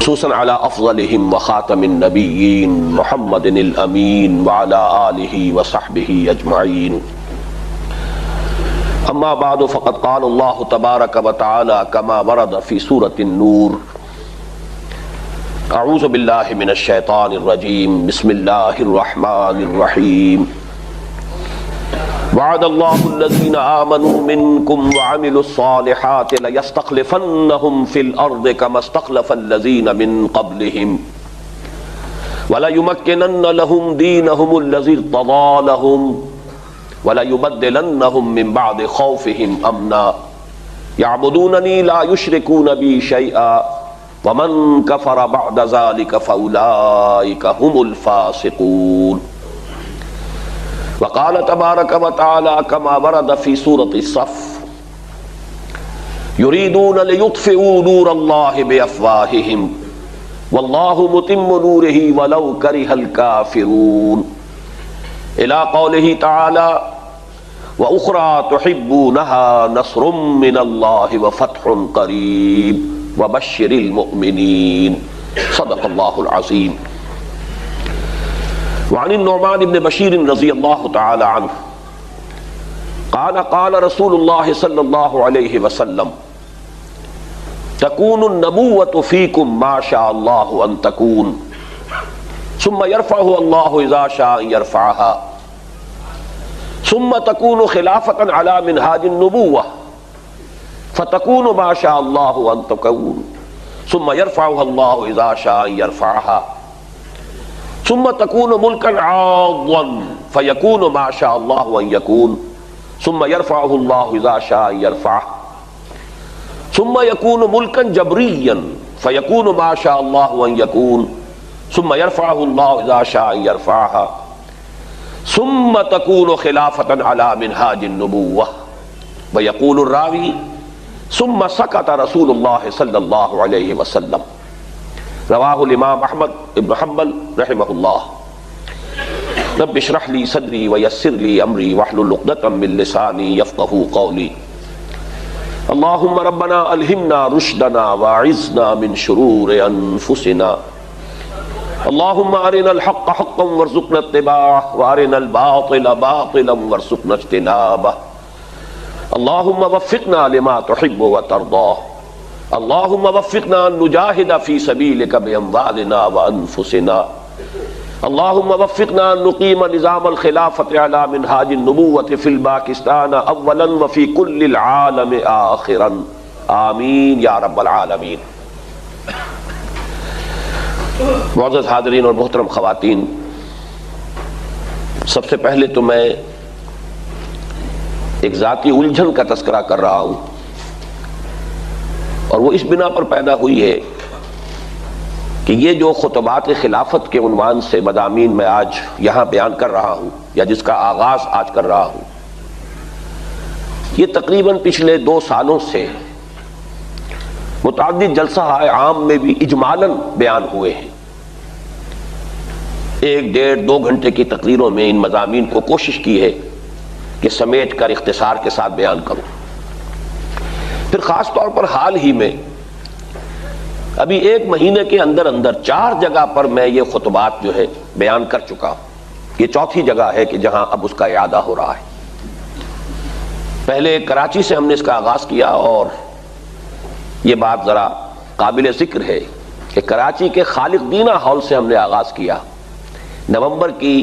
خصوصاً على افضلهم وخاتم النبیین محمد الامین وعلى آلہ وصحبہ اجمعین. اما بعد فقد قال اللہ تبارک وتعالی كما ورد في سورة النور. اعوذ باللہ من الشیطان الرجیم. بسم اللہ الرحمن الرحیم. وعد اللہ الذین آمنوا منکم وعملوا الصالحات لیستخلفنہم فی الارض کما استخلف الذین من قبلہم ولیمکنن لہم دینہم الذی ارتضی لہم ولیبدلنہم من بعد خوفہم امنا یعبدوننی لا یشرکون بی شیئا ومن کفر بعد ذلک فاولئک هم الفاسقون. وقال تبارک وتعالی كما ورد في سورة الصف يريدون ليطفئوا نور الله بأفواههم والله متم نوره ولو كره الكافرون إلى قوله تعالى وأخرى تحبونها نصر من الله وفتح قريب وبشر المؤمنين. صدق الله العظيم. وعن النعمان بن بشیر رضی اللہ تعالی عنہ قال قال رسول اللہ صلی اللہ علیہ وسلم تکون النبوة فیکم ما شاء اللہ ان تکون ثم يرفعه اللہ اذا شاء يرفعها ثم تکون خلافة على منهاج النبوة فتکون ما شاء اللہ ان تکون ثم يرفعها اللہ اذا شاء يرفعها ثم تكون ملكا عاضا فيكون ما شاء الله ان يكون ثم يرفعه الله اذا شاء يرفعه ثم يكون ملكا جبريا فيكون ما شاء الله ان يكون ثم يرفعه الله اذا شاء يرفعها ثم تكون خلافة على منهاج النبوة. ويقول الراوي ثم سكت رسول الله صلى الله عليه وسلم. رواہ الامام احمد ابن حنبل رحمہ اللہ. رب اشرح لی صدری ویسر لی امری واحلل عقدۃ من لسانی یفقہوا قولی. اللہم ربنا الہمنا رشدنا واعذنا من شرور انفسنا. اللہم ارنا الحق حقا وارزقنا اتباعہ وارنا الباطل باطلا وارزقنا اجتنابہ. اللہم وفقنا لما تحب وترضى. اللہم وفقنا ان نجاہد فی سبیلک باموالنا وانفسنا. اللہم وفقنا ان نقیم نظام الخلافۃ علی منہاج النبوۃ فی الپاکستان اولا وفی کل العالم آخرا آمین یا رب العالمین. معزز حاضرین اور محترم خواتین، سب سے پہلے تو میں ایک ذاتی الجھن کا تذکرہ کر رہا ہوں، اور وہ اس بنا پر پیدا ہوئی ہے کہ یہ جو خطبات خلافت کے عنوان سے مضامین میں آج یہاں بیان کر رہا ہوں یا جس کا آغاز آج کر رہا ہوں، یہ تقریباً پچھلے 2 سالوں سے متعدد جلسہ عام میں بھی اجمالاً بیان ہوئے ہیں. 1-1.5-2 گھنٹے کی تقریروں میں ان مضامین کو کوشش کی ہے کہ سمیٹ کر اختصار کے ساتھ بیان کروں. پھر خاص طور پر حال ہی میں ابھی 1 مہینے کے اندر 4 جگہ پر میں یہ خطبات جو ہے بیان کر چکا ہوں. یہ 4تھی جگہ ہے کہ جہاں اب اس کا اعادہ ہو رہا ہے. پہلے کراچی سے ہم نے اس کا آغاز کیا، اور یہ بات ذرا قابل ذکر ہے کہ کراچی کے خالق دینہ ہال سے ہم نے آغاز کیا. نومبر کی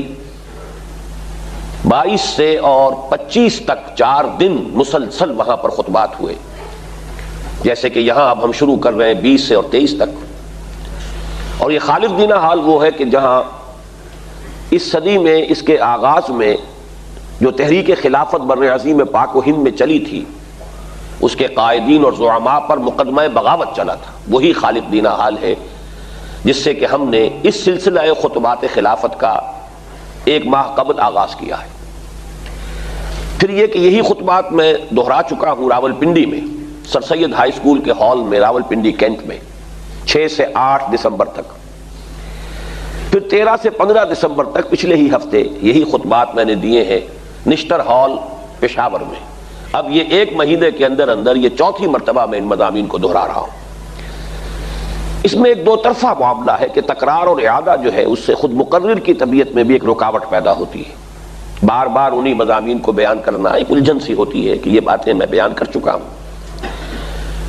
22 سے اور 25 تک 4 دن مسلسل وہاں پر خطبات ہوئے، جیسے کہ یہاں اب ہم شروع کر رہے ہیں 20 سے اور 23 تک. اور یہ خالق دینہ حال وہ ہے کہ جہاں اس صدی میں اس کے آغاز میں جو تحریک خلافت بر عظیم پاک و ہند میں چلی تھی، اس کے قائدین اور زعماء پر مقدمہ بغاوت چلا تھا، وہی خالق دینہ حال ہے جس سے کہ ہم نے اس سلسلہ خطبات خلافت کا 1 ماہ قبل آغاز کیا ہے. پھر یہ کہ یہی خطبات میں دہرا چکا ہوں راولپنڈی میں سر سید ہائی اسکول کے ہال میں راولپنڈی کینٹ میں 6 سے 8 دسمبر تک. پھر 13 سے 15 دسمبر تک پچھلے ہی ہفتے یہی خطبات میں نے دیے ہیں نشتر ہال پشاور میں. اب یہ 1 مہینے کے اندر یہ 4تھی مرتبہ میں ان مضامین کو دہرا رہا ہوں. اس میں ایک دو طرفہ معاملہ ہے کہ تکرار اور اعادہ جو ہے اس سے خود مقرر کی طبیعت میں بھی ایک رکاوٹ پیدا ہوتی ہے، بار بار انہی مضامین کو بیان کرنا ایک الجھن سی ہوتی ہے کہ یہ باتیں میں بیان کر چکا ہوں۔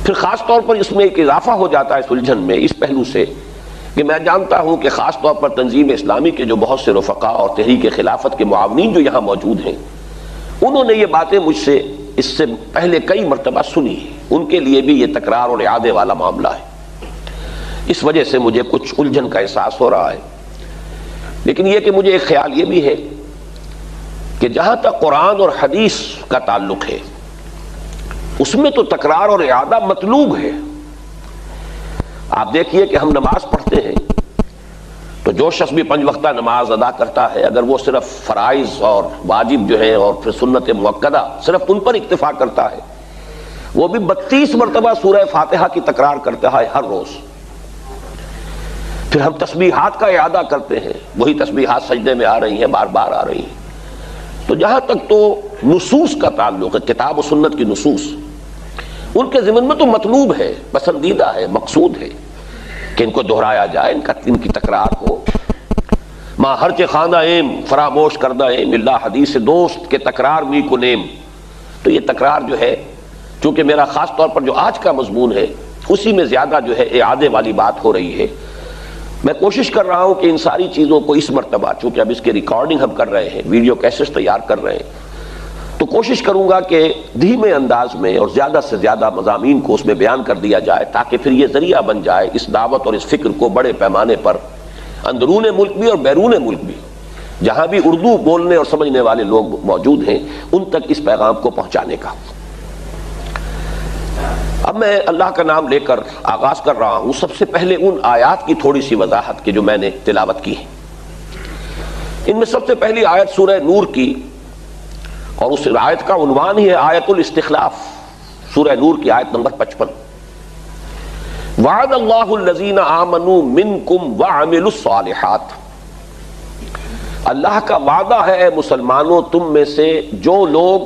پھر خاص طور پر اس میں ایک اضافہ ہو جاتا ہے اس الجھن میں اس پہلو سے کہ میں جانتا ہوں کہ خاص طور پر تنظیم اسلامی کے جو بہت سے رفقا اور تحریک خلافت کے معاونین جو یہاں موجود ہیں، انہوں نے یہ باتیں مجھ سے اس سے پہلے کئی مرتبہ سنی ہیں، ان کے لیے بھی یہ تکرار اور اعادے والا معاملہ ہے، اس وجہ سے مجھے کچھ الجھن کا احساس ہو رہا ہے۔ لیکن یہ کہ مجھے ایک خیال یہ بھی ہے کہ جہاں تک قرآن اور حدیث کا تعلق ہے اس میں تو تکرار اور اعادہ مطلوب ہے۔ آپ دیکھیے کہ ہم نماز پڑھتے ہیں تو جو شخص بھی 5 وقتہ نماز ادا کرتا ہے، اگر وہ صرف فرائض اور واجب جو ہیں اور پھر سنت مؤکدہ صرف ان پر اکتفا کرتا ہے، وہ بھی 32 مرتبہ سورہ فاتحہ کی تکرار کرتا ہے ہر روز۔ پھر ہم تسبیحات کا اعادہ کرتے ہیں، وہی تسبیحات سجدے میں آ رہی ہیں، بار بار آ رہی ہیں۔ تو جہاں تک تو نصوص کا تعلق ہے، کتاب و سنت کی نصوص، ان کے ضمن میں تو مطلوب ہے، پسندیدہ ہے، مقصود ہے کہ ان کو دہرایا جائے، ان کی تکرار ہو۔ ماں ہرچ خواندہ ایم فراموش کردہ ایم اللہ حدیث دوست کے تکرار می کو نیم۔ تو یہ تکرار جو ہے، چونکہ میرا خاص طور پر جو آج کا مضمون ہے اسی میں زیادہ جو ہے اعادے والی بات ہو رہی ہے، میں کوشش کر رہا ہوں کہ ان ساری چیزوں کو اس مرتبہ، چونکہ اب اس کی ریکارڈنگ ہم کر رہے ہیں، ویڈیو کیسٹ تیار کر رہے ہیں، تو کوشش کروں گا کہ دھیمے انداز میں اور زیادہ سے زیادہ مضامین کو اس میں بیان کر دیا جائے، تاکہ پھر یہ ذریعہ بن جائے اس دعوت اور اس فکر کو بڑے پیمانے پر اندرون ملک بھی اور بیرون ملک بھی، جہاں بھی اردو بولنے اور سمجھنے والے لوگ موجود ہیں، ان تک اس پیغام کو پہنچانے کا۔ اب میں اللہ کا نام لے کر آغاز کر رہا ہوں۔ سب سے پہلے ان آیات کی تھوڑی سی وضاحت کہ جو میں نے تلاوت کی ہے۔ ان میں سب سے پہلی آیت سورہ نور کی، اور اس آیت کا عنوان ہی ہے آیت الاستخلاف، سورہ نور کی آیت نمبر 55۔ وعد اللہ الذین آمنوا منکم وعملوا الصالحات، اللہ کا وعدہ ہے اے مسلمانوں تم میں سے جو لوگ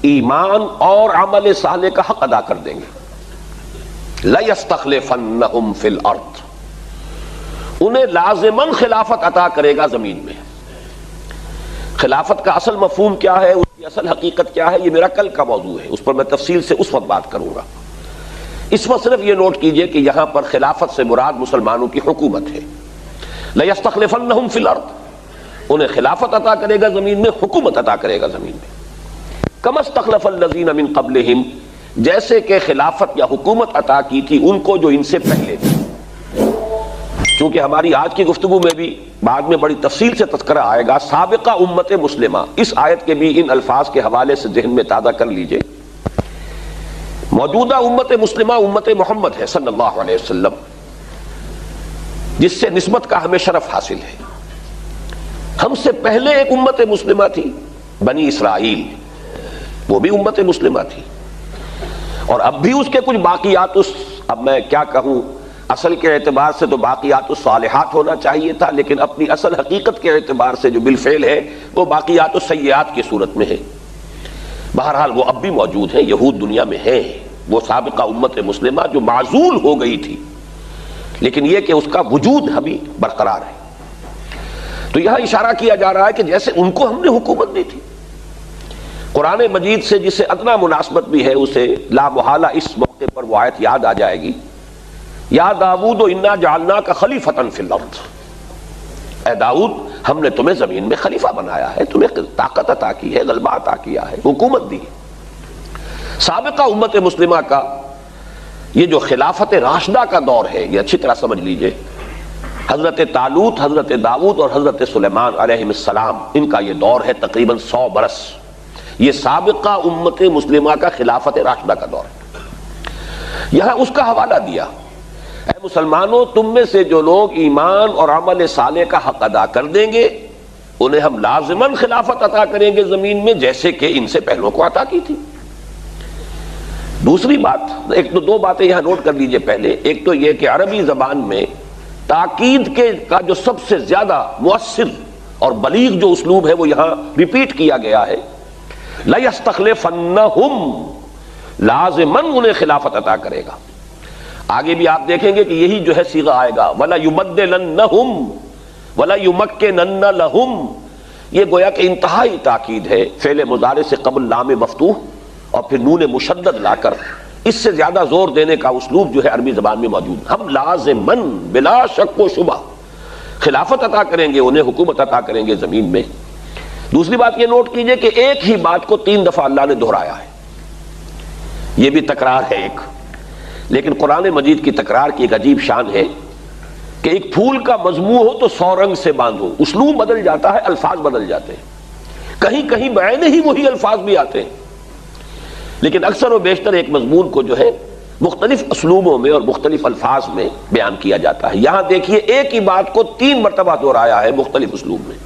ایمان اور عمل صالح کا حق ادا کر دیں گے، لَيَسْتَخْلِفَنَّهُمْ فِي الْأَرْضِ، انہیں لازماً خلافت عطا کرے گا زمین میں۔ خلافت کا اصل مفہوم کیا ہے، اس کی اصل حقیقت کیا ہے، یہ میرا کل کا موضوع ہے، اس پر میں تفصیل سے اس وقت بات کروں گا۔ اس وقت صرف یہ نوٹ کیجئے کہ یہاں پر خلافت سے مراد مسلمانوں کی حکومت ہے۔ لَيَسْتَخْلِفَنَّهُمْ فِي الْأَرْضِ، انہیں خلافت عطا کرے گا زمین میں، حکومت عطا کرے گا زمین میں۔ کما استخلف الذین من قبلہم، جیسے کہ خلافت یا حکومت عطا کی تھی ان کو جو ان سے پہلے تھی۔ چونکہ ہماری آج کی گفتگو میں بھی بعد میں بڑی تفصیل سے تذکرہ آئے گا سابقہ امت مسلمہ، اس آیت کے بھی ان الفاظ کے حوالے سے ذہن میں تازہ کر لیجئے۔ موجودہ امت مسلمہ امت محمد ہے صلی اللہ علیہ وسلم، جس سے نسبت کا ہمیں شرف حاصل ہے۔ ہم سے پہلے ایک امت مسلمہ تھی بنی اسرائیل، وہ بھی امت مسلمہ تھی، اور اب بھی اس کے کچھ باقیات، اب میں کیا کہوں، اصل کے اعتبار سے تو باقیات الصالحات ہونا چاہیے تھا، لیکن اپنی اصل حقیقت کے اعتبار سے جو بالفعل ہے وہ باقیات السیئات کی صورت میں ہے۔ بہرحال وہ اب بھی موجود ہیں، یہود دنیا میں ہیں، وہ سابقہ امت مسلمہ جو معزول ہو گئی تھی، لیکن یہ کہ اس کا وجود ابھی برقرار ہے۔ تو یہاں اشارہ کیا جا رہا ہے کہ جیسے ان کو ہم نے حکومت دی تھی، قرآن مجید سے جسے ادنا مناسبت بھی ہے اسے لا محالہ اس موقع پر وہ آیت یاد آ جائے گی، یا داؤد انا جعلناک خلیفۃ فی الارض، اے داؤد ہم نے تمہیں زمین میں خلیفہ بنایا ہے، تمہیں طاقت عطا کی ہے، غلبہ عطا کیا ہے، حکومت دی ہے۔ سابقہ امت مسلمہ کا یہ جو خلافت راشدہ کا دور ہے، یہ اچھی طرح سمجھ لیجئے، حضرت طالوت، حضرت داؤد اور حضرت سلیمان علیہ السلام، ان کا یہ دور ہے تقریباً 100 برس، یہ سابقہ امت مسلمہ کا خلافت راشدہ کا دور ہے۔ یہاں اس کا حوالہ دیا، اے مسلمانوں تم میں سے جو لوگ ایمان اور عمل صالح کا حق ادا کر دیں گے انہیں ہم لازماً خلافت عطا کریں گے زمین میں، جیسے کہ ان سے پہلوں کو عطا کی تھی۔ دوسری بات، ایک تو دو باتیں یہاں نوٹ کر لیجئے پہلے، ایک تو یہ کہ عربی زبان میں تاکید کا جو سب سے زیادہ مؤثر اور بلیغ جو اسلوب ہے وہ یہاں ریپیٹ کیا گیا ہے، لَيَسْتَخْلِفَنَّهُمْ، لازماً انہیں خلافت عطا کرے گا۔ آگے بھی آپ دیکھیں گے کہ یہی جو ہے صیغہ آئے گا وَلَا يُبَدِّلَنَّهُمْ وَلَا يُمَكِّنَنَّ لَهُمْ، یہ گویا کہ انتہائی تاکید ہے، فعل مضارع سے قبل لام مفتوح اور پھر نون مشدد لا کر اس سے زیادہ زور دینے کا اسلوب جو ہے عربی زبان میں موجود ہے۔ ہم لازماً بلا شک و شبہ خلافت عطا کریں گے، انہیں حکومت عطا کریں گے زمین میں۔ دوسری بات یہ نوٹ کیجئے کہ ایک ہی بات کو 3 دفعہ اللہ نے دہرایا ہے، یہ بھی تکرار ہے ایک، لیکن قرآن مجید کی تکرار کی ایک عجیب شان ہے کہ ایک پھول کا مضمون ہو تو 100 رنگ سے باندھو، اسلوب بدل جاتا ہے، الفاظ بدل جاتے ہیں، کہیں کہیں بعین ہی وہی الفاظ بھی آتے ہیں، لیکن اکثر و بیشتر ایک مضمون کو جو ہے مختلف اسلوبوں میں اور مختلف الفاظ میں بیان کیا جاتا ہے۔ یہاں دیکھیے ایک ہی بات کو 3 مرتبہ دہرایا ہے مختلف اسلوب میں۔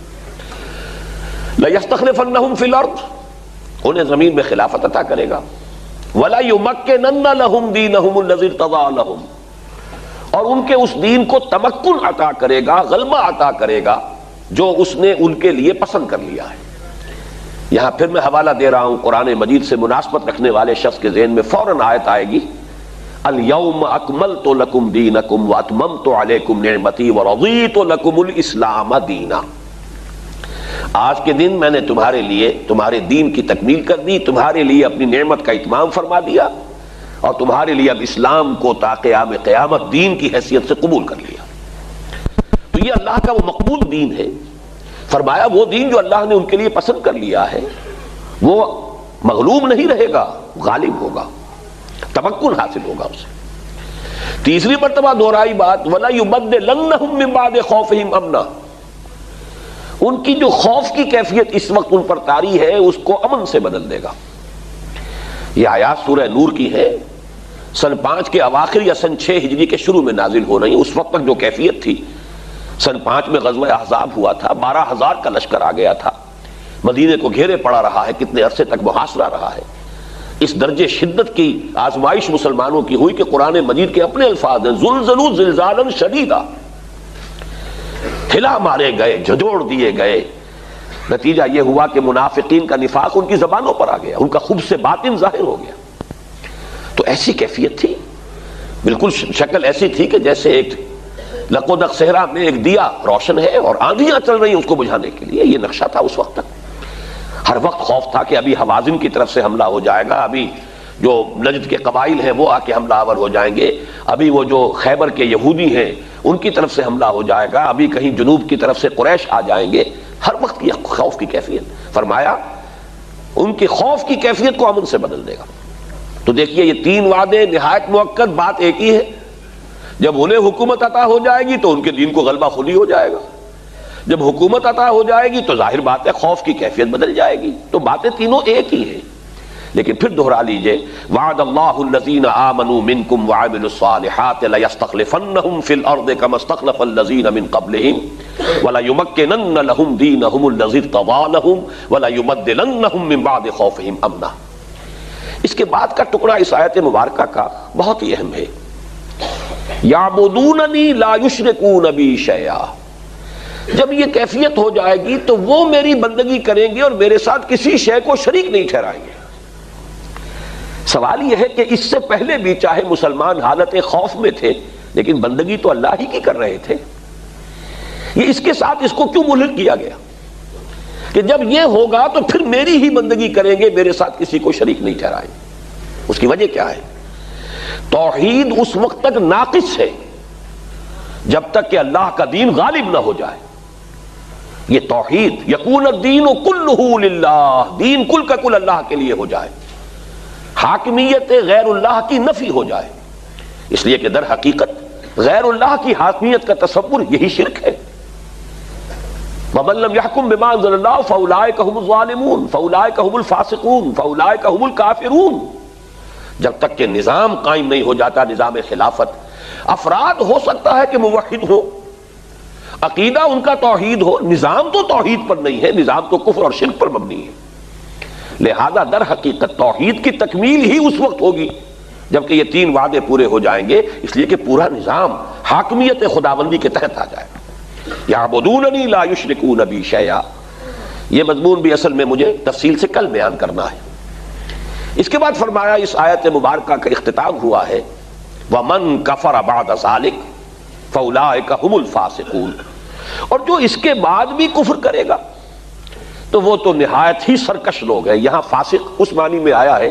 لَيَسْتَخْلِفَنَّهُمْ فِي الْأَرْضِ، انہیں زمین میں خلافت عطا کرے گا، وَلَا يُمَكِّنَنَّ لَهُمْ دِينَهُمُ الَّذِي ارْتَضَىٰ لَهُمْ، اور ان کے اس دین کو تمکن عطا کرے گا، غلبہ عطا کرے گا جو اس نے ان کے لیے پسند کر لیا ہے۔ یہاں پھر میں حوالہ دے رہا ہوں، قرآن مجید سے مناسبت رکھنے والے شخص کے ذہن میں فوراً آیت آئے گی، الْيَوْمَ أَكْمَلْتُ لَكُمْ دِينَكُمْ وَأَتْمَمْتُ عَلَيْكُمْ نِعْمَتِي وَرَضِيتُ لَكُمُ الْإِسْلَامَ دِينًا، آج کے دن میں نے تمہارے لیے تمہارے دین کی تکمیل کر دی، تمہارے لیے اپنی نعمت کا اتمام فرما دیا، اور تمہارے لیے اب اسلام کو تا قیام قیامت دین کی حیثیت سے قبول کر لیا۔ تو یہ اللہ کا وہ مقبول دین ہے، فرمایا وہ دین جو اللہ نے ان کے لیے پسند کر لیا ہے وہ مغلوب نہیں رہے گا، غالب ہوگا، تمکن حاصل ہوگا اسے۔ تیسری مرتبہ دہرائی بات وَلَا يُبَدِّلَنَّهُم مِّن بَعْدِ خَوْفِهِمْ أَمْنًا، ان کی جو خوف کی کیفیت اس وقت ان پر طاری ہے اس کو امن سے بدل دے گا۔ یہ آیات سورہ نور کی ہے، سن 5 کے اواخر یا سن 6 ہجری کے شروع میں نازل ہو رہی ہیں۔ اس وقت تک جو کیفیت تھی، سن 5 میں غزوہ احزاب ہوا تھا، 12,000 کا لشکر آ گیا تھا، مدینے کو گھیرے پڑا رہا ہے، کتنے عرصے تک محاصرہ رہا ہے۔ اس درجے شدت کی آزمائش مسلمانوں کی ہوئی کہ قرآن مجید کے اپنے الفاظ ہیں، زلزلوا زلزالا شدیدا، ہلا مارے گئے، جھجوڑ دیے گئے۔ نتیجہ یہ ہوا کہ منافقین کا نفاق ان کی زبانوں پر آ گیا، ان کا خبث باطن ظاہر ہو گیا۔ تو ایسی کیفیت تھی، بالکل شکل ایسی تھی کہ جیسے ایک لقودق صحرا میں ایک دیا روشن ہے اور آندھیاں چل رہی ہیں اس کو بجھانے کے لیے، یہ نقشہ تھا اس وقت تک۔ ہر وقت خوف تھا کہ ابھی حوازن کی طرف سے حملہ ہو جائے گا، ابھی جو نجد کے قبائل ہیں وہ آ کے حملہ آور ہو جائیں گے، ابھی وہ جو خیبر کے یہودی ہیں ان کی طرف سے حملہ ہو جائے گا، ابھی کہیں جنوب کی طرف سے قریش آ جائیں گے۔ ہر وقت کی خوف کی کیفیت، فرمایا ان کے خوف کی کیفیت کو امن سے بدل دے گا۔ تو دیکھیے یہ 3 وعدے نہایت مؤکد، بات ایک ہی ہے، جب انہیں حکومت عطا ہو جائے گی تو ان کے دین کو غلبہ خود ہی ہو جائے گا، جب حکومت عطا ہو جائے گی تو ظاہر بات ہے خوف کی کیفیت بدل جائے گی۔ تو باتیں تینوں ایک ہی ہیں، لیکن پھر دہرا لیجئے وعد اللہ الذین آمنوا منکم وعملوا الصالحات لیستخلفنہم فی الارض کما استخلف الذین من قبلہم ولایمکنن لہم دینہم الذی ارتضی لہم ولایبدلنہم من بعد خوفہم امنا۔ اس کے بعد کا ٹکڑا اس آیت مبارکہ کا بہت ہی اہم ہے، یعبدوننی لا یشرکون بی شیئا، جب یہ کیفیت ہو جائے گی تو وہ میری بندگی کریں گے اور میرے ساتھ کسی شے کو شریک نہیں ٹھہرائیں گے۔ سوال یہ ہے کہ اس سے پہلے بھی چاہے مسلمان حالت خوف میں تھے لیکن بندگی تو اللہ ہی کی کر رہے تھے، یہ اس کے ساتھ اس کو کیوں ملحق کیا گیا کہ جب یہ ہوگا تو پھر میری ہی بندگی کریں گے، میرے ساتھ کسی کو شریک نہیں ٹھہرائیں گے؟ اس کی وجہ کیا ہے؟ توحید اس وقت تک ناقص ہے جب تک کہ اللہ کا دین غالب نہ ہو جائے۔ یہ توحید یکون الدین کلہ للہ، دین کل کا کل اللہ کے لیے ہو جائے، حاکمیت غیر اللہ کی نفی ہو جائے، اس لیے کہ در حقیقت غیر اللہ کی حاکمیت کا تصور یہی شرک ہے۔ وَمَن لَّمْ يَحْكُم بِمَا أَنزَلَ اللَّهُ فَأُولَٰئِكَ هُمُ الظَّالِمُونَ فَأُولَٰئِكَ هُمُ الْفَاسِقُونَ فَأُولَٰئِكَ هُمُ الْكَافِرُونَ۔ جب تک کہ نظام قائم نہیں ہو جاتا، نظام خلافت، افراد ہو سکتا ہے کہ موحد ہو، عقیدہ ان کا توحید ہو، نظام تو توحید پر نہیں ہے، نظام تو کفر اور شرک پر مبنی ہے۔ لہذا در حقیقت توحید کی تکمیل ہی اس وقت ہوگی جبکہ یہ 3 وعدے پورے ہو جائیں گے، اس لیے کہ پورا نظام حاکمیت خداوندی کے تحت آ جائے۔ یعبدوننی لا یشرکون بی شیئا، یہ مضمون بھی اصل میں مجھے تفصیل سے کل بیان کرنا ہے۔ اس کے بعد فرمایا اس آیت مبارکہ کا اختتام ہوا ہے وَمَنْ كَفَرَ بَعْدَ ذَلِكَ فَأُولَٰئِكَ هُمُ الْفَاسِقُونَ، اور جو اس کے بعد بھی کفر کرے گا تو وہ تو نہایت ہی سرکش لوگ ہیں۔ یہاں فاسق اس معنی میں آیا ہے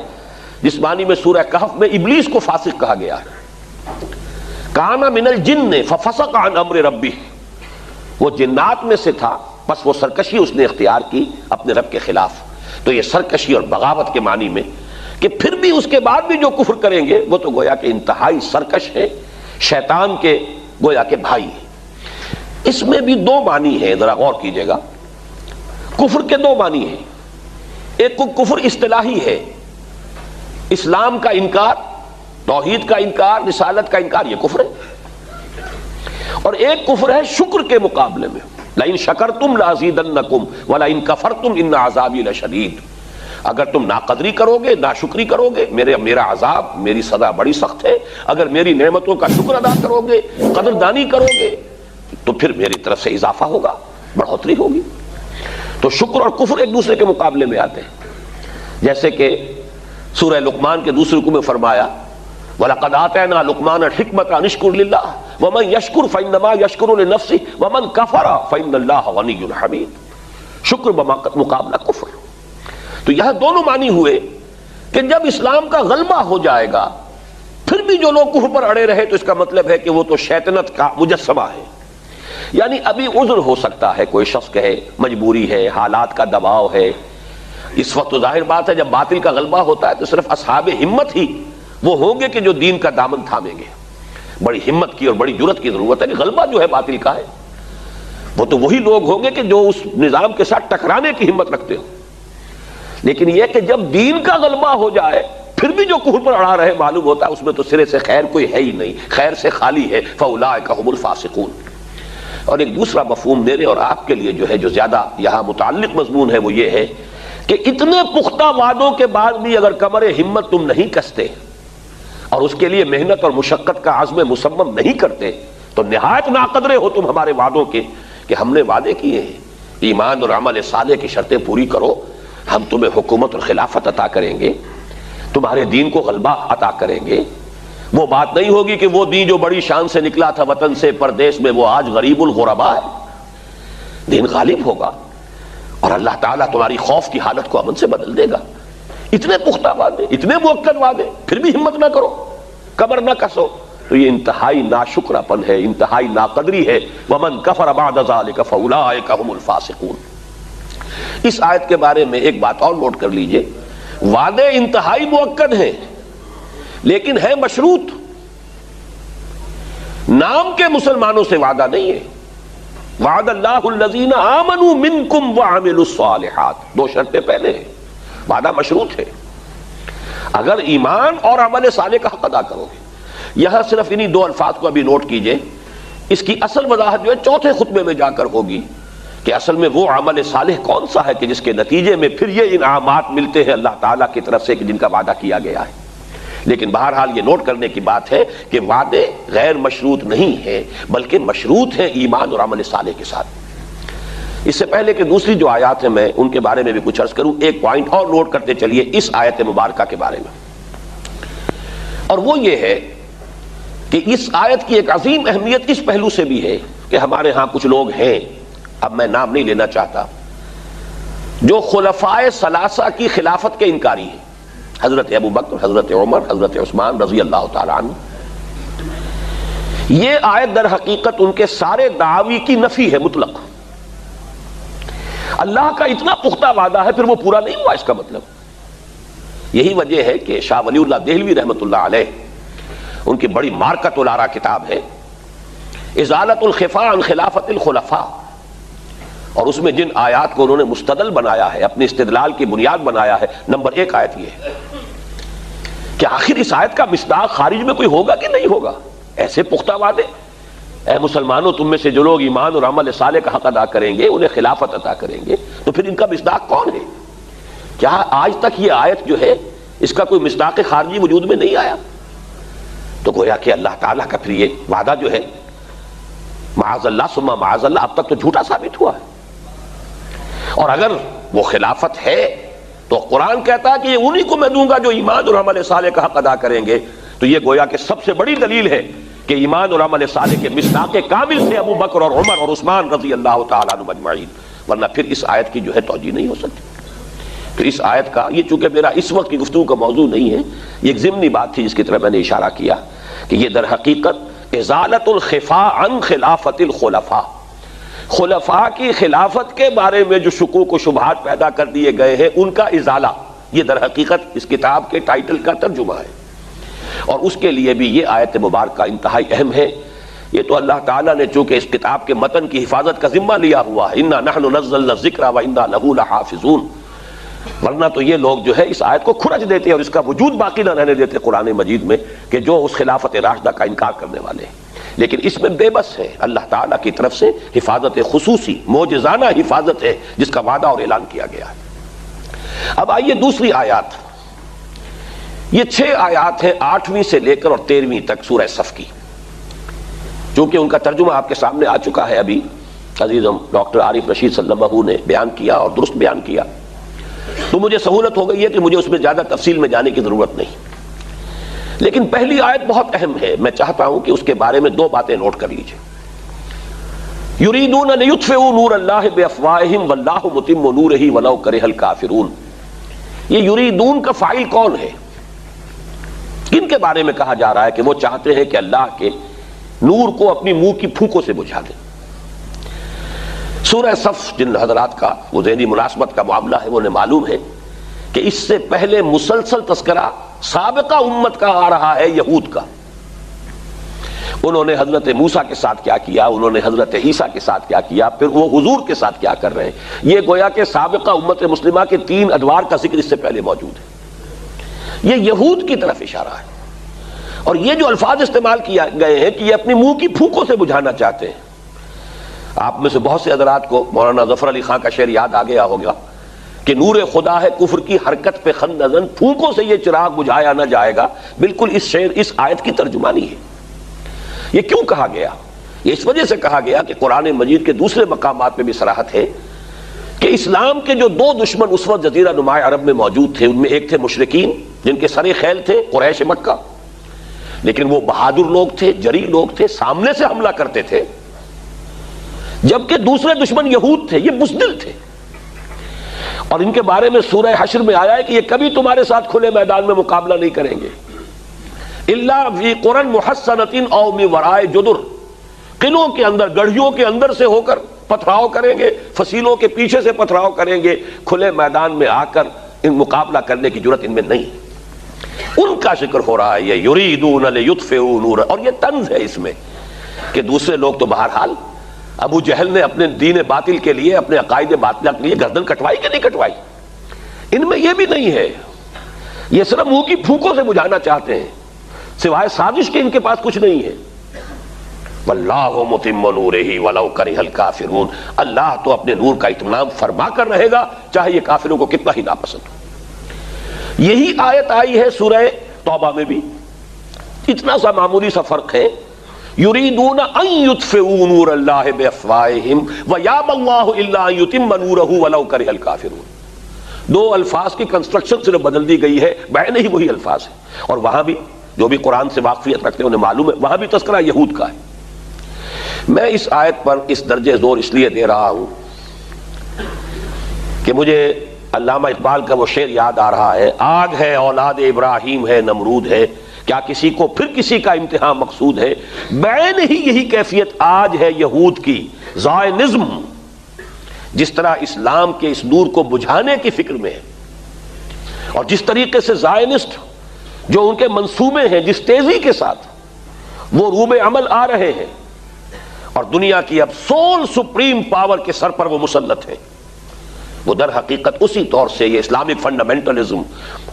جس معنی میں سورہ کہف میں ابلیس کو فاسق کہا گیا ہے۔ کَانَ مِنَ الْجِنِّ فَفَسَقَ عَنْ أَمْرِ رَبِّهِ، وہ جنات میں سے تھا، بس وہ سرکشی اس نے اختیار کی اپنے رب کے خلاف۔ تو یہ سرکشی اور بغاوت کے معنی میں کہ پھر بھی اس کے بعد بھی جو کفر کریں گے وہ تو گویا کہ انتہائی سرکش ہے، شیطان کے گویا کہ بھائی ہیں۔ اس میں بھی دو معنی ہیں، ذرا غور کیجئے گا۔ کفر کے دو معنی ہیں، ایک کو کفر اصطلاحی ہے، اسلام کا انکار، توحید کا انکار، رسالت کا انکار، یہ کفر ہے۔ اور ایک کفر ہے شکر کے مقابلے میں، لَإِن شَكَرْتُمْ لَأَزِيدَنَّكُمْ وَلَئِن كَفَرْتُمْ إِنَّ عَذَابِي لَشَدِيدٌ، اگر تم ناقدری کرو گے، ناشکری کرو گے، میرا عذاب، میری سزا بڑی سخت ہے۔ اگر میری نعمتوں کا شکر ادا کرو گے، قدردانی کرو گے، تو پھر میری طرف سے اضافہ ہوگا، بڑھوتری ہوگی۔ تو شکر اور کفر ایک دوسرے کے مقابلے میں آتے ہیں، جیسے کہ سورہ لقمان کے دوسرے رکوع میں فرمایا وَلَقَدْ آتَيْنَا لُقْمَانَ الْحِكْمَةَ أَنِ اشْكُرْ لِلَّهِ وَمَنْ يَشْكُرْ فَإِنَّمَا يَشْكُرُ لِنَفْسِهِ وَمَنْ كَفَرَ فَإِنَّ اللَّهَ غَنِيٌّ حَمِيدٌ، شکر مقابلہ کفر۔ تو یہاں دونوں معنی ہوئے کہ جب اسلام کا غلبہ ہو جائے گا پھر بھی جو لوگ کفر پر اڑے رہے تو اس کا مطلب ہے کہ وہ تو شیطنت کا مجسمہ ہے۔ یعنی ابھی عذر ہو سکتا ہے، کوئی شخص کہے مجبوری ہے، حالات کا دباؤ ہے۔ اس وقت تو ظاہر بات ہے جب باطل کا غلبہ ہوتا ہے تو صرف اصحاب ہمت ہی وہ ہوں گے کہ جو دین کا دامن تھامیں گے۔ بڑی ہمت کی اور بڑی جرأت کی ضرورت ہے کہ غلبہ جو ہے باطل کا ہے، وہ تو وہی لوگ ہوں گے کہ جو اس نظام کے ساتھ ٹکرانے کی ہمت رکھتے ہو۔ لیکن یہ کہ جب دین کا غلبہ ہو جائے پھر بھی جو کفر پر اڑا رہے معلوم ہوتا ہے اس میں تو سرے سے خیر کوئی ہے ہی نہیں، خیر سے خالی ہے۔ فَأُولَٰئِكَ هُمُ الْفَاسِقُونَ۔ اور ایک دوسرا مفہوم میرے اور آپ کے لیے جو ہے جو زیادہ یہاں متعلق مضمون ہے وہ یہ ہے کہ اتنے پختہ وعدوں کے بعد بھی اگر کمر ہمت تم نہیں کستے اور اس کے لیے محنت اور مشقت کا عزم مصمم نہیں کرتے تو نہایت ناقدرے ہو تم ہمارے وعدوں کے کہ ہم نے وعدے کیے ہیں ایمان اور عمل صالح کی شرطیں پوری کرو، ہم تمہیں حکومت اور خلافت عطا کریں گے، تمہارے دین کو غلبہ عطا کریں گے۔ وہ بات نہیں ہوگی کہ وہ دین جو بڑی شان سے نکلا تھا وطن سے پردیس میں وہ آج غریب الغربا ہے۔ دین غالب ہوگا اور اللہ تعالیٰ تمہاری خوف کی حالت کو امن سے بدل دے گا۔ اتنے پختہ وعدے، اتنے مؤکد وعدے، پھر بھی ہمت نہ کرو، کمر نہ کسو، تو یہ انتہائی ناشکراپن ہے، انتہائی ناقدری ہے۔ وَمَنْ كَفَرَ بَعْدَ ذَلِكَ فَأُولَٰئِكَ هُمُ الْفَاسِقُونَ۔ اس آیت کے بارے میں ایک بات اور نوٹ کر لیجئے، وعدے انتہائی مؤکد ہیں لیکن ہے مشروط، نام کے مسلمانوں سے وعدہ نہیں ہے۔ وعد اللہ الذین آمنوا منکم وعملوا الصالحات، دو شرطیں پہلے ہیں، وعدہ مشروط ہے۔ اگر ایمان اور عمل صالح کا حق ادا کرو گے، یہاں صرف انہی دو الفاظ کو ابھی نوٹ کیجئے، اس کی اصل وضاحت جو ہے چوتھے خطبے میں جا کر ہوگی کہ اصل میں وہ عمل صالح کون سا ہے کہ جس کے نتیجے میں پھر یہ انعامات ملتے ہیں اللہ تعالیٰ کی طرف سے کہ جن کا وعدہ کیا گیا ہے۔ لیکن بہرحال یہ نوٹ کرنے کی بات ہے کہ وعدے غیر مشروط نہیں ہیں بلکہ مشروط ہیں ایمان اور عمل صالح کے ساتھ۔ اس سے پہلے کہ دوسری جو آیات ہیں میں ان کے بارے میں بھی کچھ عرض کروں، ایک پوائنٹ اور نوٹ کرتے چلیے اس آیت مبارکہ کے بارے میں، اور وہ یہ ہے کہ اس آیت کی ایک عظیم اہمیت اس پہلو سے بھی ہے کہ ہمارے ہاں کچھ لوگ ہیں، اب میں نام نہیں لینا چاہتا، جو خلفائے ثلاثہ کی خلافت کے انکاری ہیں، حضرت ابو بکر، حضرت عمر، حضرت عثمان رضی اللہ تعالیٰ عنہ۔ یہ آیت در حقیقت ان کے سارے دعاوی کی نفی ہے مطلق۔ اللہ کا اتنا پختہ وعدہ ہے پھر وہ پورا نہیں ہوا، اس کا مطلب یہی وجہ ہے کہ شاہ ولی اللہ دہلوی رحمۃ اللہ علیہ، ان کی بڑی مارکۃ الآراء کتاب ہے ازالۃ الخفاء عن خلافت الخلفاء، اور اس میں جن آیات کو انہوں نے مستدل بنایا ہے، اپنے استدلال کی بنیاد بنایا ہے، نمبر 1 آیت یہ ہے کہ آخر اس آیت کا مصداق خارج میں کوئی ہوگا کہ نہیں ہوگا؟ ایسے پختہ وعدے، اے مسلمانوں تم میں سے جو لوگ ایمان اور عمل صالح کا حق ادا کریں گے انہیں خلافت عطا کریں گے، تو پھر ان کا مصداق کون ہے؟ کیا آج تک یہ آیت جو ہے اس کا کوئی مصداق خارجی وجود میں نہیں آیا؟ تو گویا کہ اللہ تعالیٰ کا پھر یہ وعدہ جو ہے معاذ اللہ ثم معاذ اللہ اب تک تو جھوٹا ثابت ہوا ہے۔ اور اگر وہ خلافت ہے تو قرآن کہتا ہے کہ یہ انہی کو میں دوں گا جو ایمان اور عمل صالح کا حق ادا کریں گے، تو یہ گویا کہ سب سے بڑی دلیل ہے کہ ایمان اور عمل صالح کے مصداق کامل تھے ابو بکر اور عمر اور عثمان رضی اللہ تعالیٰ عنہم اجمعین، ورنہ پھر اس آیت کی جو ہے توجیہ نہیں ہو سکتی۔ تو اس آیت کا، یہ چونکہ میرا اس وقت کی گفتگو کا موضوع نہیں ہے، یہ ایک ضمنی بات تھی جس کی طرف میں نے اشارہ کیا کہ یہ در حقیقت ازالت الخفاء عن خلافت الخلفاء، خلفاء کی خلافت کے بارے میں جو شکوک و شبہات پیدا کر دیے گئے ہیں ان کا ازالہ، یہ در حقیقت اس کتاب کے ٹائٹل کا ترجمہ ہے، اور اس کے لیے بھی یہ آیت مبارکہ انتہائی اہم ہے۔ یہ تو اللہ تعالیٰ نے چونکہ اس کتاب کے متن کی حفاظت کا ذمہ لیا ہوا ہے، انا نحن نزلنا الذکر وانا لہ لحافظون، ورنہ تو یہ لوگ جو ہے اس آیت کو کھرچ دیتے اور اس کا وجود باقی نہ رہنے دیتے قرآن مجید میں کہ جو اس خلافت راشدہ کا انکار کرنے والے ہیں، لیکن اس میں بے بس ہے، اللہ تعالیٰ کی طرف سے حفاظت خصوصی معجزانہ حفاظت ہے جس کا وعدہ اور اعلان کیا گیا ہے۔ اب آئیے دوسری آیات، یہ 6 آیات ہیں 8ویں سے لے کر اور 13ویں تک سورہ صف کی، چونکہ ان کا ترجمہ آپ کے سامنے آ چکا ہے، ابھی عزیزم ڈاکٹر عارف رشید صلی اللہ علیہ وسلم نے بیان کیا اور درست بیان کیا، تو مجھے سہولت ہو گئی ہے کہ مجھے اس میں زیادہ تفصیل میں جانے کی ضرورت نہیں، لیکن پہلی آیت بہت اہم ہے، میں چاہتا ہوں کہ اس کے بارے میں 2 باتیں نوٹ کر لیجئے۔ یریدون لیطفئوا نور اللہ بافواہہم واللہ متم نورہ ولو کرہ الکافرون، یہ یریدون کا فاعل کون ہے؟ کن کے بارے میں کہا جا رہا ہے کہ وہ چاہتے ہیں کہ اللہ کے نور کو اپنی منہ کی پھونکوں سے بجھا دیں؟ سورہ صف جن حضرات کا وہ ذہنی مناسبت کا معاملہ ہے وہ انہیں معلوم ہے کہ اس سے پہلے مسلسل تذکرہ سابقہ امت کا آ رہا ہے، یہود کا۔ انہوں نے حضرت موسیٰ کے ساتھ کیا کیا، انہوں نے حضرت عیسیٰ کے ساتھ کیا کیا، پھر وہ حضور کے ساتھ کیا کر رہے ہیں، یہ گویا کہ سابقہ امت مسلمہ کے 3 ادوار کا ذکر اس سے پہلے موجود ہے۔ یہ یہود کی طرف اشارہ ہے، اور یہ جو الفاظ استعمال کیا گئے ہیں کہ یہ اپنی منہ کی پھونکوں سے بجھانا چاہتے ہیں۔ آپ میں سے بہت سے حضرات کو مولانا ظفر علی خان کا شعر یاد آ گیا ہوگا کہ نور خدا ہے کفر کی حرکت پہ خندزن، پھونکوں سے یہ چراغ بجھایا نہ جائے گا، بالکل اس شعر اس آیت کی ترجمانی ہے۔ یہ کیوں کہا گیا؟ یہ اس وجہ سے کہا گیا کہ قرآن مجید کے دوسرے مقامات میں بھی صراحت ہے کہ اسلام کے جو 2 دشمن اس وقت جزیرہ نماء عرب میں موجود تھے، ان میں ایک تھے مشرکین جن کے سر خیل تھے قریش مکہ، لیکن وہ بہادر لوگ تھے، جری لوگ تھے، سامنے سے حملہ کرتے تھے، جبکہ دوسرے دشمن یہود تھے، یہ بزدل تھے، اور ان کے بارے میں سورہ حشر میں آیا ہے کہ یہ کبھی تمہارے ساتھ کھلے میدان میں مقابلہ نہیں کریں گے، الا فی قرى محصنۃ او من وراء جدر، قلعوں کے اندر، گڑھیوں کے اندر سے ہو کر پتھراؤ کریں گے، فصیلوں کے پیچھے سے پتھراؤ کریں گے، کھلے میدان میں آ کر ان مقابلہ کرنے کی جرت ان میں نہیں۔ ان کا ذکر ہو رہا ہے، یہ یریدون لیطفئوا نور، اور یہ طنز ہے اس میں کہ دوسرے لوگ تو بہرحال ابو جہل نے اپنے دین باطل کے لیے، اپنے عقائد باطلہ کے لیے گردن کٹوائی کہ نہیں کٹوائی، ان میں یہ بھی نہیں ہے، یہ صرف منہ کی پھونکوں سے بجھانا چاہتے ہیں، سوائے سازش کے ان کے پاس کچھ نہیں ہے۔ واللہ متم نورہ ولو کرہ الکافرون، اللہ تو اپنے نور کا اتمام فرما کر رہے گا چاہے یہ کافروں کو کتنا ہی ناپسند ہو۔ یہی آیت آئی ہے سورہ توبہ میں بھی، اتنا سا معمولی سا فرق ہے، یریدون ان یطفئوا نور اللہ بافواہہم ویابی اللہ الا ان یتم نورہ ولو کرہ الکافرون۔ 2 الفاظ کی کنسٹرکشن صرف بدل دی گئی ہے، معنی ہی وہی الفاظ ہے، اور وہاں بھی جو بھی قرآن سے واقفیت رکھتے ہیں انہیں معلوم ہے وہاں بھی تذکرہ یہود کا ہے۔ میں اس آیت پر اس درجے زور اس لیے دے رہا ہوں کہ مجھے علامہ اقبال کا وہ شعر یاد آ رہا ہے، آگ ہے اولاد ابراہیم ہے نمرود ہے، کیا کسی کو پھر کسی کا امتحان مقصود ہے، بعین ہی یہی کیفیت آج ہے یہود کی، زائنزم جس طرح اسلام کے اس نور کو بجھانے کی فکر میں ہے، اور جس طریقے سے زائنسٹ جو ان کے منصوبے ہیں، جس تیزی کے ساتھ وہ روب عمل آ رہے ہیں، اور دنیا کی اب سول سپریم پاور کے سر پر وہ مسلط ہیں، وہ در حقیقت اسی طور سے یہ اسلامک فنڈامنٹلزم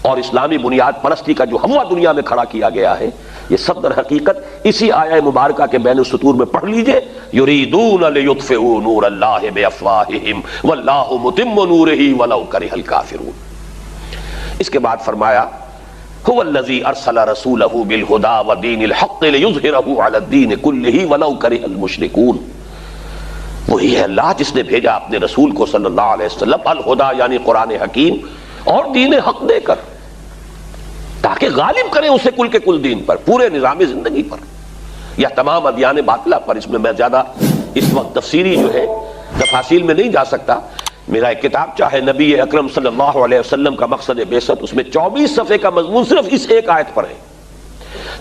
اور اسلامی بنیاد پرستی کا جو ہوا دنیا میں کھڑا کیا گیا ہے، یہ سب در حقیقت اسی آیہ مبارکہ کے بین السطور میں پڑھ لیجئے، یریدون لیطفئوا نور اللہ بافواہہم واللہ متم نورہ ولو کرہ الکافرون۔ اس کے بعد فرمایا هو الذی ارسل رسولہ بالہدی ودین الحق لیظہرہ علی الدین کلہ ولو کرہ المشرکون۔ وہی ہے اللہ جس نے بھیجا اپنے رسول کو صلی اللہ علیہ وسلم الہدی یعنی قرآن حکیم اور دین حق دے کر، تاکہ غالب کریں اسے کل کے کل دین پر، پورے نظام زندگی پر یا تمام ادیان باطلہ پر۔ اس میں میں زیادہ اس وقت تفصیلی جو ہے تفاصیل میں نہیں جا سکتا۔ میرا ایک کتاب چاہے نبی اکرم صلی اللہ علیہ وسلم کا مقصد بعثت، اس میں 24 صفحے کا مضمون صرف اس ایک آیت پر ہے۔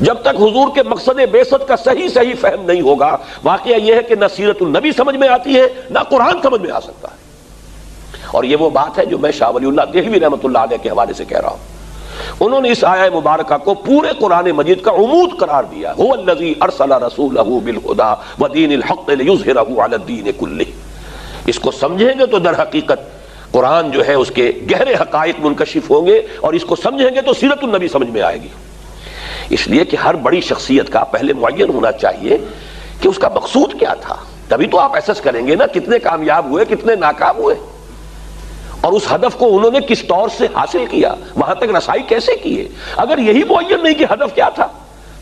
جب تک حضور کے مقصد بعثت کا صحیح فہم نہیں ہوگا، واقعہ یہ ہے کہ نہ سیرت النبی سمجھ میں آتی ہے نہ قرآن سمجھ میں آ سکتا ہے۔ اور یہ وہ بات ہے جو میں شاہ ولی اللہ دہلوی رحمۃ اللہ علیہ کے حوالے سے کہہ رہا ہوں۔ انہوں نے اس آیہ مبارکہ کو پورے قرآن مجید کا عمود قرار دیا، هو الذی ارسل رسولہ بالہدی ودین الحق لیظہرہ علی الدین کلہ۔ اس کو سمجھیں گے تو در حقیقت قرآن جو ہے اس کے گہرے حقائق منکشف ہوں گے، اور اس کو سمجھیں گے تو سیرت النبی سمجھ میں آئے گی۔ اس لیے کہ ہر بڑی شخصیت کا پہلے معین ہونا چاہیے کہ اس کا مقصود کیا تھا، تبھی تو آپ ایسس کریں گے نا کتنے کامیاب ہوئے کتنے ناکام ہوئے، اور اس ہدف کو انہوں نے کس طور سے حاصل کیا، وہاں تک رسائی کیسے کی ہے۔ اگر یہی معین نہیں کہ ہدف کیا تھا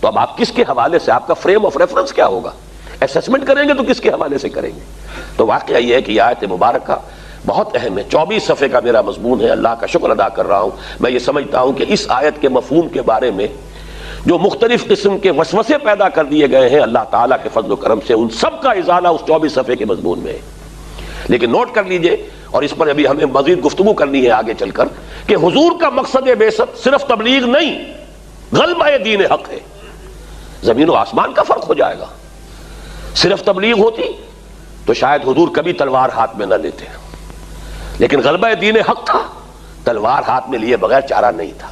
تو اب آپ کس کے حوالے سے، آپ کا فریم آف ریفرنس کیا ہوگا؟ اسسمنٹ کریں گے تو کس کے حوالے سے کریں گے؟ تو واقعہ یہ ہے کہ یہ آیت مبارکہ بہت اہم ہے۔ 24 صفحے کا میرا مضمون ہے، اللہ کا شکر ادا کر رہا ہوں۔ میں یہ سمجھتا ہوں کہ اس آیت کے مفہوم کے بارے میں جو مختلف قسم کے وسوسے پیدا کر دیے گئے ہیں، اللہ تعالیٰ کے فضل و کرم سے ان سب کا ازالہ اس 24 صفحے کے مضمون میں ہے۔ لیکن نوٹ کر لیجئے، اور اس پر ابھی ہمیں مزید گفتگو کرنی ہے آگے چل کر، کہ حضور کا مقصد بعثت صرف تبلیغ نہیں، غلبہ دین حق ہے۔ زمین و آسمان کا فرق ہو جائے گا۔ صرف تبلیغ ہوتی تو شاید حضور کبھی تلوار ہاتھ میں نہ لیتے، لیکن غلبہ دین حق تھا، تلوار ہاتھ میں لیے بغیر چارہ نہیں تھا۔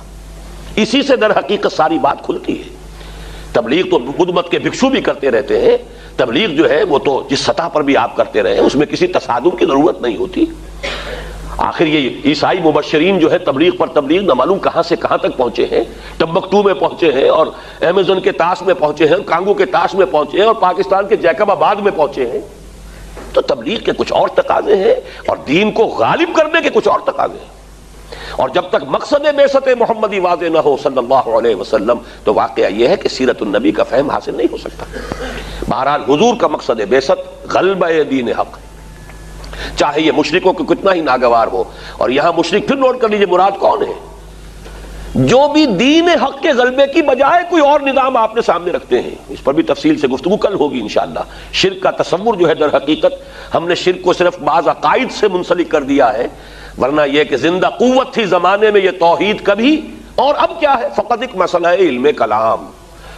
اسی سے در حقیقت ساری بات کھلتی ہے۔ تبلیغ تو بدھ مت کے بھکشو بھی کرتے رہتے ہیں، تبلیغ جو ہے وہ تو جس سطح پر بھی آپ کرتے رہے اس میں کسی تصادم کی ضرورت نہیں ہوتی۔ آخر یہ عیسائی مبشرین جو ہے تبلیغ پر تبلیغ نہ معلوم کہاں سے کہاں تک پہنچے ہیں، ٹمبکٹو میں پہنچے ہیں، اور ایمیزون کے طاس میں پہنچے ہیں، کانگو کے طاس میں پہنچے ہیں، اور پاکستان کے جیکب آباد میں پہنچے ہیں۔ تو تبلیغ کے کچھ اور تقاضے ہیں، اور دین کو غالب کرنے کے کچھ اور تقاضے ہیں۔ اور جب تک مقصد بعثت محمدی واضح نہ ہو صلی اللہ علیہ وسلم، تو واقعہ یہ ہے کہ سیرت النبی کا فہم حاصل نہیں ہو سکتا۔ بہرحال حضور کا مقصد بعثت غلبہ دین حق ہے، چاہے یہ مشرکوں کو کتنا ہی ناگوار ہو۔ اور یہاں مشرک پھر نوٹ کر لیجئے مراد کون ہے؟ جو بھی دین حق کے غلبے کی بجائے کوئی اور نظام آپ نے سامنے رکھتے ہیں۔ اس پر بھی تفصیل سے گفتگو کل ہوگی انشاءاللہ۔ شرک کا تصور جو ہے در حقیقت ہم نے شرک کو صرف بعض عقائد سے منسلک کر دیا ہے، ورنہ یہ کہ زندہ قوت تھی زمانے میں یہ توحید کبھی، اور اب کیا ہے؟ فقط ایک مسئلہ ہے علم کلام،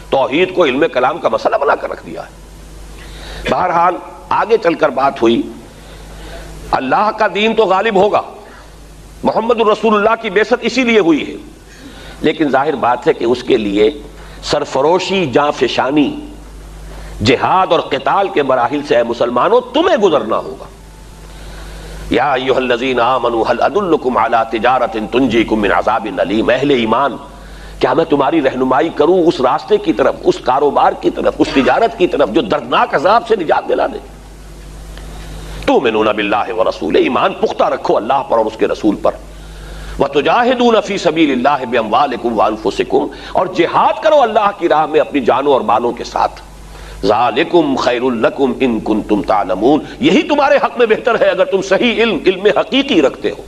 توحید کو علم کلام کا مسئلہ بنا کر رکھ دیا ہے۔ بہرحال آگے چل کر بات ہوئی، اللہ کا دین تو غالب ہوگا، محمد الرسول اللہ کی بعثت اسی لیے ہوئی ہے، لیکن ظاہر بات ہے کہ اس کے لیے سرفروشی، جاں فشانی، جہاد اور قتال کے مراحل سے اے مسلمانوں تمہیں گزرنا ہوگا۔ یا ایھا الذین آمنوا هل ادلکم علی تجارۃ تنجیکم من عذاب الیم، اہل ایمان کیا میں تمہاری رہنمائی کروں اس راستے کی طرف، اس کاروبار کی طرف، اس تجارت کی طرف جو دردناک عذاب سے نجات دلا دے؟ تؤمنون باللہ ورسولہ، ایمان پختہ رکھو اللہ پر اور اس کے رسول پر، وتجاہدون فی سبیل اللہ باموالکم وانفسکم، اور جہاد کرو اللہ کی راہ میں اپنی جانوں اور مالوں کے ساتھ۔ ذالکم خیر لکم ان کنتم تعلمون، یہی تمہارے حق میں بہتر ہے اگر تم صحیح علم حقیقی رکھتے ہو۔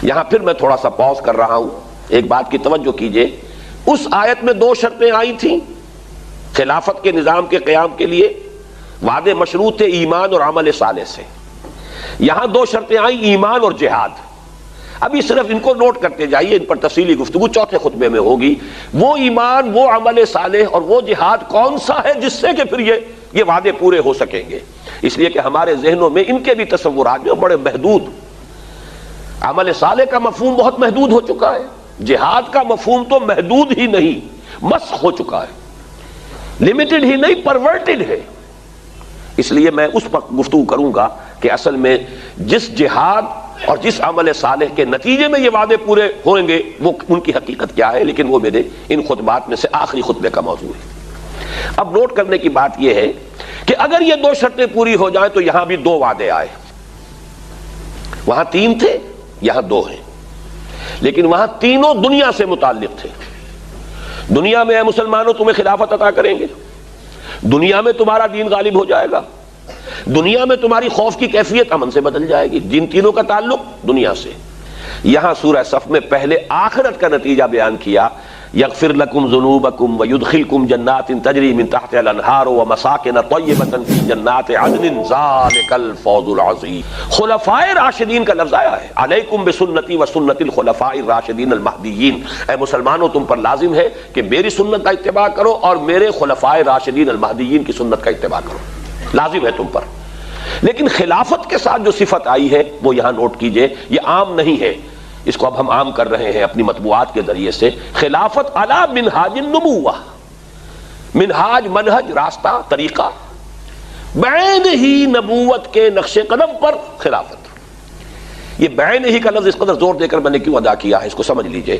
یہاں پھر میں تھوڑا سا پاز کر رہا ہوں، ایک بات کی توجہ کیجئے۔ اس آیت میں 2 شرطیں آئی تھیں خلافت کے نظام کے قیام کے لیے، وعدے مشروط تھے ایمان اور عمل صالح سے۔ یہاں 2 شرطیں آئیں، ایمان اور جہاد۔ ابھی صرف ان کو نوٹ کرتے جائیے، ان پر تفصیلی گفتگو چوتھے خطبے میں ہوگی۔ وہ ایمان، وہ عمل صالح اور وہ جہاد کون سا ہے جس سے کہ پھر یہ وعدے پورے ہو سکیں گے؟ اس لیے کہ ہمارے ذہنوں میں ان کے بھی تصورات جو بڑے محدود، عمل صالح کا مفہوم بہت محدود ہو چکا ہے، جہاد کا مفہوم تو محدود ہی نہیں، مسخ ہو چکا ہے، لمیٹڈ ہی نہیں، پرورٹڈ ہے۔ اس لیے میں اس پر گفتگو کروں گا کہ اصل میں جس جہاد اور جس عمل صالح کے نتیجے میں یہ وعدے پورے ہوئیں گے وہ ان کی حقیقت کیا ہے، لیکن وہ میرے ان خطبات میں سے آخری خطبے کا موضوع ہے۔ اب نوٹ کرنے کی بات یہ ہے کہ اگر یہ 2 شرطیں پوری ہو جائیں تو یہاں بھی 2 وعدے آئے، وہاں 3 تھے، یہاں 2 ہیں، لیکن وہاں تینوں دنیا سے متعلق تھے۔ دنیا میں اے مسلمانوں تمہیں خلافت عطا کریں گے، دنیا میں تمہارا دین غالب ہو جائے گا، دنیا میں تمہاری خوف کی کیفیت امن سے بدل جائے گی۔ جن تینوں کا تعلق دنیا سے، یہاں سورہ صف میں پہلے آخرت کا نتیجہ بیان کیا، یغفر لکم ذنوبکم ویدخلکم جنات تجری من تحتها الانہار ومساکن طیبۃ فی جنات عدن ذالک الفوز العظیم۔ خلفائے راشدین کا لفظ آیا ہے، علیکم بسنتی وسنت الخلفاء الراشدین المہدیین، اے مسلمانوں تم پر لازم ہے کہ میری سنت کا اتباع کرو اور میرے خلفائے راشدین المہدیین کی سنت کا اتباع کرو، لازم ہے تم پر۔ لیکن خلافت کے ساتھ جو صفت آئی ہے وہ یہاں نوٹ کیجئے، یہ عام نہیں ہے، اس کو اب ہم عام کر رہے ہیں اپنی مطبوعات کے ذریعے سے۔ خلافت علی منہاج النبوہ، منہاج منہج راستہ طریقہ، بعین ہی نبوت کے نقش قدم پر خلافت۔ یہ بعین ہی کا لفظ اس قدر زور دے کر میں نے کیوں ادا کیا ہے اس کو سمجھ لیجئے۔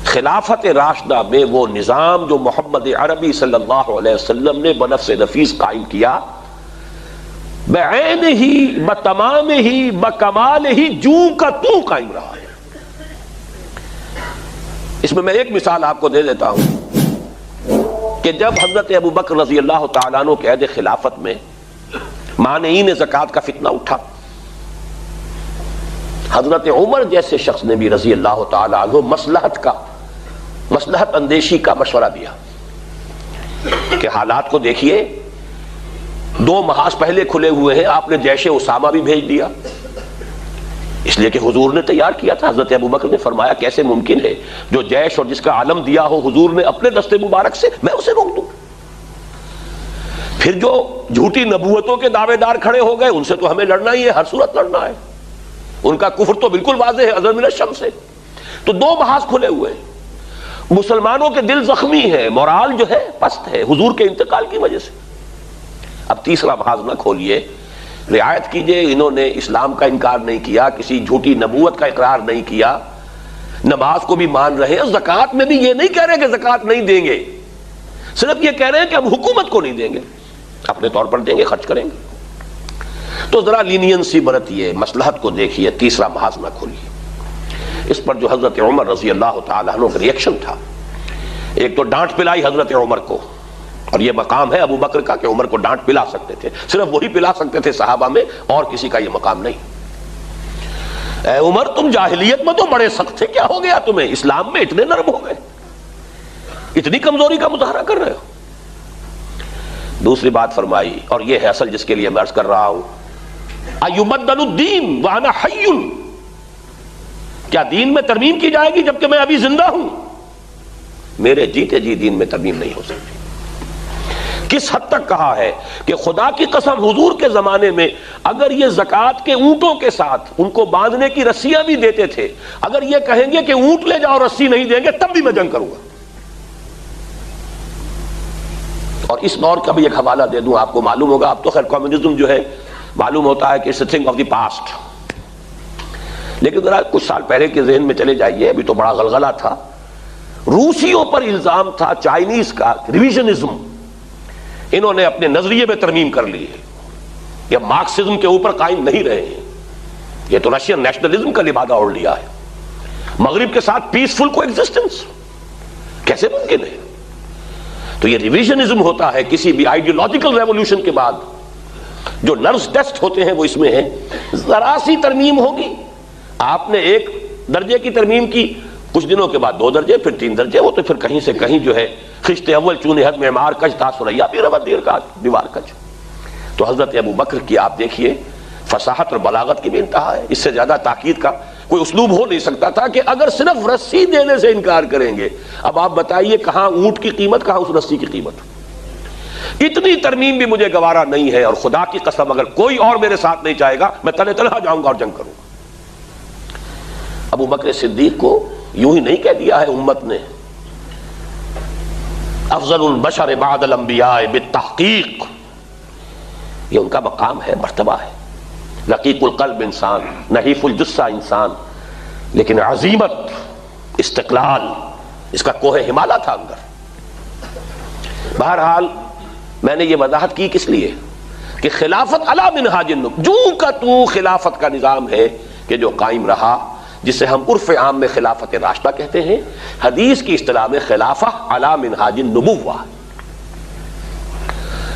خلافت راشدہ میں وہ نظام جو محمد عربی صلی اللہ علیہ وسلم نے بنفس نفیس قائم کیا، بعین ہی بتمام ہی بکمال ہی جو کا تو قائم رہا ہے۔ اس میں ایک مثال آپ کو دے دیتا ہوں کہ جب حضرت ابو بکر رضی اللہ تعالیٰ عنہ کے عہد خلافت میں مانعین زکوٰۃ کا فتنہ اٹھا، حضرت عمر جیسے شخص نے بھی رضی اللہ تعالیٰ عنہ مصلحت اندیشی کا مشورہ دیا کہ حالات کو دیکھیے، 2 محاذ پہلے کھلے ہوئے ہیں، آپ نے جیش اسامہ بھی بھیج دیا، اس لیے کہ حضور نے تیار کیا تھا۔ حضرت ابو بکر نے فرمایا کیسے ممکن ہے جو جیش اور جس کا علم دیا ہو حضور نے اپنے دستے مبارک سے، میں اسے روک دوں؟ پھر جو جھوٹی نبوتوں کے دعوے دار کھڑے ہو گئے ان سے تو ہمیں لڑنا ہی ہے، ہر صورت لڑنا ہے، ان کا کفر تو بالکل واضح ہے ازہر من الشمس سے۔ تو 2 محاذ کھلے ہوئے ہیں، مسلمانوں کے دل زخمی ہے، مورال جو ہے پست ہے حضور کے انتقال کی وجہ سے۔ اب تیسرا محاذ نہ کھولیے، رعایت کیجئے، انہوں نے اسلام کا انکار نہیں کیا، کسی جھوٹی نبوت کا اقرار نہیں کیا، نماز کو بھی مان رہے ہیں، زکوٰۃ میں بھی یہ نہیں کہہ رہے کہ زکوٰۃ نہیں دیں گے، صرف یہ کہہ رہے ہیں کہ ہم حکومت کو نہیں دیں گے، اپنے طور پر دیں گے، خرچ کریں گے۔ تو ذرا لینینسی برتیے، مصلحت کو دیکھیے، تیسرا محاذ نہ کھولیے۔ اس پر جو حضرت عمر رضی اللہ تعالیٰ عنہ کا ریئیکشن تھا، ایک تو ڈانٹ پلائی حضرت عمر کو، اور یہ مقام ہے ابو بکر کا کہ عمر کو ڈانٹ پلا سکتے تھے، صرف وہی پلا سکتے تھے صحابہ میں، اور کسی کا یہ مقام نہیں۔ اے عمر تم جاہلیت میں تو بڑے سخت تھے، کیا ہو گیا تمہیں؟ اسلام میں اتنے نرم ہو گئے، اتنی کمزوری کا مظاہرہ کر رہے ہو۔ دوسری بات فرمائی، اور یہ ہے اصل جس کے لیے میں عرض کر رہا ہوں، ایبدل الدین وانا حی، کیا دین میں ترمیم کی جائے گی جبکہ میں ابھی زندہ ہوں؟ میرے جیتے جی دین میں ترمیم نہیں ہو سکتی۔ کس حد تک کہا ہے کہ خدا کی قسم حضور کے زمانے میں اگر یہ زکوٰۃ کے اونٹوں کے ساتھ ان کو باندھنے کی رسیاں بھی دیتے تھے، اگر یہ کہیں گے کہ اونٹ لے جاؤ رسی نہیں دیں گے تب بھی میں جنگ کروں گا۔ اور اس دور کا بھی ایک حوالہ دے دوں، آپ کو معلوم ہوگا، اب تو خیر کمیونزم جو ہے معلوم ہوتا ہے کہ it's a thing of the past, لیکن ذرا کچھ سال پہلے کے ذہن میں چلے جائیے، ابھی تو بڑا غلغلہ تھا، روسیوں پر الزام تھا چائنیز کا ریویژنزم، انہوں نے اپنے نظریے میں ترمیم کر لی ہے، یہ مارکسزم کے اوپر قائم نہیں رہے ہیں، یہ تو رشین نیشنلزم کا لبادہ اوڑھ لیا ہے، مغرب کے ساتھ پیسفل کو ایگزسٹنس کیسے ممکن ہے؟ تو یہ ریویژنزم ہوتا ہے کسی بھی آئیڈیولوجیکل ریولوشن کے بعد، جو نرس ٹیسٹ ہوتے ہیں وہ اس میں ہیں، ذرا سی ترمیم ہوگی، آپ نے 1 درجے کی ترمیم کی، کچھ دنوں کے بعد 2 درجے، پھر 3 درجے، وہ تو پھر کہیں سے کہیں جو ہے خشت اول چونے حد معمار کج تا سریا پھر ربت دیر کا دیوار کج۔ تو حضرت ابو بکر کی آپ دیکھیے فصاحت اور بلاغت کی بھی انتہا ہے، اس سے زیادہ تاکید کا کوئی اسلوب ہو نہیں سکتا تھا کہ اگر صرف رسی دینے سے انکار کریں گے، اب آپ بتائیے کہاں اونٹ کی قیمت، کہاں اس رسی کی قیمت؟ اتنی ترمیم بھی مجھے گوارا نہیں ہے، اور خدا کی قسم اگر کوئی اور میرے ساتھ نہیں چاہے گا میں تنہا تنہا جاؤں گا اور جنگ کروں گا۔ ابو بکر صدیق کو یوں ہی نہیں کہہ دیا ہے امت نے، افضل البشر بعد الانبیاء بالتحقیق، یہ ان کا مقام ہے، مرتبہ ہے، رقیق القلب انسان، نحیف الجثہ انسان، لیکن عظیمت، استقلال، اس کا کوہ ہمالیہ تھا اندر۔ بہرحال میں نے یہ وضاحت کی کس لیے کہ خلافت علی منہاج النبوہ، جو کا تو خلافت کا نظام ہے کہ جو قائم رہا، جسے ہم عرف عام میں خلافت راشدہ کہتے ہیں، حدیث کی اصطلاح میں خلافہ علی منہاج النبوہ،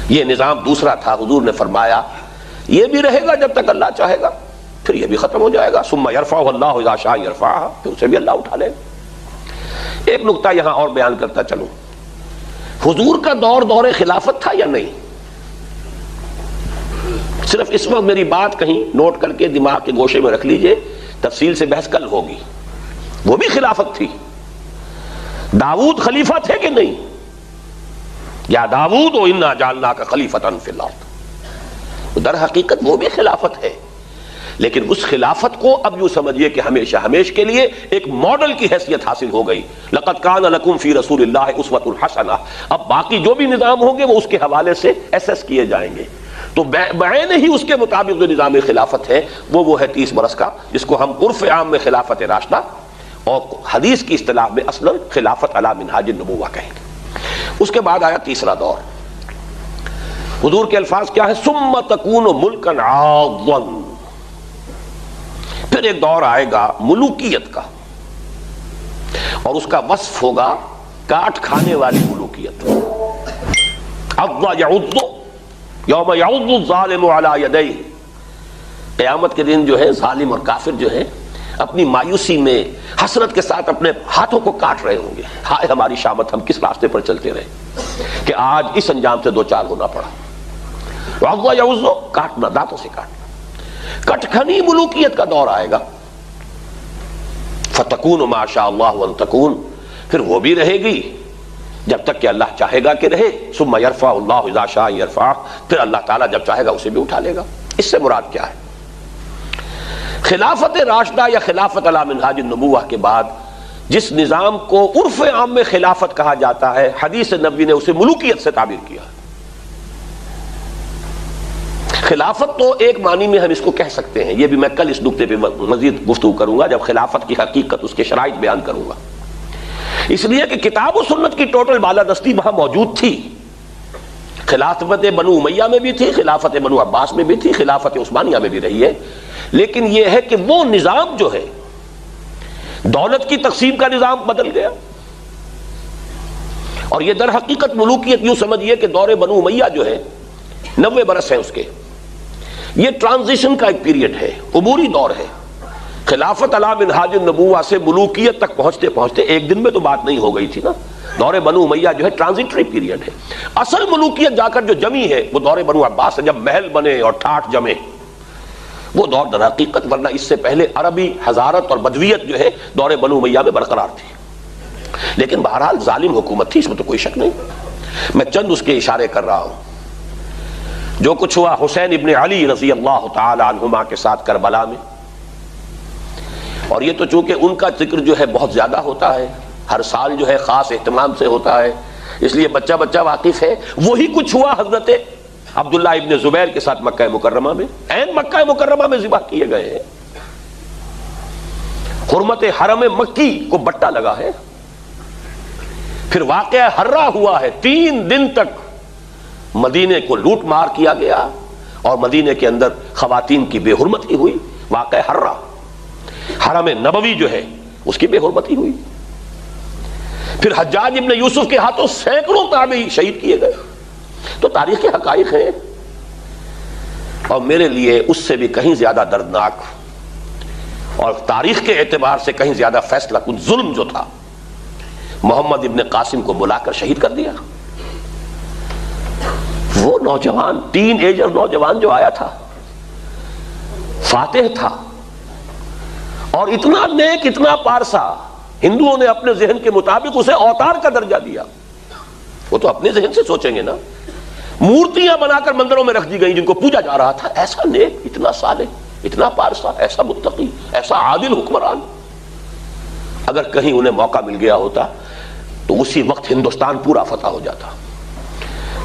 یہ نظام دوسرا تھا۔ حضور نے فرمایا یہ بھی رہے گا جب تک اللہ چاہے گا، پھر یہ بھی ختم ہو جائے گا. ثم يرفعه الله اذا شاء يرفعها، پھر اسے بھی اللہ اٹھا لے گا. ایک نقطہ یہاں اور بیان کرتا چلوں، حضور کا دور خلافت تھا یا نہیں؟ صرف اس وقت میری بات کہیں نوٹ کر کے دماغ کے گوشے میں رکھ لیجئے، تفصیل سے بحث کل ہوگی. وہ بھی خلافت تھی. داؤد خلیفہ تھے کہ نہیں؟ یا داؤد انا جعلناک خلیفۃ فی الارض، در حقیقت وہ بھی خلافت ہے، لیکن اس خلافت کو اب یوں سمجھیے کہ ہمیشہ ہمیشہ کے لیے ایک ماڈل کی حیثیت حاصل ہو گئی. لقد کان لکم فی رسول اللہ اسوۃ حسنہ. اب باقی جو بھی نظام ہوں گے وہ اس کے حوالے سے ایسیس کیے جائیں گے. تو بعین ہی اس کے مطابق جو نظام خلافت ہے وہ ہے 30 برس کا، جس کو ہم عرف عام میں خلافت راشدہ اور حدیث کی اصطلاح میں اصلا خلافت علی منہاج النبوہ کہیں گے. اس کے بعد آیا تیسرا دور. حضور کے الفاظ کیا ہے؟ ثم تکون ملکا عاضا. پھر ایک دور آئے گا ملوکیت کا، اور اس کا وصف ہوگا کاٹ کھانے والی ملوکیت. عض یعض یوم یعض الظالم علی یدیہ. قیامت کے دن جو ہے ظالم اور کافر جو ہے اپنی مایوسی میں حسرت کے ساتھ اپنے ہاتھوں کو کاٹ رہے ہوں گے. ہائے ہماری شامت، ہم کس راستے پر چلتے رہے کہ آج اس انجام سے دو چار ہونا پڑا. عض یعض، کاٹنا، دانتوں سے کاٹنا. کٹکھنی ملوکیت کا دور آئے گا. فتکون ما شاء اللہ ان تکون. پھر وہ بھی رہے گی جب تک کہ اللہ چاہے گا کہ رہے. ثم یرفع اللہ اذا شاء یرفع. پھر اللہ تعالیٰ جب چاہے گا اسے بھی اٹھا لے گا. اس سے مراد کیا ہے؟ خلافت راشدہ یا خلافت علی منہاج النبوہ کے بعد جس نظام کو عرف عام میں خلافت کہا جاتا ہے، حدیث نبوی نے اسے ملوکیت سے تعبیر کیا. خلافت تو ایک معنی میں ہم اس کو کہہ سکتے ہیں، یہ بھی میں کل اس نقطے پہ مزید گفتگو کروں گا جب خلافت کی حقیقت، اس کے شرائط بیان کروں گا. اس لیے کہ کتاب و سنت کی ٹوٹل بالادستی وہاں موجود تھی. خلافت بنو امیہ میں بھی تھی، خلافت بنو عباس میں بھی تھی، خلافت عثمانیہ میں بھی رہی ہے. لیکن یہ ہے کہ وہ نظام جو ہے دولت کی تقسیم کا نظام بدل گیا، اور یہ در حقیقت ملوکیت یوں سمجھیے کہ دور بنو امیہ جو ہے 90 برس ہے اس کے، یہ ٹرانزیشن کا ایک پیریڈ ہے، عبوری دور ہے. خلافت علی منہاج النبوہ سے ملوکیت تک پہنچتے پہنچتے ایک دن میں تو بات نہیں ہو گئی تھی نا. دور بنو امیہ جو ہے ٹرانزیٹری پیریڈ ہے. اصل ملوکیت جا کر جو جمی ہے وہ دور بنو عباس سے، جب محل بنے اور ٹھاٹ جمے. وہ دور در حقیقت، ورنہ اس سے پہلے عربی حضارت اور بدویت جو ہے دور بنو امیہ میں برقرار تھی. لیکن بہرحال ظالم حکومت تھی، اس میں تو کوئی شک نہیں. میں چند اس کے اشارے کر رہا ہوں. جو کچھ ہوا حسین ابن علی رضی اللہ تعالی عنہما کے ساتھ کربلا میں، اور یہ تو چونکہ ان کا ذکر جو ہے بہت زیادہ ہوتا ہے، ہر سال جو ہے خاص اہتمام سے ہوتا ہے، اس لیے بچہ بچہ واقف ہے. وہی کچھ ہوا حضرت عبداللہ ابن زبیر کے ساتھ مکہ مکرمہ میں. عین مکہ مکرمہ میں ذبح کیے گئے ہیں. حرمت حرم مکی کو بٹا لگا ہے. پھر واقعہ ہررا ہوا ہے، 3 دن تک مدینے کو لوٹ مار کیا گیا اور مدینے کے اندر خواتین کی بے حرمتی ہوئی. واقعہ ہررا. حرم نبوی جو ہے اس کی بے حرمتی ہوئی. پھر حجاج ابن یوسف کے ہاتھوں سینکڑوں تابعی شہید کیے گئے. تو تاریخ کے حقائق ہیں، اور میرے لیے اس سے بھی کہیں زیادہ دردناک اور تاریخ کے اعتبار سے کہیں زیادہ فیصلہ کن ظلم جو تھا، محمد ابن قاسم کو بلا کر شہید کر دیا. وہ نوجوان، ٹین ایجر نوجوان جو آیا تھا، فاتح تھا اور اتنا نیک، اتنا پارسا، ہندوؤں نے اپنے ذہن کے مطابق اسے اوتار کا درجہ دیا. وہ تو اپنے ذہن سے سوچیں گے نا. مورتیاں بنا کر مندروں میں رکھ دی گئی جن کو پوجا جا رہا تھا. ایسا نیک، اتنا صالح، اتنا پارسا، ایسا متقی، ایسا عادل حکمران. اگر کہیں انہیں موقع مل گیا ہوتا تو اسی وقت ہندوستان پورا فتح ہو جاتا.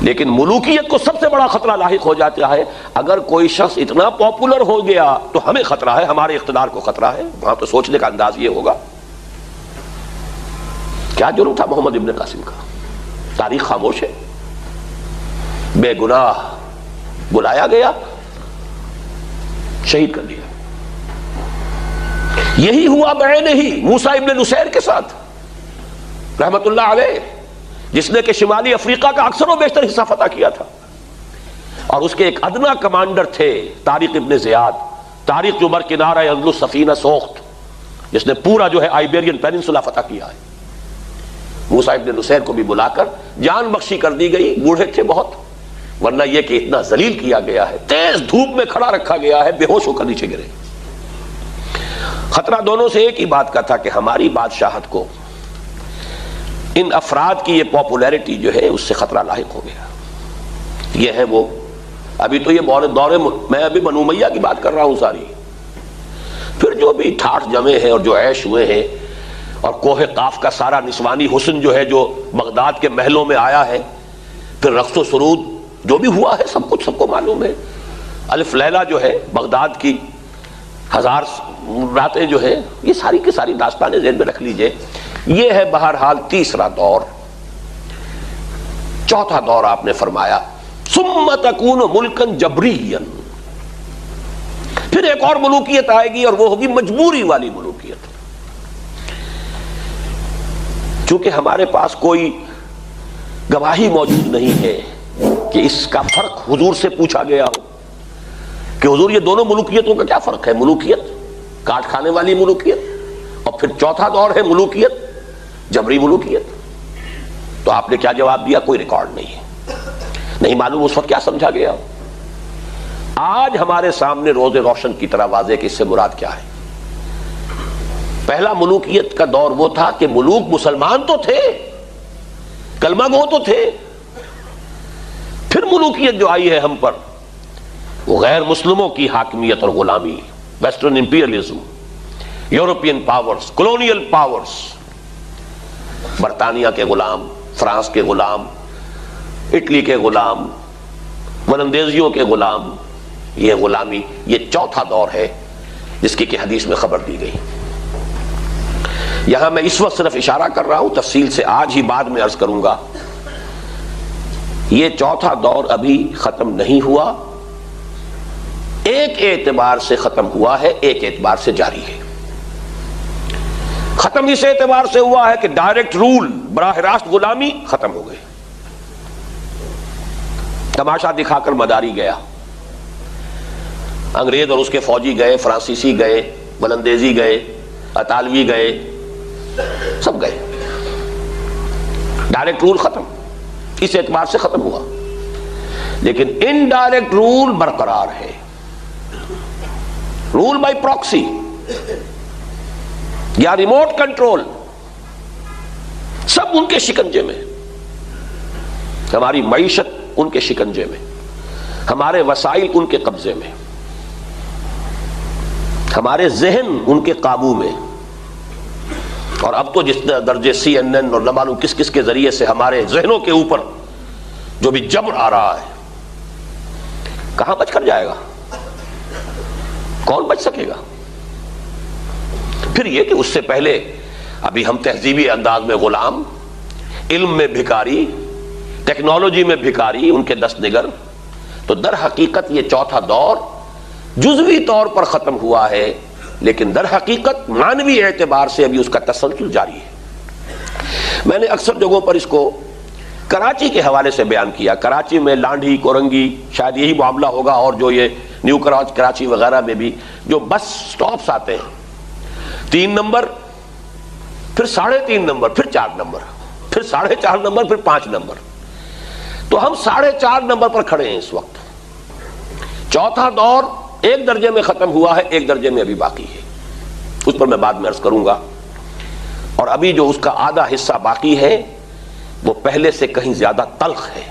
لیکن ملوکیت کو سب سے بڑا خطرہ لاحق ہو جاتا ہے اگر کوئی شخص اتنا پاپولر ہو گیا تو ہمیں خطرہ ہے، ہمارے اقتدار کو خطرہ ہے. وہاں تو سوچنے کا انداز یہ ہوگا کیا جرم تھا محمد ابن قاسم کا. تاریخ خاموش ہے. بے گناہ بلایا گیا، شہید کر دیا. یہی ہوا بعین ہی موسیٰ ابن نصیر کے ساتھ رحمت اللہ علیہ، جس نے کہ شمالی افریقہ کا اکثر و بیشتر حصہ فتح کیا تھا، اور اس کے ایک ادنا کمانڈر تھے طارق ابن زیاد. طارق جو برکنار یظل السفینہ سوخت، جس نے پورا جو ہے آئیبیرین پیننسولا فتح کیا ہے، موسیٰ ابن نصیر کو بھی بلا کر جان بخشی کر دی گئی، بوڑھے تھے بہت، ورنہ یہ کہ اتنا ذلیل کیا گیا ہے، تیز دھوپ میں کھڑا رکھا گیا ہے، بے ہوش ہو کر نیچے گرے۔ خطرہ دونوں سے ایک ہی بات کا تھا کہ ہماری بادشاہت کو ان افراد کی یہ پاپولیرٹی جو ہے اس سے خطرہ لاحق ہو گیا۔ یہ ہے وہ، ابھی تو یہ دور میں ابھی بنو امیہ کی بات کر رہا ہوں ساری، پھر جو بھی ٹھاٹھ جمے ہیں اور جو عیش ہوئے ہیں، اور کوہ قاف کا سارا نسوانی حسن جو ہے جو بغداد کے محلوں میں آیا ہے، پھر رقص و سرود جو بھی ہوا ہے، سب کچھ سب کو معلوم ہے۔ الف لیلہ جو ہے بغداد کی 1000 راتیں جو ہے، یہ ساری کی ساری داستانیں ذہن میں رکھ لیجئے۔ یہ ہے بہرحال تیسرا دور۔ چوتھا دور آپ نے فرمایا ثم تکون ملکا جبریا، پھر ایک اور ملوکیت آئے گی اور وہ ہوگی مجبوری والی ملوکیت۔ چونکہ ہمارے پاس کوئی گواہی موجود نہیں ہے کہ اس کا فرق حضور سے پوچھا گیا ہو کہ حضور یہ دونوں ملوکیتوں کا کیا فرق ہے، ملوکیت کاٹ کھانے والی ملوکیت اور پھر چوتھا دور ہے ملوکیت جبری ملوکیت۔ تو آپ نے کیا جواب دیا؟ کوئی ریکارڈ نہیں ہے، نہیں معلوم اس وقت کیا سمجھا گیا۔ آج ہمارے سامنے روز روشن کی طرح واضح کہ اس سے مراد کیا ہے۔ پہلا ملوکیت کا دور وہ تھا کہ ملوک مسلمان تو تھے، کلمہ گو تو تھے، پھر ملوکیت جو آئی ہے ہم پر وہ غیر مسلموں کی حاکمیت اور غلامی، western imperialism, European powers, colonial powers, برطانیہ کے غلام، فرانس کے غلام، اٹلی کے غلام، ولندیزیوں کے غلام، یہ غلامی، یہ چوتھا دور ہے جس کی کہ حدیث میں خبر دی گئی۔ یہاں میں اس وقت صرف اشارہ کر رہا ہوں، تفصیل سے آج ہی بعد میں عرض کروں گا۔ یہ چوتھا دور ابھی ختم نہیں ہوا، ایک اعتبار سے ختم ہوا ہے، ایک اعتبار سے جاری ہے۔ ختم اس اعتبار سے ہوا ہے کہ ڈائریکٹ رول، براہ راست غلامی ختم ہو گئی، تماشا دکھا کر مداری گیا، انگریز اور اس کے فوجی گئے، فرانسیسی گئے، ولندیزی گئے، اطالوی گئے، سب گئے، ڈائریکٹ رول ختم، اس اعتبار سے ختم ہوا۔ لیکن انڈائریکٹ رول برقرار ہے، رول بائی پراکسی یا ریموٹ کنٹرول، سب ان کے شکنجے میں، ہماری معیشت ان کے شکنجے میں، ہمارے وسائل ان کے قبضے میں، ہمارے ذہن ان کے قابو میں، اور اب تو جس درجے CNN اور نہ معلوم کس کس کے ذریعے سے ہمارے ذہنوں کے اوپر جو بھی جبر آ رہا ہے، کہاں بچ کر جائے گا؟ کون بچ سکے گا؟ پھر یہ کہ اس سے پہلے ابھی ہم تہذیبی انداز میں غلام، علم میں بھکاری، ٹیکنالوجی میں بھکاری، ان کے دست نگر۔ تو در حقیقت یہ چوتھا دور جزوی طور پر ختم ہوا ہے، لیکن در حقیقت معنوی اعتبار سے ابھی اس کا تسلسل جاری ہے۔ میں نے اکثر جگہوں پر اس کو کراچی کے حوالے سے بیان کیا۔ کراچی میں لانڈھی، کورنگی، شاید یہی معاملہ ہوگا، اور جو یہ نیو کراچی وغیرہ میں بھی جو بس سٹاپس آتے ہیں، 3 نمبر، پھر 3.5 نمبر، پھر 4 نمبر، پھر 4.5 نمبر، پھر 5 نمبر۔ تو ہم 4.5 نمبر پر کھڑے ہیں اس وقت۔ چوتھا دور ایک درجے میں ختم ہوا ہے، ایک درجے میں ابھی باقی ہے، اس پر میں بعد میں عرض کروں گا۔ اور ابھی جو اس کا آدھا حصہ باقی ہے وہ پہلے سے کہیں زیادہ تلخ ہے،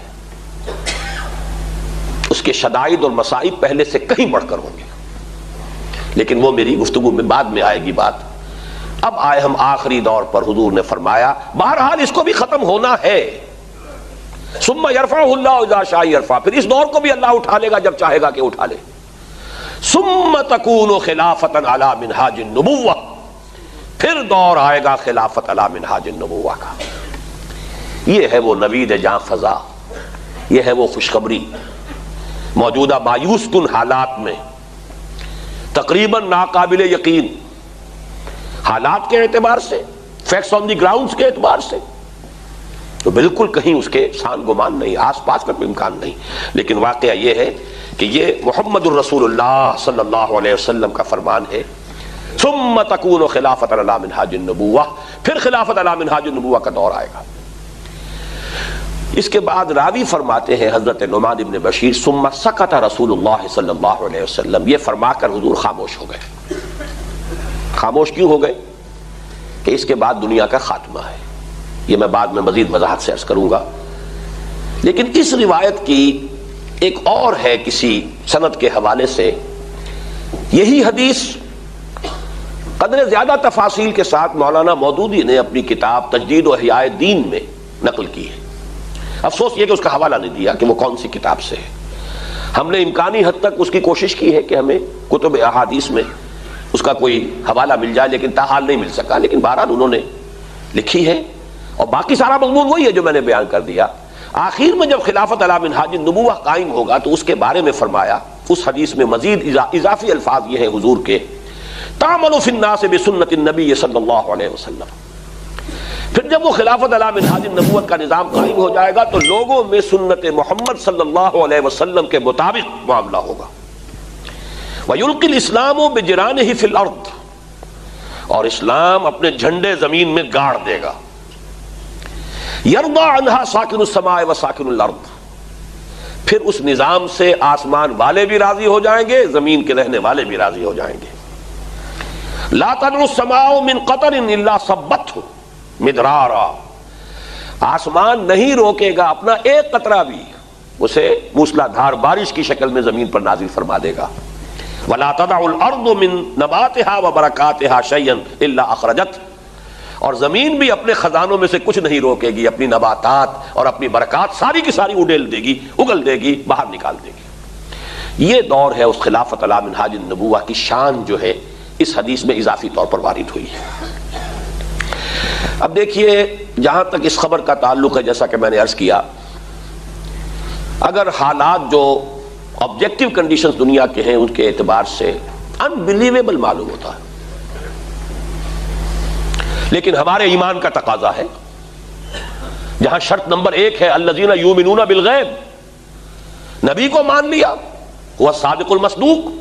اس کے شدائد اور مصائب پہلے سے کہیں بڑھ کر ہوں گے، لیکن وہ میری گفتگو میں بعد میں آئے گی بات۔ اب آئے ہم آخری دور پر۔ حضور نے فرمایا بہرحال اس کو بھی ختم ہونا ہے، ثم یرفعہ اللہ اذا شاء یرفع، پھر اس دور کو بھی اللہ اٹھا لے گا جب چاہے گا کہ اٹھا لے۔ ثم تکون خلافۃ علی منہاج النبوہ، پھر دور آئے گا خلافت علی منہاج النبوہ کا۔ یہ ہے وہ نوید جاں فضا، یہ ہے وہ خوشخبری موجودہ مایوس کن حالات میں، تقریباً ناقابل یقین حالات کے اعتبار سے، فیکٹس آن دی گراؤنڈز کے اعتبار سے تو بالکل کہیں اس کے سان گمان نہیں، آس پاس کا کوئی امکان نہیں، لیکن واقعہ یہ ہے کہ یہ محمد الرسول اللہ صلی اللہ علیہ وسلم کا فرمان ہے، ثم تکون خلافۃ علی منہاج النبوہ، پھر خلافت علی منہاج النبوہ کا دور آئے گا۔ اس کے بعد راوی فرماتے ہیں حضرت نعمان بن بشیر، ثم سکت رسول اللہ صلی اللہ علیہ وسلم، یہ فرما کر حضور خاموش ہو گئے۔ خاموش کیوں ہو گئے؟ کہ اس کے بعد دنیا کا خاتمہ ہے، یہ میں بعد میں مزید وضاحت سے عرض کروں گا۔ لیکن اس روایت کی ایک اور ہے کسی سند کے حوالے سے، یہی حدیث قدر زیادہ تفاصیل کے ساتھ مولانا مودودی نے اپنی کتاب تجدید و احیاء دین میں نقل کی ہے۔ افسوس یہ کہ اس کا حوالہ نہیں دیا کہ وہ کون سی کتاب سے ہے۔ ہم نے امکانی حد تک اس کی کوشش کی ہے کہ ہمیں کتب احادیث میں اس کا کوئی حوالہ مل جائے، لیکن تاحال نہیں مل سکا۔ لیکن بہرحال انہوں نے لکھی ہے، اور باقی سارا مضمون وہی ہے جو میں نے بیان کر دیا۔ آخر میں جب خلافت علی منہاج النبوہ قائم ہوگا تو اس کے بارے میں فرمایا، اس حدیث میں مزید اضافی الفاظ یہ ہیں حضور کے، تعمل فی الناس بسنت النبی صلی اللہ علیہ وسلم۔ پھر جب وہ خلافت علی منہاج النبوت کا نظام قائم ہو جائے گا تو لوگوں میں سنت محمد صلی اللہ علیہ وسلم کے مطابق معاملہ ہوگا۔ وَيُلْقِي الْإِسْلَامُ بِجِرَانِهِ فِي الْأَرْضِ، اور اسلام اپنے جھنڈے زمین میں گاڑ دے گا۔ يَرْضَى عَنْهَا سَاكِنُ السَّمَاءِ وَسَاكِنُ الْأَرْضِ، پھر اس نظام سے آسمان والے بھی راضی ہو جائیں گے، زمین کے رہنے والے بھی راضی ہو جائیں گے۔ لَا تَدْعُ السَّمَاءُ مِنْ قَطَرٍ إِلَّا صَبَّتْهُ مِدْرَارًا، آسمان نہیں روکے گا اپنا ایک قطرہ بھی، اسے موسلا دھار بارش کی شکل میں زمین پر نازل فرما دے گا۔ وَلَا تَدْعُ الْأَرْضُ مِن نَبَاتِهَا وَبَرَكَاتِهَا شَيْئًا إِلَّا أَخْرَجَتْهُ، اور زمین بھی اپنے خزانوں میں سے کچھ نہیں روکے گی، اپنی نباتات اور اپنی برکات ساری کی ساری اڈیل دے گی، اگل دے گی، باہر نکال دے گی۔ یہ دور ہے اس خلافت علی منہاج النبوہ کی شان جو ہے اس حدیث میں اضافی طور پر وارد ہوئی ہے۔ اب دیکھیے، جہاں تک اس خبر کا تعلق ہے، جیسا کہ میں نے عرض کیا، اگر حالات جو آبجیکٹیو کنڈیشنز دنیا کے ہیں ان کے اعتبار سے انبلیویبل معلوم ہوتا ہے، لیکن ہمارے ایمان کا تقاضا ہے، جہاں شرط نمبر 1 ہے الذین یؤمنون بالغیب، نبی کو مان لیا، وہ صادق المصدوق،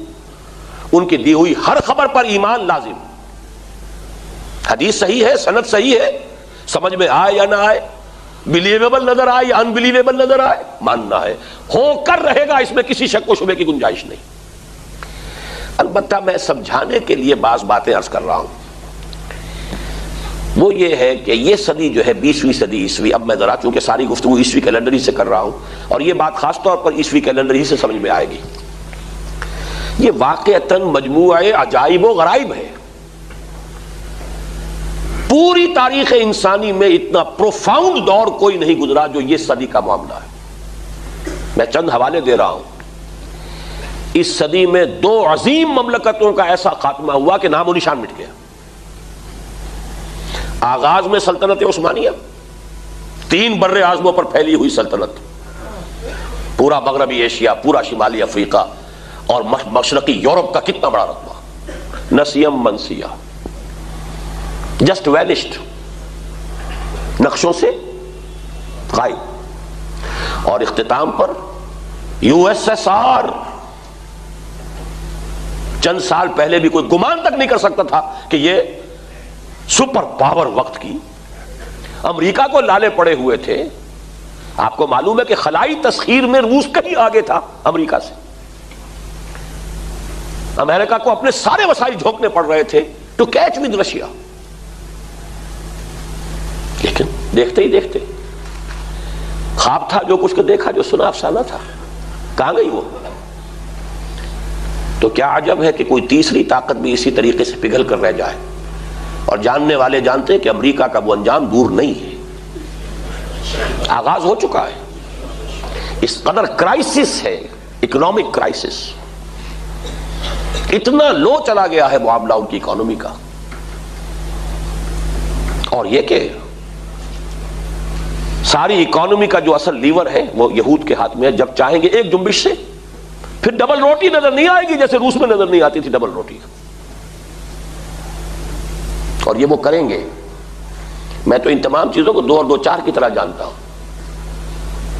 ان کی دی ہوئی ہر خبر پر ایمان لازم۔ حدیث صحیح ہے، سند صحیح ہے، سمجھ میں آئے یا نہ آئے، بلیویبل نظر آئے یا انبلیویبل نظر آئے، ماننا ہے، ہو کر رہے گا، اس میں کسی شک و شبے کی گنجائش نہیں۔ البتہ میں سمجھانے کے لیے بعض باتیں عرض کر رہا ہوں، وہ یہ ہے کہ یہ صدی جو ہے 20ویں صدی عیسوی، اب میں ذرا چونکہ ساری گفتگو عیسوی کیلنڈر ہی سے کر رہا ہوں اور یہ بات خاص طور پر عیسوی کیلنڈر ہی سے سمجھ میں آئے گی، یہ واقعتاً مجموعہ عجائب و غرائب ہے۔ پوری تاریخ انسانی میں اتنا پروفاؤنڈ دور کوئی نہیں گزرا جو یہ صدی کا معاملہ ہے۔ میں چند حوالے دے رہا ہوں۔ اس صدی میں 2 عظیم مملکتوں کا ایسا خاتمہ ہوا کہ نام و نشان مٹ گیا۔ آغاز میں سلطنت عثمانیہ، 3 بر اعظموں پر پھیلی ہوئی سلطنت، پورا مغربی ایشیا، پورا شمالی افریقہ اور مشرقی یورپ کا کتنا بڑا رقبہ، نسیم منسیہ، جسٹ وینشڈ، نقشوں سے غائب۔ اور اختتام پر USSR، چند سال پہلے بھی کوئی گمان تک نہیں کر سکتا تھا کہ یہ سپر پاور وقت کی، امریکہ کو لالے پڑے ہوئے تھے۔ آپ کو معلوم ہے کہ خلائی تسخیر میں روس کہیں آگے تھا امریکہ سے، امریکہ کو اپنے سارے وسائل جھونکنے پڑ رہے تھے ٹو کیچ ود رشیا، لیکن دیکھتے ہی دیکھتے خواب تھا جو کچھ کو دیکھا، جو سنا افسانہ تھا، کہاں گئی وہ؟ تو کیا عجب ہے کہ کوئی تیسری طاقت بھی اسی طریقے سے پگھل کر رہ جائے، اور جاننے والے جانتے ہیں کہ امریکہ کا وہ انجام دور نہیں ہے، آغاز ہو چکا ہے۔ اس قدر کرائسس ہے، اکنامک کرائسس، اتنا لو چلا گیا ہے معاملہ ان کی اکانومی کا، اور یہ کہ ساری اکانومی کا جو اصل لیور ہے وہ یہود کے ہاتھ میں ہے۔ جب چاہیں گے ایک جنبش سے پھر ڈبل روٹی نظر نہیں آئے گی، جیسے روس میں نظر نہیں آتی تھی ڈبل روٹی، اور یہ وہ کریں گے۔ میں تو ان تمام چیزوں کو 2 اور 2 4 کی طرح جانتا ہوں۔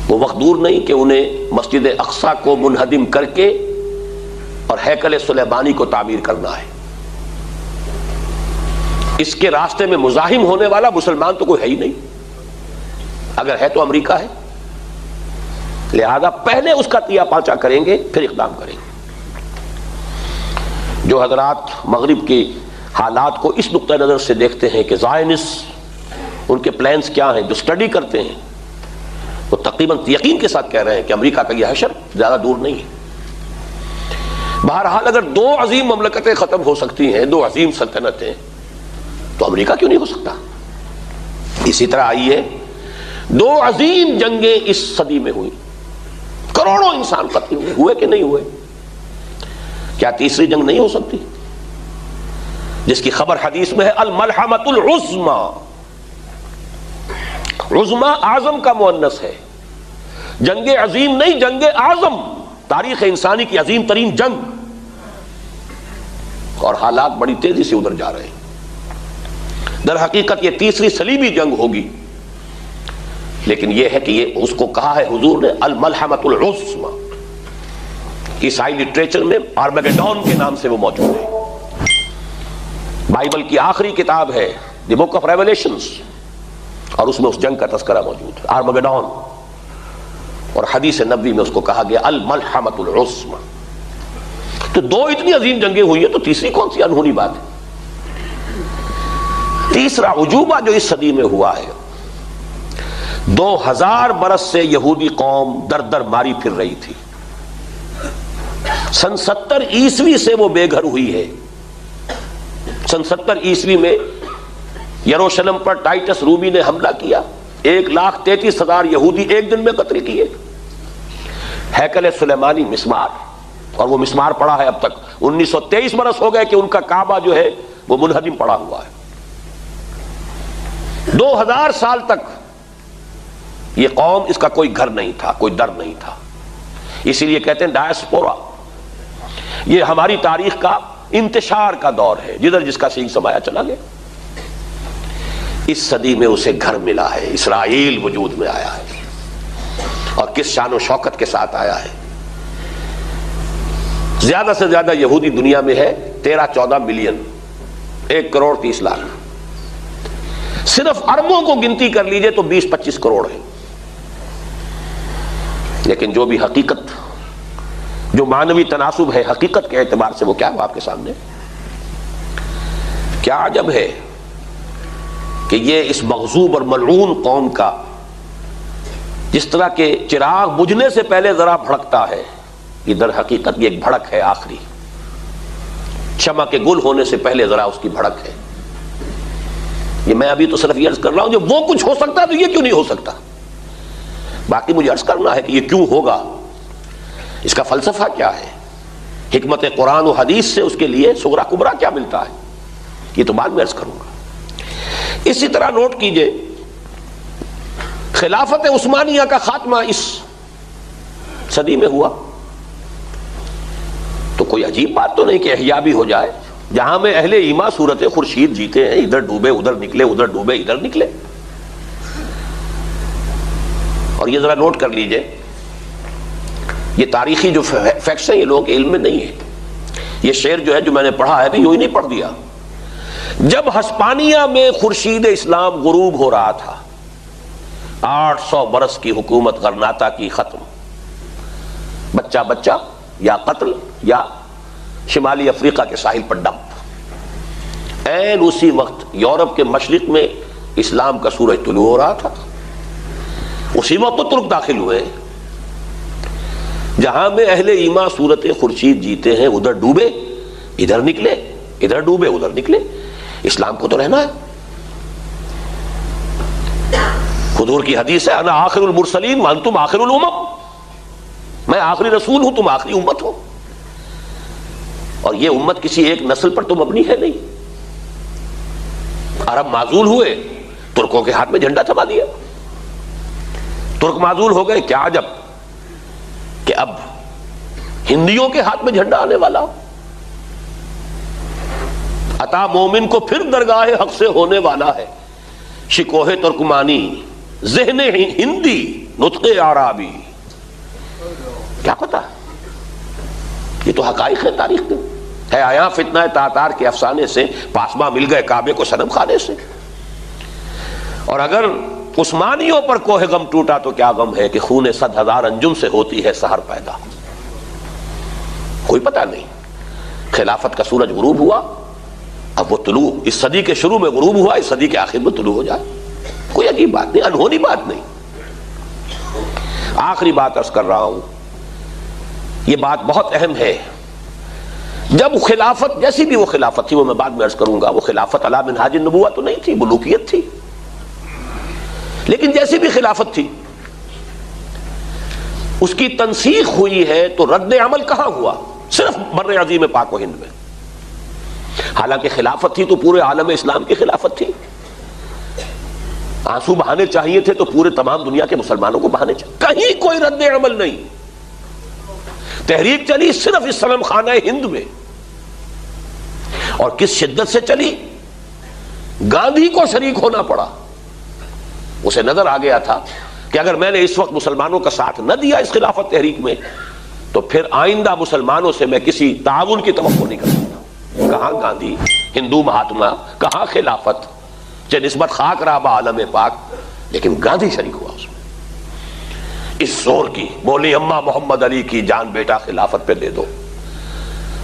وہ وقت دور نہیں کہ انہیں مسجد اقصی کو منہدم کر کے اور ہیکل سلیمانی کو تعمیر کرنا ہے۔ اس کے راستے میں مزاحم ہونے والا مسلمان تو کوئی ہے ہی نہیں، اگر ہے تو امریکہ ہے، لہذا پہلے اس کا تیا پانچا کریں گے پھر اقدام کریں گے۔ جو حضرات مغرب کے حالات کو اس نقطہ نظر سے دیکھتے ہیں کہ زائنسٹ ان کے پلانز کیا ہیں، جو سٹڈی کرتے ہیں، وہ تقریباً یقین کے ساتھ کہہ رہے ہیں کہ امریکہ کا یہ حشر زیادہ دور نہیں ہے۔ بہرحال اگر دو عظیم مملکتیں ختم ہو سکتی ہیں، دو عظیم سلطنتیں، تو امریکہ کیوں نہیں ہو سکتا؟ اسی طرح آئیے، دو عظیم جنگیں اس صدی میں ہوئی، کروڑوں انسان قتل ہوئے کہ نہیں ہوئے، کیا تیسری جنگ نہیں ہو سکتی جس کی خبر حدیث میں ہے الملحمۃ العظمی؟ عظمی اعظم کا مؤنث ہے، جنگ عظیم نہیں، جنگ اعظم، تاریخ انسانی کی عظیم ترین جنگ، اور حالات بڑی تیزی سے ادھر جا رہے ہیں۔ در حقیقت یہ تیسری صلیبی جنگ ہوگی، لیکن یہ ہے کہ یہ اس کو کہا ہے حضور نے الملحمۃ العظمی۔ عیسائی لٹریچر میں آرمیگیڈون کے نام سے وہ موجود ہے، بائبل کی آخری کتاب ہے دی بک آف ریویلیشنز، اور اس میں اس جنگ کا تذکرہ موجود ہے، آرمیگیڈون، اور حدیث نبوی میں اس کو کہا گیا الملحمۃ العظمی۔ تو دو اتنی عظیم جنگیں ہوئی ہیں، تو تیسری کون سی انہونی بات ہے؟ تیسرا عجوبہ جو اس صدی میں ہوا ہے، 2000 برس سے یہودی قوم در در ماری پھر رہی تھی، سن 70 عیسوی سے وہ بے گھر ہوئی ہے۔ سن 70 عیسوی میں یروشلم پر ٹائٹس رومی نے حملہ کیا، 1,33,000 یہودی ایک دن میں قتل کیے۔ ہیکل سلیمانی مسمار، اور وہ مسمار پڑا ہے اب تک، 1923 برس ہو گئے کہ ان کا کعبہ جو ہے وہ منہدم پڑا ہوا ہے۔ 2000 سال تک یہ قوم، اس کا کوئی گھر نہیں تھا، کوئی در نہیں تھا، اسی لیے کہتے ہیں ڈائسپورا۔ یہ ہماری تاریخ کا انتشار کا دور ہے، جدھر جس کا سینگ سمایا چلا گیا۔ اس صدی میں اسے گھر ملا ہے، اسرائیل وجود میں آیا ہے، اور کس شان و شوکت کے ساتھ آیا ہے۔ زیادہ سے زیادہ یہودی دنیا میں ہے 13-14 ملین، 1,30,00,000۔ صرف عربوں کو گنتی کر لیجئے تو 20-25 کروڑ ہے۔ لیکن جو بھی حقیقت، جو معنوی تناسب ہے حقیقت کے اعتبار سے، وہ کیا ہے آپ کے سامنے؟ کیا عجب ہے کہ یہ اس مغضوب اور ملعون قوم کا جس طرح کے چراغ بجھنے سے پہلے ذرا بھڑکتا ہے، یہ در حقیقت یہ ایک بھڑک ہے آخری، شمع کے گل ہونے سے پہلے ذرا اس کی بھڑک ہے۔ یہ میں ابھی تو صرف یہ عرض کر رہا ہوں، جب وہ کچھ ہو سکتا ہے تو یہ کیوں نہیں ہو سکتا؟ باقی مجھے عرض کرنا ہے کہ یہ کیوں ہوگا، اس کا فلسفہ کیا ہے، حکمت قرآن و حدیث سے اس کے لیے صغرا کبرا کیا ملتا ہے، یہ تو بعد میں عرض کروں گا۔ اسی طرح نوٹ کیجئے، خلافت عثمانیہ کا خاتمہ اس صدی میں ہوا، تو کوئی عجیب بات تو نہیں کہ احیا بھی ہو جائے۔ جہاں میں اہل ایما صورت خورشید جیتے ہیں، ادھر ڈوبے ادھر نکلے، ادھر ڈوبے ادھر نکلے۔ اور یہ ذرا نوٹ کر لیجئے، یہ تاریخی جو فیکٹس ہیں یہ لوگوں کے علم میں نہیں ہے۔ یہ شعر جو ہے جو میں نے پڑھا ہے بھی یوں ہی نہیں پڑھ دیا۔ جب ہسپانیہ میں خورشید اسلام غروب ہو رہا تھا، 800 برس کی حکومت غرناطہ کی ختم، بچہ بچہ یا قتل یا شمالی افریقہ کے ساحل پر ڈمپ۔ عین اسی وقت یورپ کے مشرق میں اسلام کا سورج طلوع ہو رہا تھا، اسی وقت تو ترک داخل ہوئے۔ جہاں میں اہل ایما صورت خورشید جیتے ہیں، ادھر ڈوبے ادھر نکلے، ادھر ڈوبے ادھر نکلے۔ اسلام کو تو رہنا ہے۔ حضور کی حدیث ہے انا آخر المرسلین وانتم آخر الامم، میں آخری رسول ہوں، تم آخری امت ہو۔ اور یہ امت کسی ایک نسل پر تو مبنی ہے نہیں۔ عرب معزول ہوئے، ترکوں کے ہاتھ میں جھنڈا تھما دیا، ترک معزول ہو گئے، کیا عجب کہ اب ہندیوں کے ہاتھ میں جھنڈا آنے والا ہو۔ عطا مومن کو پھر درگاہ حق سے ہونے والا ہے، شکوہ ترکمانی ذہن ہندی نطق اعرابی، کیا پتا؟ یہ تو حقائق ہے تاریخ کے، ہے آیا فتنہ تاتار کے افسانے سے، پاسباں مل گئے کعبے کو صنم خانے سے۔ اور اگر عثمانیوں پر کوہ غم ٹوٹا تو کیا غم ہے کہ خون 100,000 انجم سے ہوتی ہے سحر پیدا۔ کوئی پتہ نہیں، خلافت کا سورج غروب ہوا، اب وہ طلوع اس صدی کے شروع میں غروب ہوا، اس صدی کے آخر میں طلوع ہو جائے، کوئی عجیب بات نہیں، انہونی بات نہیں۔ آخری بات عرض کر رہا ہوں، یہ بات بہت اہم ہے۔ جب خلافت، جیسی بھی وہ خلافت تھی، وہ میں بعد میں عرض کروں گا، وہ خلافت علی منہاج النبوہ تو نہیں تھی، ملوکیت تھی، لیکن جیسی بھی خلافت تھی اس کی تنسیخ ہوئی ہے تو رد عمل کہاں ہوا؟ صرف بر عظیم پاک و ہند میں۔ حالانکہ خلافت تھی تو پورے عالم اسلام کی خلافت تھی، آنسو بہانے چاہیے تھے تو پورے تمام دنیا کے مسلمانوں کو بہانے چاہیے، کہیں کوئی رد عمل نہیں۔ تحریک چلی صرف اس صنم خانہ ہند میں، اور کس شدت سے چلی، گاندھی کو شریک ہونا پڑا۔ اسے نظر آ گیا تھا کہ اگر میں نے اس وقت مسلمانوں کا ساتھ نہ دیا اس خلافت تحریک میں تو پھر آئندہ مسلمانوں سے میں کسی تعاون کی توقع نہیں کر سکتا۔ کہاں گاندھی، ہندو مہاتما، کہاں خلافت، چاہے نسبت خاک رہا با عالم پاک، لیکن گاندھی شریک ہوا اس میں، اس زور کی، بولی اماں محمد علی کی جان بیٹا خلافت پہ دے دو۔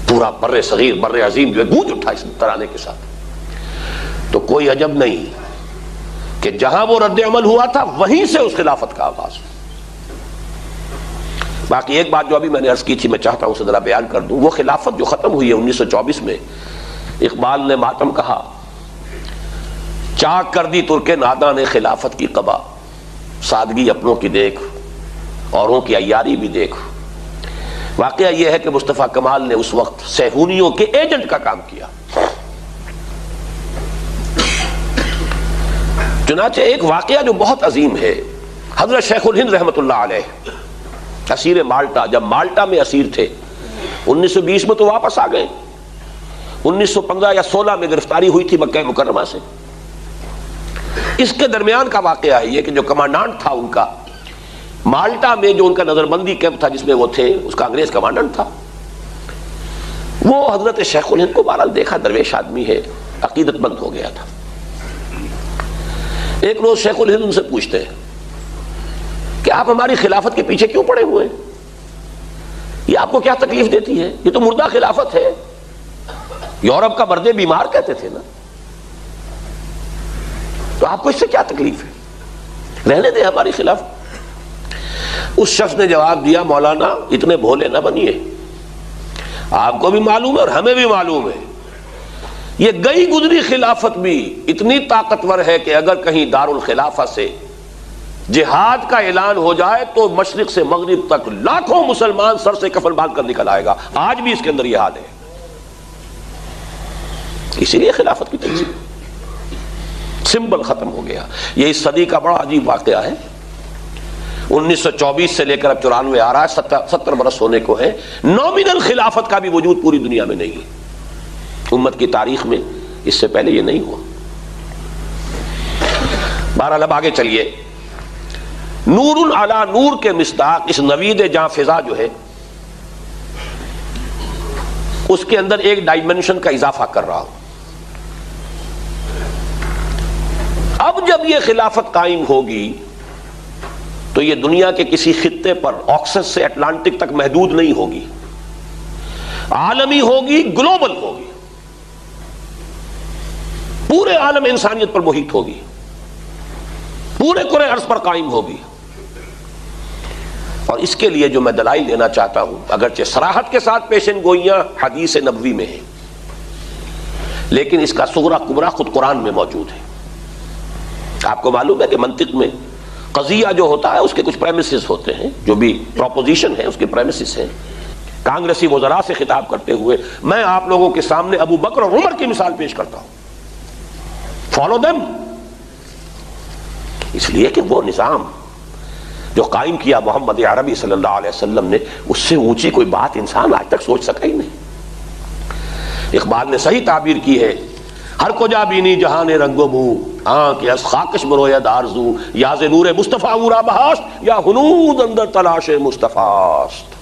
پورا بر صغیر، بر عظیم جو ہے گونج اٹھا اس ترانے کے ساتھ۔ تو کوئی عجب نہیں کہ جہاں وہ رد عمل ہوا تھا وہیں سے اس خلافت کا آغاز۔ باقی ایک بات جو ابھی میں نے عرض کی تھی، میں چاہتا ہوں اسے ذرا بیان کر دوں۔ وہ خلافت جو ختم ہوئی ہے 1924 میں، اقبال نے ماتم کہا، چاک کر دی ترک ناداں نے خلافت کی قبا، سادگی اپنوں کی دیکھ اوروں کی عیاری بھی دیکھ۔ واقعہ یہ ہے کہ مصطفیٰ کمال نے اس وقت صہیونیوں کے ایجنٹ کا کام کیا۔ چنانچہ ایک واقعہ جو بہت عظیم ہے، حضرت شیخ الہند رحمۃ اللہ علیہ اسیر مالٹا، جب مالٹا میں اسیر تھے 1920 میں تو واپس آ گئے، 1915 یا 16 میں گرفتاری ہوئی تھی مکہ مکرمہ سے۔ اس کے درمیان کا واقعہ ہے یہ کہ جو کمانڈانٹ تھا ان کا مالٹا میں، جو ان کا نظر بندی کیمپ تھا جس میں وہ تھے، اس کا انگریز کمانڈنٹ تھا، وہ حضرت شیخ الہند کو بہرحال دیکھا، درویش آدمی ہے، عقیدت مند ہو گیا تھا۔ ایک روز شیخ الہند ان سے پوچھتے ہیں کہ آپ ہماری خلافت کے پیچھے کیوں پڑے ہوئے ہیں؟ یہ آپ کو کیا تکلیف دیتی ہے؟ یہ تو مردہ خلافت ہے، یورپ کا مرد بیمار کہتے تھے نا، تو آپ کو اس سے کیا تکلیف ہے؟ رہنے دیں ہماری خلافت۔ اس شخص نے جواب دیا، مولانا اتنے بھولے نہ بنیے، آپ کو بھی معلوم ہے اور ہمیں بھی معلوم ہے، یہ گئی گزری خلافت بھی اتنی طاقتور ہے کہ اگر کہیں دارالخلافہ سے جہاد کا اعلان ہو جائے تو مشرق سے مغرب تک لاکھوں مسلمان سر سے کفن باندھ کر نکل آئے گا۔ آج بھی اس کے اندر یہ حال ہے، اسی لیے خلافت کی تنظیم سمبل ختم ہو گیا۔ یہ اس صدی کا بڑا عجیب واقعہ ہے۔ 1924 سے لے کر اب 94 آ رہا ہے، 70 برس ہونے کو ہے۔ نومینل خلافت کا بھی وجود پوری دنیا میں نہیں ہے، امت کی تاریخ میں اس سے پہلے یہ نہیں ہوا۔ بہرحال اب آگے چلیے، نور علی نور کے مصداق اس نوید جاں فضا جو ہے، اس کے اندر ایک ڈائمنشن کا اضافہ کر رہا ہوں۔ اب جب یہ خلافت قائم ہوگی تو یہ دنیا کے کسی خطے پر آکسس سے اٹلانٹک تک محدود نہیں ہوگی، عالمی ہوگی، گلوبل ہوگی، پورے عالم انسانیت پر محیط ہوگی، پورے کرۂ ارض پر قائم ہوگی۔ اور اس کے لیے جو میں دلائل دینا چاہتا ہوں، اگرچہ صراحت کے ساتھ پیشن گوئیاں حدیث نبوی میں ہیں، لیکن اس کا صغرا کبرا خود قرآن میں موجود ہے۔ آپ کو معلوم ہے کہ منطق میں قضیہ جو ہوتا ہے اس کے کچھ پریمیسز ہوتے ہیں، جو بھی پروپوزیشن ہے اس کے پریمیسز ہیں۔ کانگریسی وزراء سے خطاب کرتے ہوئے میں آپ لوگوں کے سامنے ابو بکر اور عمر کی مثال پیش کرتا ہوں، فالو دیم، اس لیے کہ وہ نظام جو قائم کیا محمد عربی صلی اللہ علیہ وسلم نے، اس سے اونچی کوئی بات انسان آج تک سوچ سکا ہی نہیں۔ اقبال نے صحیح تعبیر کی ہے، ہر کجا بینی جہان رنگ و بو، آنکھ یس خاکش بروید آرزو، یا ز نور مصطفیٰ اورا بہاشت، یا ہنود اندر تلاش مصطفیٰست۔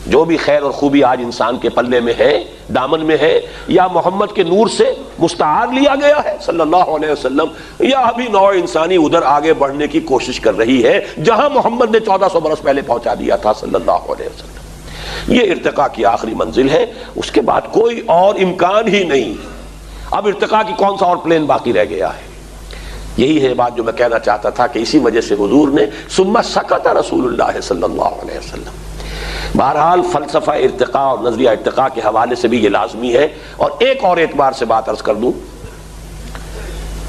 جو بھی خیر اور خوبی آج انسان کے پلے میں ہے، دامن میں ہے، یا محمد کے نور سے مستعار لیا گیا ہے صلی اللہ علیہ وسلم، یا ابھی نوع انسانی ادھر آگے بڑھنے کی کوشش کر رہی ہے جہاں محمد نے 1400 برس پہلے پہنچا دیا تھا صلی اللہ علیہ وسلم۔ یہ ارتقاء کی آخری منزل ہے، اس کے بعد کوئی اور امکان ہی نہیں۔ اب ارتقاء کی کون سا اور پلین باقی رہ گیا ہے؟ یہی ہے بات جو میں کہنا چاہتا تھا کہ اسی وجہ سے حضور نے ثم سکت رسول اللہ صلی اللہ علیہ وسلم۔ بہرحال فلسفہ ارتقاء اور نظریہ ارتقاء کے حوالے سے بھی یہ لازمی ہے۔ اور ایک اور اعتبار سے بات عرض کر دوں،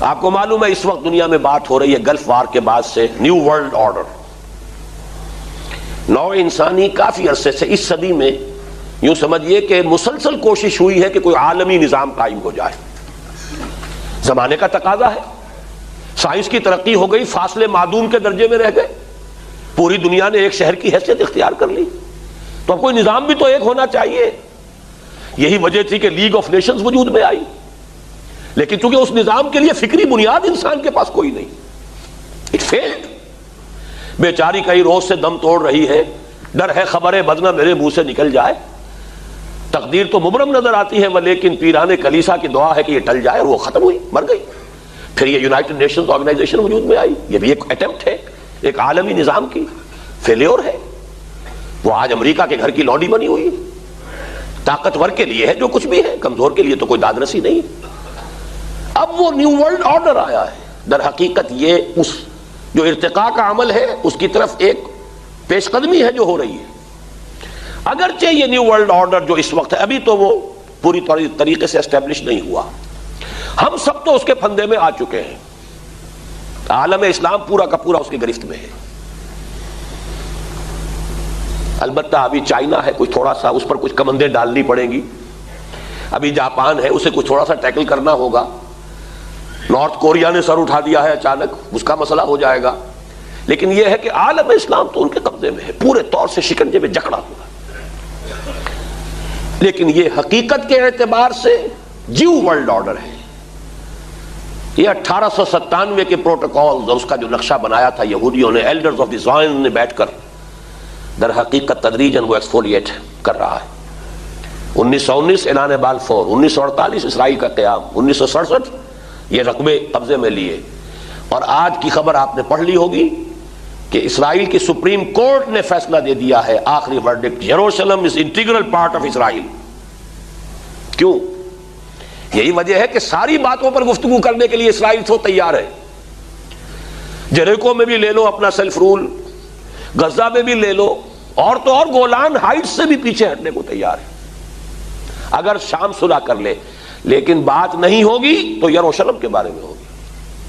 آپ کو معلوم ہے اس وقت دنیا میں بات ہو رہی ہے گلف وار کے بعد سے نیو ورلڈ آرڈر۔ نوع انسانی کافی عرصے سے اس صدی میں یوں سمجھیے کہ مسلسل کوشش ہوئی ہے کہ کوئی عالمی نظام قائم ہو جائے۔ زمانے کا تقاضا ہے، سائنس کی ترقی ہو گئی، فاصلے معدوم کے درجے میں رہ گئے، پوری دنیا نے ایک شہر کی حیثیت اختیار کر لی، تو اب کوئی نظام بھی تو ایک ہونا چاہیے۔ یہی وجہ تھی کہ لیگ آف نیشنز وجود میں آئی، لیکن چونکہ اس نظام کے لیے فکری بنیاد انسان کے پاس کوئی نہیں، اٹ فیلڈ۔ بیچاری کئی روز سے دم توڑ رہی ہے، ڈر ہے خبر بدنہ میرے منہ سے نکل جائے، تقدیر تو مبرم نظر آتی ہے لیکن پیران کلیسا کی دعا ہے کہ یہ ٹل جائے، اور وہ ختم ہوئی، مر گئی۔ پھر یہ یونائٹڈ نیشنز آرگنائزیشن وجود میں آئی، یہ بھی ایک اٹیمپٹ ہے ایک عالمی نظام کی، فیلیور ہے۔ وہ آج امریکہ کے گھر کی لونڈی بنی ہوئی ہے، طاقتور کے لیے ہے جو کچھ بھی ہے، کمزور کے لیے تو کوئی دادرسی نہیں۔ اب وہ نیو ورلڈ آرڈر آیا ہے، در حقیقت یہ اس جو ارتقاء کا عمل ہے اس کی طرف ایک پیش قدمی ہے جو ہو رہی ہے۔ اگرچہ یہ نیو ورلڈ آرڈر جو اس وقت ہے ابھی تو وہ پوری طریقے سے اسٹیبلش نہیں ہوا، ہم سب تو اس کے پھندے میں آ چکے ہیں، عالم اسلام پورا کا پورا اس کی گرفت میں ہے۔ البتہ ابھی چائنا ہے، کچھ تھوڑا سا اس پر کچھ کمندیں ڈالنی پڑیں گی، ابھی جاپان ہے، اسے کچھ تھوڑا سا ٹیکل کرنا ہوگا، نارتھ کوریا نے سر اٹھا دیا ہے اچانک، اس کا مسئلہ ہو جائے گا، لیکن یہ ہے کہ عالم اسلام تو ان کے قبضے میں ہے، پورے طور سے شکنجے میں جکڑا ہوا۔ لیکن یہ حقیقت کے اعتبار سے جیو ورلڈ آرڈر ہے۔ یہ 1897 کے پروٹوکول اور اس کا جو نقشہ بنایا تھا یہودیوں نے، ایلڈرز آف دی زائن نے بیٹھ کر، در حقیقت تدریجاً وہ ایکسفولیٹ کر رہا ہے۔ 1919 اعلان بلفور، 1948 اسرائیل کا قیام، 1967 یہ رقبے قبضے میں لیے، اور آج کی خبر آپ نے پڑھ لی ہوگی کہ اسرائیل کی سپریم کورٹ نے فیصلہ دے دیا ہے، آخری verdict, Jerusalem is integral part of Israel. کیوں؟ یہی وجہ ہے کہ ساری باتوں پر گفتگو کرنے کے لیے اسرائیل تو تیار ہے۔ جریکو میں بھی لے لو اپنا سیلف رول، غزہ میں بھی لے لو، اور تو اور گولان ہائٹس سے بھی پیچھے ہٹنے کو تیار ہے اگر شام صلح کر لے، لیکن بات نہیں ہوگی تو یروشلم کے بارے میں ہوگی،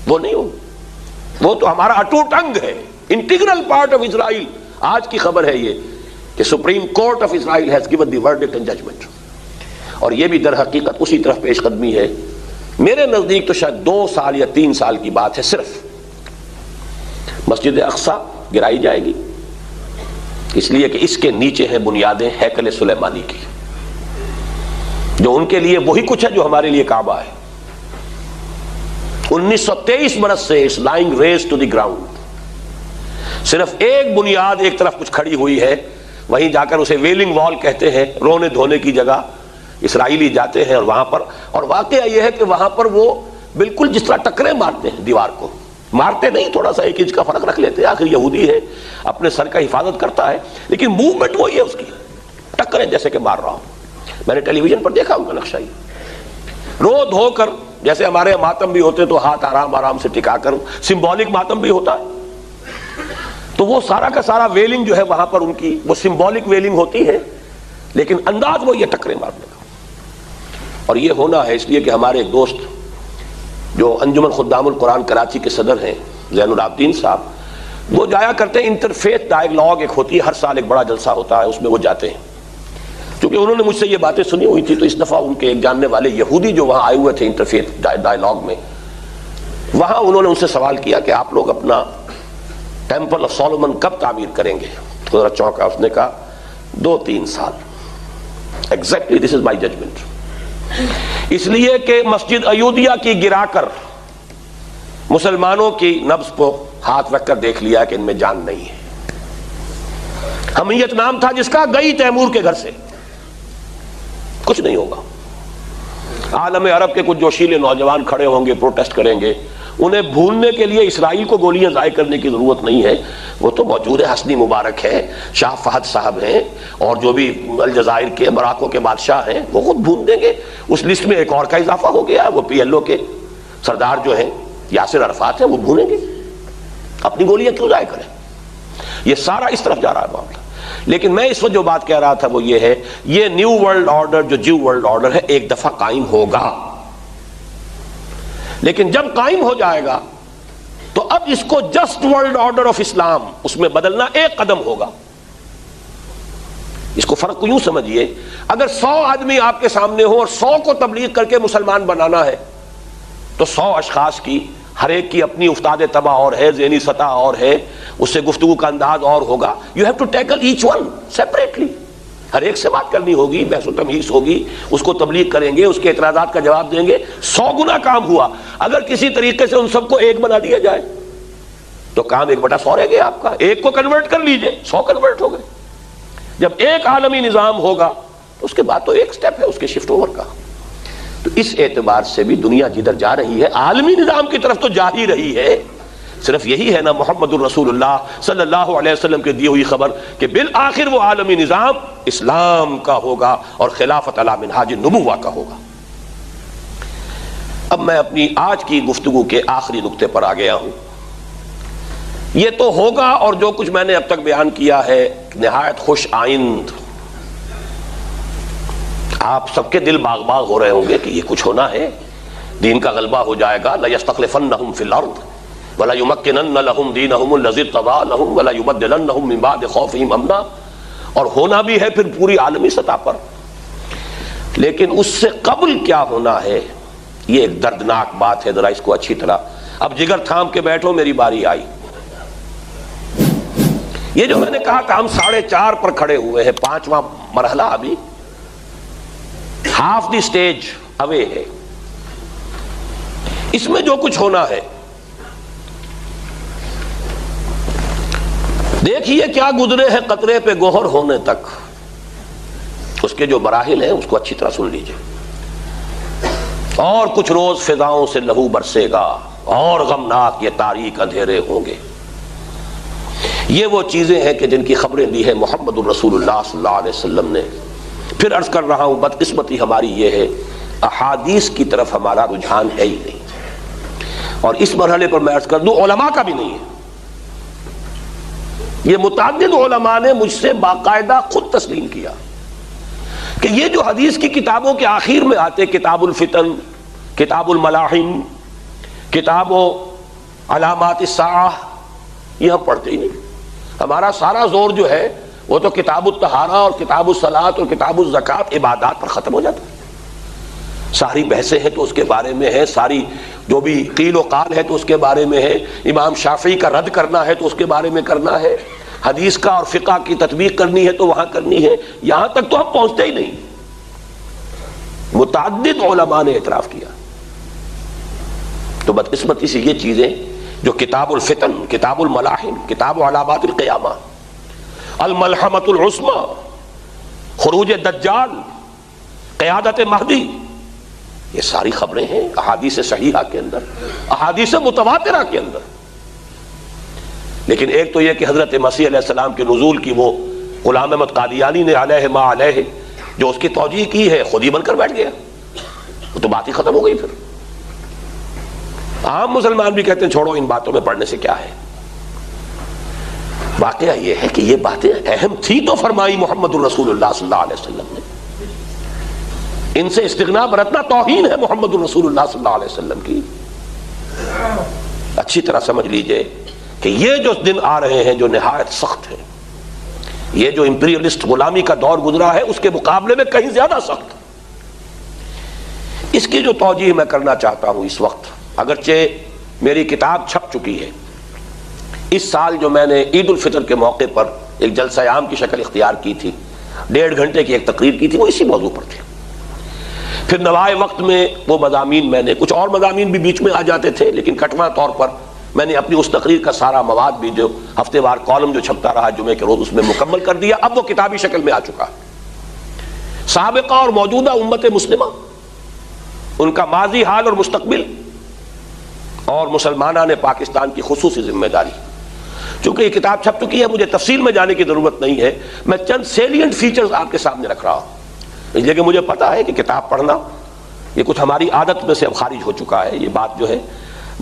وہ نہیں ہوگی، وہ تو ہمارا اٹوٹ انگ ہے، انٹیگرل پارٹ آف اسرائیل۔ آج کی خبر ہے یہ کہ supreme court of Israel has given the verdict and judgment, اور یہ بھی در حقیقت اسی طرف پیش قدمی ہے۔ میرے نزدیک تو شاید 2 سال یا 3 سال کی بات ہے، صرف مسجد اقصی گرائی جائے گی، اس لیے کہ اس کے نیچے ہیں بنیادیں ہیکل سلیمانی کی، جو ان کے لیے وہی کچھ ہے جو ہمارے لیے کعبہ ہے۔ 1923 برس سے it's lying razed to the ground, صرف ایک بنیاد ایک طرف کچھ کھڑی ہوئی ہے، وہیں جا کر اسے ویلنگ وال کہتے ہیں، رونے دھونے کی جگہ اسرائیلی جاتے ہیں اور وہاں پر، اور واقعہ یہ ہے کہ وہاں پر وہ بالکل جس طرح ٹکرے مارتے ہیں، دیوار کو مارتے نہیں، تھوڑا سا 1 انچ کا فرق رکھ لیتے ہیں، آخر یہودی ہے، اپنے سر کا حفاظت کرتا ہے، لیکن موومنٹ وہی ہے اس کی، ٹکرے جیسے کہ مار رہا ہوں۔ میں نے ٹیلی ویژن پر دیکھا ان کا نقشہ، ہی رو دھو کر، جیسے ہمارے ماتم بھی ہوتے تو ہاتھ آرام آرام سے ٹکا کر، سمبولک ماتم بھی ہوتا ہے، تو وہ سارا کا سارا ویلنگ جو ہے وہاں پر ان کی وہ سمبولک ویلنگ ہوتی ہے، لیکن انداز وہ یہ ٹکرے مارنے کا۔ اور یہ ہونا ہے اس لیے کہ ہمارے ایک دوست جو انجمن خدام القرآن کراچی کے صدر ہیں زین العابدین صاحب، وہ جایا کرتے ہیں، انٹرفیتھ ڈائیلاگ ایک ہوتی ہے، ہر سال ایک بڑا جلسہ ہوتا ہے، اس میں وہ جاتے ہیں۔ کیونکہ انہوں نے مجھ سے یہ باتیں سنی ہوئی تھی، تو اس دفعہ ان کے ایک جاننے والے یہودی جو وہاں آئے ہوئے تھے انٹرفیتھ ڈائیلاگ میں، وہاں انہوں نے ان سے سوال کیا کہ آپ لوگ اپنا ٹیمپل آف سولومن کب تعمیر کریں گے؟ تو ذرا چونکا، اس نے کہا 2-3 سال، exactly this is my judgment. اس لیے کہ مسجد ایودھیا کی گرا کر مسلمانوں کی نبض کو ہاتھ رکھ کر دیکھ لیا کہ ان میں جان نہیں ہے. حمیت نام تھا جس کا، گئی تیمور کے گھر سے، کچھ نہیں ہوگا. عالم عرب کے کچھ جوشیلے نوجوان کھڑے ہوں گے، پروٹیسٹ کریں گے، انہیں بھولنے کے لیے اسرائیل کو گولیاں ضائع کرنے کی ضرورت نہیں ہے. وہ تو موجود ہے، حسنی مبارک ہے، شاہ فہد صاحب ہیں، اور جو بھی الجزائر کے مراکو کے بادشاہ ہیں، وہ خود بھول دیں گے. اس لسٹ میں ایک اور کا اضافہ ہو گیا، وہ پی ایل او کے سردار جو ہیں یاسر عرفات ہیں، وہ بھولیں گے. اپنی گولیاں کیوں ضائع کریں؟ یہ سارا اس طرف جا رہا ہے معاملہ. لیکن میں اس وقت جو بات کہہ رہا تھا وہ یہ ہے، یہ نیو ورلڈ آرڈر جو جیو ورلڈ آرڈر ہے ایک دفعہ قائم ہوگا، لیکن جب قائم ہو جائے گا تو اب اس کو جسٹ ورلڈ آرڈر آف اسلام اس میں بدلنا ایک قدم ہوگا. اس کو فرق کو یوں سمجھیے، اگر 100 آدمی آپ کے سامنے ہو اور 100 کو تبلیغ کر کے مسلمان بنانا ہے تو 100 اشخاص کی ہر ایک کی اپنی استاد طبع اور ہے، ذہنی سطح اور ہے، اس سے گفتگو کا انداز اور ہوگا. You have to tackle each one separately. ہر ایک سے بات کرنی ہوگی، بحث و تمہیس ہوگی، اس کو تبلیغ کریں گے، اس کے اعتراضات کا جواب دیں گے. 100 گنا کام ہوا. اگر کسی طریقے سے ان سب کو ایک بنا دیا جائے تو کام 1/100 رہ گیا آپ کا. ایک کو کنورٹ کر لیجئے، 100 کنورٹ ہو گئے. جب ایک عالمی نظام ہوگا تو اس کے بعد تو ایک سٹیپ ہے اس کے شفٹ اوور کا. تو اس اعتبار سے بھی دنیا جدھر جا رہی ہے عالمی نظام کی طرف تو جا ہی رہی ہے. صرف یہی ہے نا محمد الرسول اللہ صلی اللہ علیہ وسلم کے دی ہوئی خبر کہ بالآخر وہ عالمی نظام اسلام کا ہوگا اور خلافت علی منہاج النبوہ کا ہوگا. اب میں اپنی آج کی گفتگو کے آخری نقطے پر آ گیا ہوں. یہ تو ہوگا، اور جو کچھ میں نے اب تک بیان کیا ہے نہایت خوش آئند. آپ سب کے دل باغ باغ ہو رہے ہوں گے کہ یہ کچھ ہونا ہے، دین کا غلبہ ہو جائے گا. لَيَسْتَخْلِفَنَّهُمْ فِي الْأَرْضِ وَلَيُمَكِّنَنَّ لَهُمْ دِينَهُمُ الَّذِي ارْتَضَىٰ لَهُمْ وَلَيُبَدِّلَنَّهُمْ مِن بَعْدِ خَوْفِهِمْ أَمْنًا. اور ہونا بھی ہے پھر پوری عالمی سطح پر. لیکن اس سے قبل کیا ہونا ہے یہ ایک دردناک بات ہے. ذرا اس کو اچھی طرح اب جگر تھام کے بیٹھو، میری باری آئی. یہ جو میں نے کہا کہ ہم 4.5 پر کھڑے ہوئے ہیں، 5واں مرحلہ ابھی ہاف دی اسٹیج اوے ہے. اس میں جو کچھ ہونا ہے دیکھیے کیا گزرے ہیں قطرے پہ گوہر ہونے تک. اس کے جو مراحل ہیں اس کو اچھی طرح سن لیجئے. اور کچھ روز فضاؤں سے لہو برسے گا، اور غمناک یہ تاریک اندھیرے ہوں گے. یہ وہ چیزیں ہیں کہ جن کی خبریں دی ہے محمد الرسول اللہ صلی اللہ علیہ وسلم نے. پھر عرض کر رہا ہوں بدقسمتی ہماری یہ ہے احادیث کی طرف ہمارا رجحان ہے ہی نہیں. اور اس مرحلے پر میں عرض کر دوں علماء کا بھی نہیں ہے. یہ متعدد علماء نے مجھ سے باقاعدہ خود تسلیم کیا کہ یہ جو حدیث کی کتابوں کے آخر میں آتے، کتاب الفتن، کتاب الملاحم، کتاب و علامات الساعہ، یہ ہم پڑھتے ہی نہیں. ہمارا سارا زور جو ہے وہ تو کتاب الطہارہ اور کتاب الصلاۃ اور کتاب الزکوٰۃ عبادات پر ختم ہو جاتا ہے. ساری بحثیں ہیں تو اس کے بارے میں ہے، ساری جو بھی قیل و قال ہے تو اس کے بارے میں ہے، امام شافعی کا رد کرنا ہے تو اس کے بارے میں کرنا ہے، حدیث کا اور فقہ کی تطبیق کرنی ہے تو وہاں کرنی ہے. یہاں تک تو ہم پہنچتے ہی نہیں. متعدد علماء نے اعتراف کیا. تو بدقسمتی سے یہ چیزیں جو کتاب الفتن، کتاب الملاحم، کتاب علامات القیامہ، الملحمۃ العظمی، خروج دجال، قیادت مہدی، یہ ساری خبریں ہیں احادیث صحیحہ کے اندر، احادیث متواترہ کے اندر. لیکن ایک تو یہ کہ حضرت مسیح علیہ السلام کے نزول کی وہ غلام احمد قادیانی نے علیہ ما علیہ جو اس کی توجیہ کی ہے خود ہی بن کر بیٹھ گیا. وہ تو بات ہی ختم ہو گئی. پھر عام مسلمان بھی کہتے ہیں چھوڑو ان باتوں میں پڑھنے سے کیا ہے. واقعہ یہ ہے کہ یہ باتیں اہم تھی تو فرمائی محمد الرسول اللہ صلی اللہ علیہ وسلم نے. ان سے استغنا برتنا توہین ہے محمد الرسول اللہ صلی اللہ علیہ وسلم کی. اچھی طرح سمجھ لیجئے کہ یہ جو دن آ رہے ہیں جو نہایت سخت ہے، یہ جو امپیریلسٹ غلامی کا دور گزرا ہے اس کے مقابلے میں کہیں زیادہ سخت. اس کی جو توجیہ میں کرنا چاہتا ہوں اس وقت، اگرچہ میری کتاب چھپ چکی ہے، اس سال جو میں نے عید الفطر کے موقع پر ایک جلسہ عام کی شکل اختیار کی تھی، 1.5 گھنٹے کی ایک تقریر کی تھی، وہ اسی موضوع پر تھی. پھر نوائے وقت میں وہ مضامین میں نے کچھ اور مضامین بھی بیچ میں آ جاتے تھے، لیکن کٹواں طور پر میں نے اپنی اس تقریر کا سارا مواد بھی جو ہفتے وار کالم جو چھپتا رہا جمعے کے روز اس میں مکمل کر دیا. اب وہ کتابی شکل میں آ چکا. سابقہ اور موجودہ امت مسلمہ، ان کا ماضی، حال اور مستقبل، اور مسلمانہ نے پاکستان کی خصوصی ذمہ داری. چونکہ یہ کتاب چھپ چکی ہے، مجھے تفصیل میں جانے کی ضرورت نہیں ہے، میں چند سیلینٹ فیچرز آپ کے سامنے رکھ رہا ہوں، اس لیے کہ مجھے پتا ہے کہ کتاب پڑھنا یہ کچھ ہماری عادت میں سے اب خارج ہو چکا ہے. یہ بات جو ہے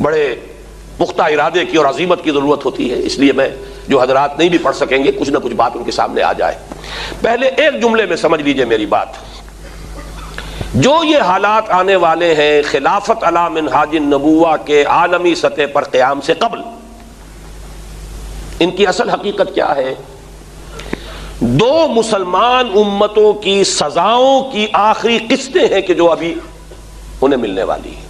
بڑے پختہ ارادے کی اور عزیمت کی ضرورت ہوتی ہے، اس لیے میں جو حضرات نہیں بھی پڑھ سکیں گے کچھ نہ کچھ بات ان کے سامنے آ جائے. پہلے ایک جملے میں سمجھ لیجئے میری بات. جو یہ حالات آنے والے ہیں خلافت علی منہاج النبوہ کے عالمی سطح پر قیام سے قبل، ان کی اصل حقیقت کیا ہے؟ دو مسلمان امتوں کی سزاؤں کی آخری قسطیں ہیں کہ جو ابھی انہیں ملنے والی ہیں.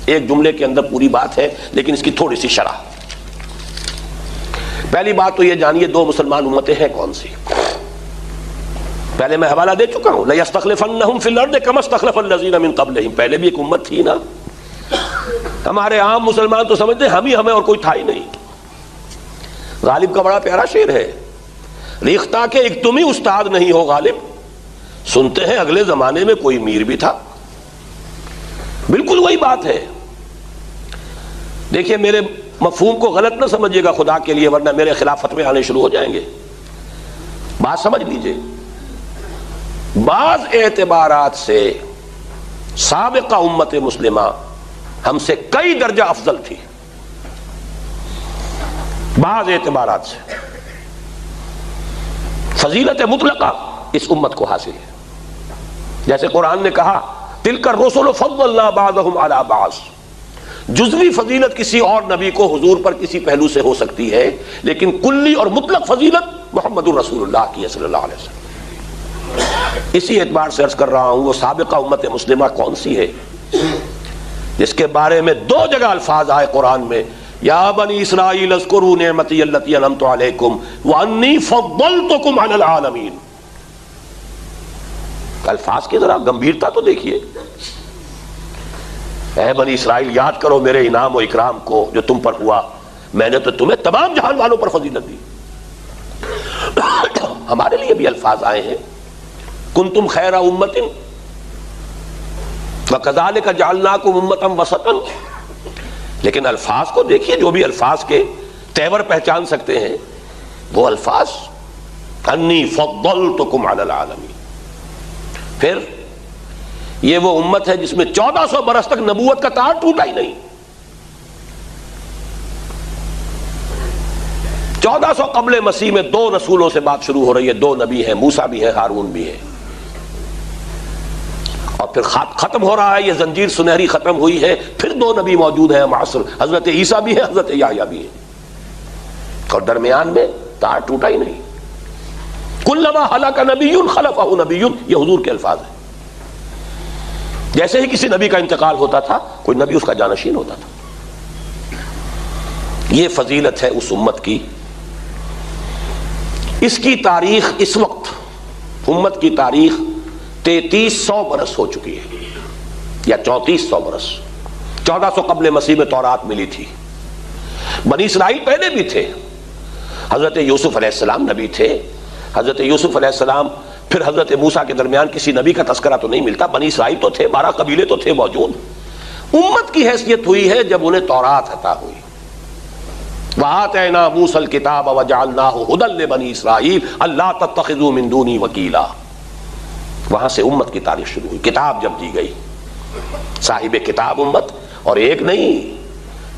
ایک جملے کے اندر پوری بات ہے، لیکن اس کی تھوڑی سی شرح. پہلی بات تو یہ جانیے دو مسلمان امتیں ہیں کون سی. پہلے میں حوالہ دے چکا ہوں، لَيَسْتَخْلِفَنَّهُمْ فِي الْأَرْضِ كَمَا اسْتَخْلَفَ الَّذِينَ مِن قَبْلِهِمْ. پہلے بھی ایک امت تھی نا. ہمارے عام مسلمان تو سمجھتے ہیں ہم ہی ہمیں اور کوئی تھا ہی نہیں. غالب کا بڑا پیارا شعر ہے، ریختہ کے ایک تم ہی استاد نہیں ہو غالب، سنتے ہیں اگلے زمانے میں کوئی میر بھی تھا. بالکل وہی بات ہے. دیکھیے میرے مفہوم کو غلط نہ سمجھیے گا خدا کے لیے، ورنہ میرے خلاف فتوے آنے شروع ہو جائیں گے. بات سمجھ لیجئے. بعض اعتبارات سے سابقہ امت مسلمہ ہم سے کئی درجہ افضل تھی. بعض اعتبارات سے فضیلت مطلقہ اس امت کو حاصل ہے. جیسے قرآن نے کہا تلک الرسل فضلنا بعضهم علی بعض. جزوی فضیلت کسی اور نبی کو حضور پر کسی پہلو سے ہو سکتی ہے، لیکن کلی اور مطلق فضیلت محمد الرسول اللہ کی صلی اللہ علیہ وسلم. اسی اعتبار سے عرض کر رہا ہوں وہ سابقہ امت مسلمہ کون سی ہے جس کے بارے میں دو جگہ الفاظ آئے قرآن میں، یا بنی اسرائیل اذکروا نعمتی التی انعمت علیکم وانی فضلتکم علی العالمین. الفاظ کی ذرا گمبھیرتا تو دیکھیے. اے بنی اسرائیل یاد کرو میرے انعام و اکرام کو جو تم پر ہوا، میں نے تو تمہیں تمام جہان والوں پر فضیلت دی. ہمارے لیے بھی الفاظ آئے ہیں کنتم خیر امت وکذالک جعلناکم امۃ وسطا. لیکن الفاظ کو دیکھیے، جو بھی الفاظ کے تیور پہچان سکتے ہیں وہ الفاظ انی فضلتکم علی العالمین. پھر یہ وہ امت ہے جس میں 1400 برس تک نبوت کا تار ٹوٹا ہی نہیں. 1400 قبل مسیح میں دو رسولوں سے بات شروع ہو رہی ہے، دو نبی ہیں، موسیٰ بھی ہے، ہارون بھی ہے. اور پھر ختم ہو رہا ہے، یہ زنجیر سنہری ختم ہوئی ہے، پھر دو نبی موجود ہیں معاصر، حضرت عیسیٰ بھی ہے، حضرت یحییٰ بھی ہے. اور درمیان میں تار ٹوٹا ہی نہیں. کلما ہلاک نبی خلفہ نبی، یہ حضور کے الفاظ ہیں. جیسے ہی کسی نبی کا انتقال ہوتا تھا کوئی نبی اس کا جانشین ہوتا تھا. یہ فضیلت ہے اس امت کی. اس کی تاریخ اس وقت امت کی تاریخ 3300 برس ہو چکی ہے یا 3400 برس. 1400 قبل مسیح میں تورات ملی تھی. بنی اسرائیل پہلے بھی تھے. حضرت یوسف علیہ السلام نبی تھے. حضرت یوسف علیہ السلام پھر حضرت موسیٰ کے درمیان کسی نبی کا تذکرہ تو نہیں ملتا. بنی اسرائیل تو تھے، 12 قبیلے تو تھے موجود. امت کی حیثیت ہوئی ہے جب انہیں تورات عطا ہوئی. وَآتَيْنَا مُوسَى الْكِتَابَ وَجَعَلْنَاهُ هُدًى لِبَنِي إِسْرَائِيلَ أَلَّا تَتَّخِذُوا مِن دُونِي وَكِيلًا. وہاں سے امت کی تاریخ شروع ہوئی. کتاب جب دی گئی، صاحب کتاب امت، اور ایک نہیں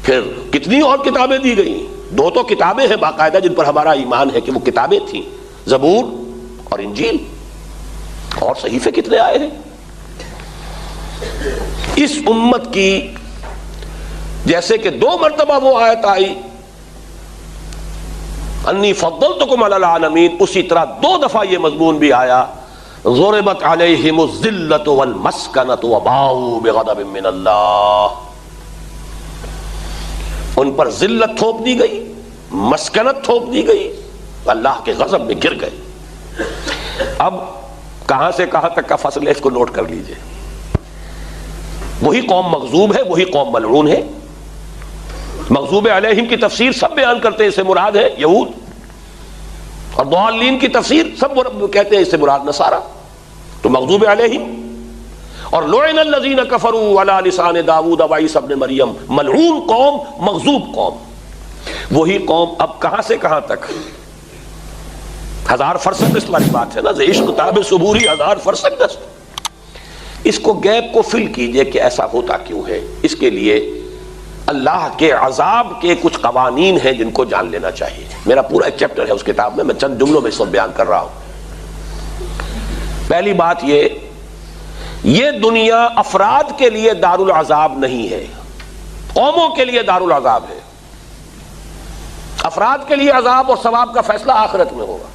پھر کتنی اور کتابیں دی گئیں. دو تو کتابیں ہیں باقاعدہ جن پر ہمارا ایمان ہے کہ وہ کتابیں تھیں، زبور اور انجیل. اور صحیفے کتنے آئے ہیں. اس امت کی جیسے کہ 2 مرتبہ وہ آیت آئی انی فضلتکم علی العالمین، اسی طرح 2 دفعہ یہ مضمون بھی آیا ضربت علیہم الذلۃ والمسکنۃ وباؤوا بغضب من اللہ. ان پر ذلت تھوپ دی گئی، مسکنت تھوپ دی گئی، اللہ کے غضب میں گر گئے. اب کہاں سے کہاں تک کا فصل ہے اس کو نوٹ کر لیجئے. وہی قوم مغضوب ہے، وہی قوم ملعون ہے۔ مغضوب علیہم کی تفسیر سب بیان کرتے ہیں، اس سے مراد ہے یہود، اور ضالین کی تفسیر سب کہتے ہیں اس سے مراد نصارہ۔ تو مغضوب علیہم اور لعن الذین کفروا علی لسان داؤد و عیسی ابن مریم، ملعون قوم، مغضوب قوم۔ وہی قوم اب کہاں سے کہاں تک؟ 1000 فرسخ دست والی بات ہے نا، عشق تاب صبوری 1000 فرسخ دست۔ اس کو گیپ کو فل کیجئے کہ ایسا ہوتا کیوں ہے۔ اس کے لیے اللہ کے عذاب کے کچھ قوانین ہیں جن کو جان لینا چاہیے۔ میرا پورا ایک چیپٹر ہے اس کتاب میں چند جملوں میں اس کو بیان کر رہا ہوں۔ پہلی بات یہ دنیا افراد کے لیے دار العذاب نہیں ہے، قوموں کے لیے دار العذاب ہے۔ افراد کے لیے عذاب اور ثواب کا فیصلہ آخرت میں ہوگا۔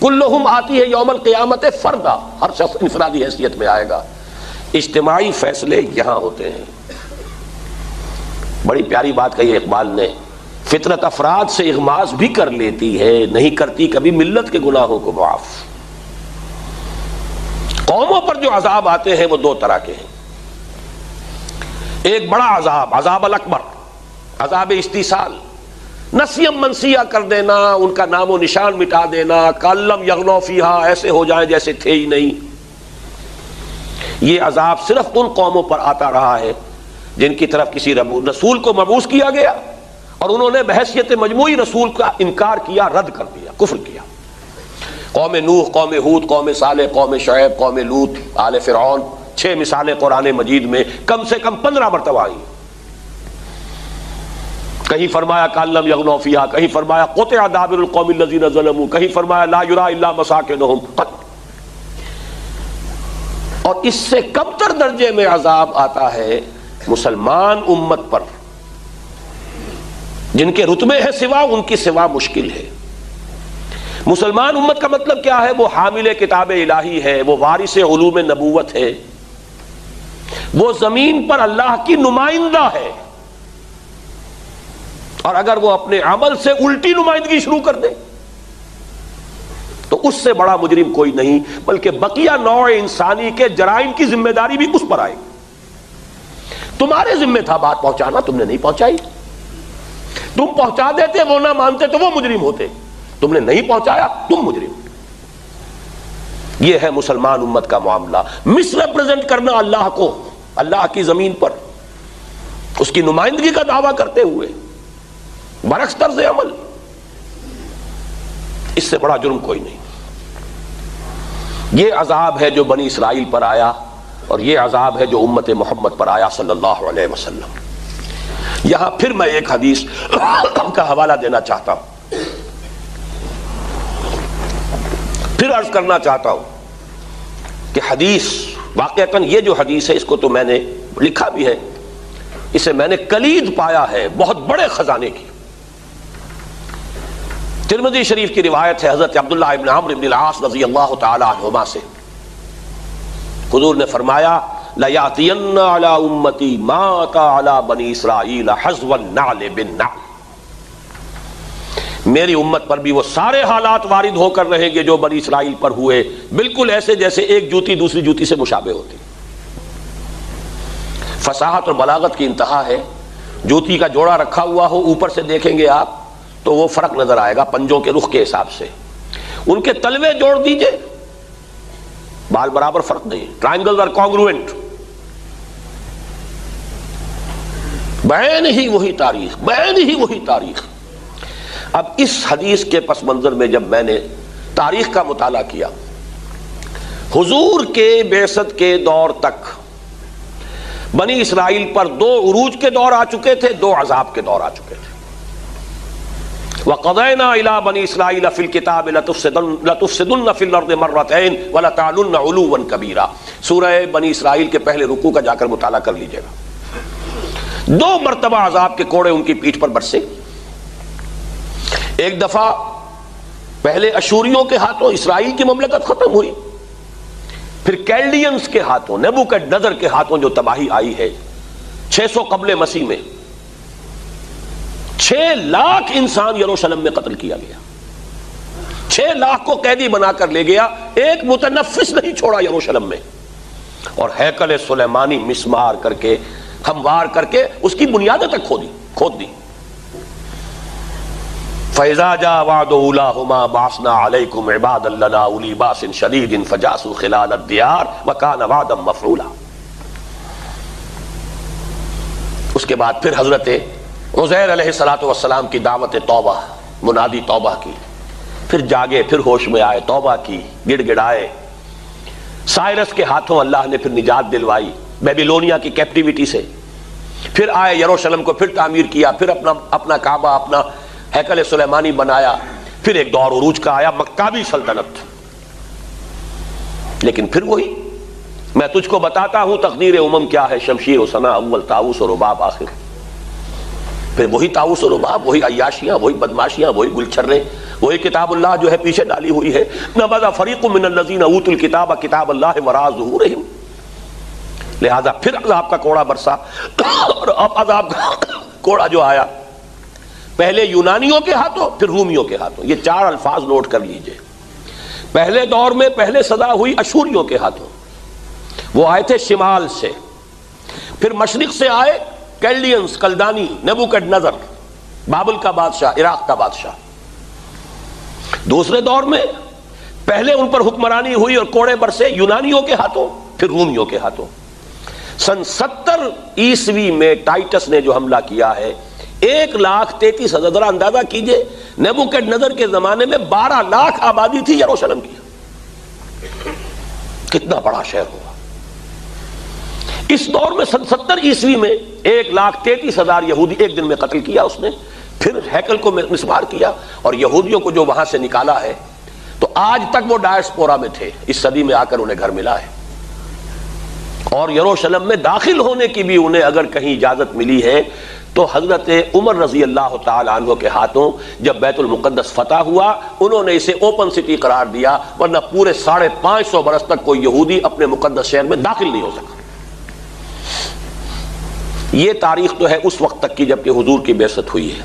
کلہم آتی ہے یوم القیامت فردا، ہر شخص انفرادی حیثیت میں آئے گا۔ اجتماعی فیصلے یہاں ہوتے ہیں۔ بڑی پیاری بات کہی اقبال نے، فطرت افراد سے اغماض بھی کر لیتی ہے، نہیں کرتی کبھی ملت کے گناہوں کو معاف۔ قوموں پر جو عذاب آتے ہیں وہ دو طرح کے ہیں۔ ایک بڑا عذاب، عذاب الاکبر، عذاب استیصال، نسیم منسیہ کر دینا، ان کا نام و نشان مٹا دینا، کالم یغنو فیہا، ایسے ہو جائیں جیسے تھے ہی نہیں۔ یہ عذاب صرف ان قوموں پر آتا رہا ہے جن کی طرف کسی رسول کو مبعوث کیا گیا اور انہوں نے بحیثیت مجموعی رسول کا انکار کیا، رد کر دیا، کفر کیا۔ قوم نوح، قوم ہود، قوم صالح، قوم شعیب، قوم لوط، آل فرعون، 6 مثالیں قرآن مجید میں کم سے کم 15 مرتبہ آئی۔ کہیں فرمایا کالم یغنو فیہا، کہیں فرمایا قطع دابر القوم الذین ظلموا، کہیں فرمایا لا یری الا مساکنہم۔ اور اس سے کم تر درجے میں عذاب آتا ہے مسلمان امت پر، جن کے رتبے ہیں سوا، ان کی سوا مشکل ہے۔ مسلمان امت کا مطلب کیا ہے؟ وہ حامل کتاب الہی ہے، وہ وارث علوم نبوت ہے، وہ زمین پر اللہ کی نمائندہ ہے، اور اگر وہ اپنے عمل سے الٹی نمائندگی شروع کر دے تو اس سے بڑا مجرم کوئی نہیں، بلکہ بقیہ نوع انسانی کے جرائم کی ذمہ داری بھی اس پر آئے گی۔ تمہارے ذمہ تھا بات پہنچانا، تم نے نہیں پہنچائی۔ تم پہنچا دیتے، وہ نہ مانتے تو وہ مجرم ہوتے، تم نے نہیں پہنچایا، تم مجرم۔ یہ ہے مسلمان امت کا معاملہ، مس ریپرزینٹ کرنا اللہ کو، اللہ کی زمین پر اس کی نمائندگی کا دعویٰ کرتے ہوئے، برعکس طرز عمل، اس سے بڑا جرم کوئی نہیں۔ یہ عذاب ہے جو بنی اسرائیل پر آیا، اور یہ عذاب ہے جو امت محمد پر آیا صلی اللہ علیہ وسلم۔ یہاں پھر میں ایک حدیث کا حوالہ دینا چاہتا ہوں، پھر عرض کرنا چاہتا ہوں کہ حدیث واقعتاً یہ جو حدیث ہے اس کو تو میں نے لکھا بھی ہے، اسے میں نے کلید پایا ہے بہت بڑے خزانے کی۔ ترمذی شریف کی روایت ہے حضرت عبداللہ ابن عمرو ابن العاص رضی اللہ تعالی عنہما سے، حضور نے فرمایا لَيَأْتِيَنَّ عَلَىٰ أُمَّتِي مَا أَتَىٰ عَلَىٰ بَنِي إِسْرَائِيلَ حَذْوَ النَّعْلِ بِالنَّعْلِ۔ میری امت پر بھی وہ سارے حالات وارد ہو کر رہیں گے جو بنی اسرائیل پر ہوئے، بالکل ایسے جیسے ایک جوتی دوسری جوتی سے مشابہ ہوتی۔ فصاحت اور بلاغت کی انتہا ہے۔ جوتی کا جوڑا رکھا ہوا ہو، اوپر سے دیکھیں گے آپ تو وہ فرق نظر آئے گا پنجوں کے رخ کے حساب سے۔ ان کے تلوے جوڑ دیجئے، بال برابر فرق نہیں، ٹرائنگل آر کانگروئنٹ، بین ہی وہی تاریخ، بین ہی وہی تاریخ۔ اب اس حدیث کے پس منظر میں جب میں نے تاریخ کا مطالعہ کیا، حضور کے بعثت کے دور تک بنی اسرائیل پر 2 عروج کے دور آ چکے تھے، 2 عذاب کے دور آ چکے تھے۔ وَقَضَيْنَا إِلَىٰ بَنِي إِسْرَائِيلَ فِي الْكِتَابِ لَتُفْسِدُنَّ فِي الْأَرْضِ مَرَّتَيْنِ وَلَتَعْلُنَّ عُلُوًّا كَبِيرًا۔ سورہ بنی اسرائیل کے پہلے رکوع کا جا کر مطالعہ کر لیجئے گا۔ 2 مرتبہ عذاب کے کوڑے ان کی پیٹھ پر برسے۔ ایک دفعہ پہلے اشوریوں کے ہاتھوں اسرائیل کی مملکت ختم ہوئی، پھر کیلڈینز کے ہاتھوں، نیبوکڈنیزر کے ہاتھوں جو تباہی آئی ہے 600 قبل مسیح میں، 6 لاکھ انسان یروشلم میں قتل کیا گیا، 6 لاکھ کو قیدی بنا کر لے گیا، ایک متنفس نہیں چھوڑا یروشلم میں۔ اور ہیکل سلیمانی مسمار کر کے ہموار کر کے اس کی بنیادیں تک کھود دی. فَإِذَا جَاءَ وَعْدُ أُولَاهُمَا بَعَثْنَا عَلَيْكُمْ عِبَادًا لَنَا أُولِي بَأْسٍ شَدِيدٍ فَجَاسُوا خِلَالَ الدِّيَارِ وَكَانَ وَعْدًا مَفْعُولًا. اس کے بعد پھر حضرت عزیر علیہ السلام کی دعوت توبہ، منادی توبہ کی، پھر جاگے، پھر ہوش میں آئے، توبہ کی، گڑ گڑائے. سائرس کے ہاتھوں اللہ نے پھر نجات دلوائی بیبیلونیا کی کیپٹیوٹی سے. پھر آئے یروشلم کو پھر تعمیر کیا، پھر اپنا کعبہ، اپنا ہیکل سلیمانی بنایا. پھر ایک دور عروج کا آیا، مکابی سلطنت. لیکن پھر وہی، میں تجھ کو بتاتا ہوں تقدیر امم کیا ہے، شمشیر و ثنا اول، طاؤس و رباب آخر. پھر وہی طاؤس و رباب، وہی عیاشیاں، وہی بدماشیاں، وہی گلچھرے، وہی کتاب اللہ جو ہے پیچھے ڈالی ہوئی ہے. نبذ فریق من الذین اوتوا الکتاب کتاب اللہ وراء ظہورہم. لہذا پھر عذاب کا کوڑا برسا. اور اب عذاب کا کوڑا جو آیا، پہلے یونانیوں کے ہاتھوں، پھر رومیوں کے ہاتھوں. یہ 4 الفاظ نوٹ کر لیجئے. پہلے دور میں پہلے صدا ہوئی اشوریوں کے ہاتھوں، وہ آئے تھے شمال سے. پھر مشرق سے آئے کیلڈینز، کلدانی، نیبوکڈ نظر، بابل کا بادشاہ، عراق کا بادشاہ. دوسرے دور میں پہلے ان پر حکمرانی ہوئی اور کوڑے برسے یونانیوں کے ہاتھوں، پھر رومیوں کے ہاتھوں. سن 70 عیسوی میں ٹائٹس نے جو حملہ کیا ہے، 1,33,000، ذرا اندازہ کیجئے، نیبوکڈ نظر کے زمانے میں 12 لاکھ آبادی تھی یروشلم کی. کتنا بڑا شہر ہوگا. اس دور میں سن 70 عیسوی میں 1,33,000 یہودی ایک دن میں قتل کیا اس نے. پھر ہیکل کو مسمار کیا، اور یہودیوں کو جو وہاں سے نکالا ہے تو آج تک وہ ڈائسپورا میں تھے. اس صدی میں آ کر انہیں گھر ملا ہے، اور یروشلم میں داخل ہونے کی بھی انہیں اگر کہیں اجازت ملی ہے تو حضرت عمر رضی اللہ تعالی عنہ کے ہاتھوں جب بیت المقدس فتح ہوا، انہوں نے اسے اوپن سٹی قرار دیا، ورنہ پورے 550 برس تک کوئی یہودی اپنے مقدس شہر میں داخل نہیں ہو سکا. یہ تاریخ تو ہے اس وقت تک کی جب کہ حضور کی بعثت ہوئی ہے.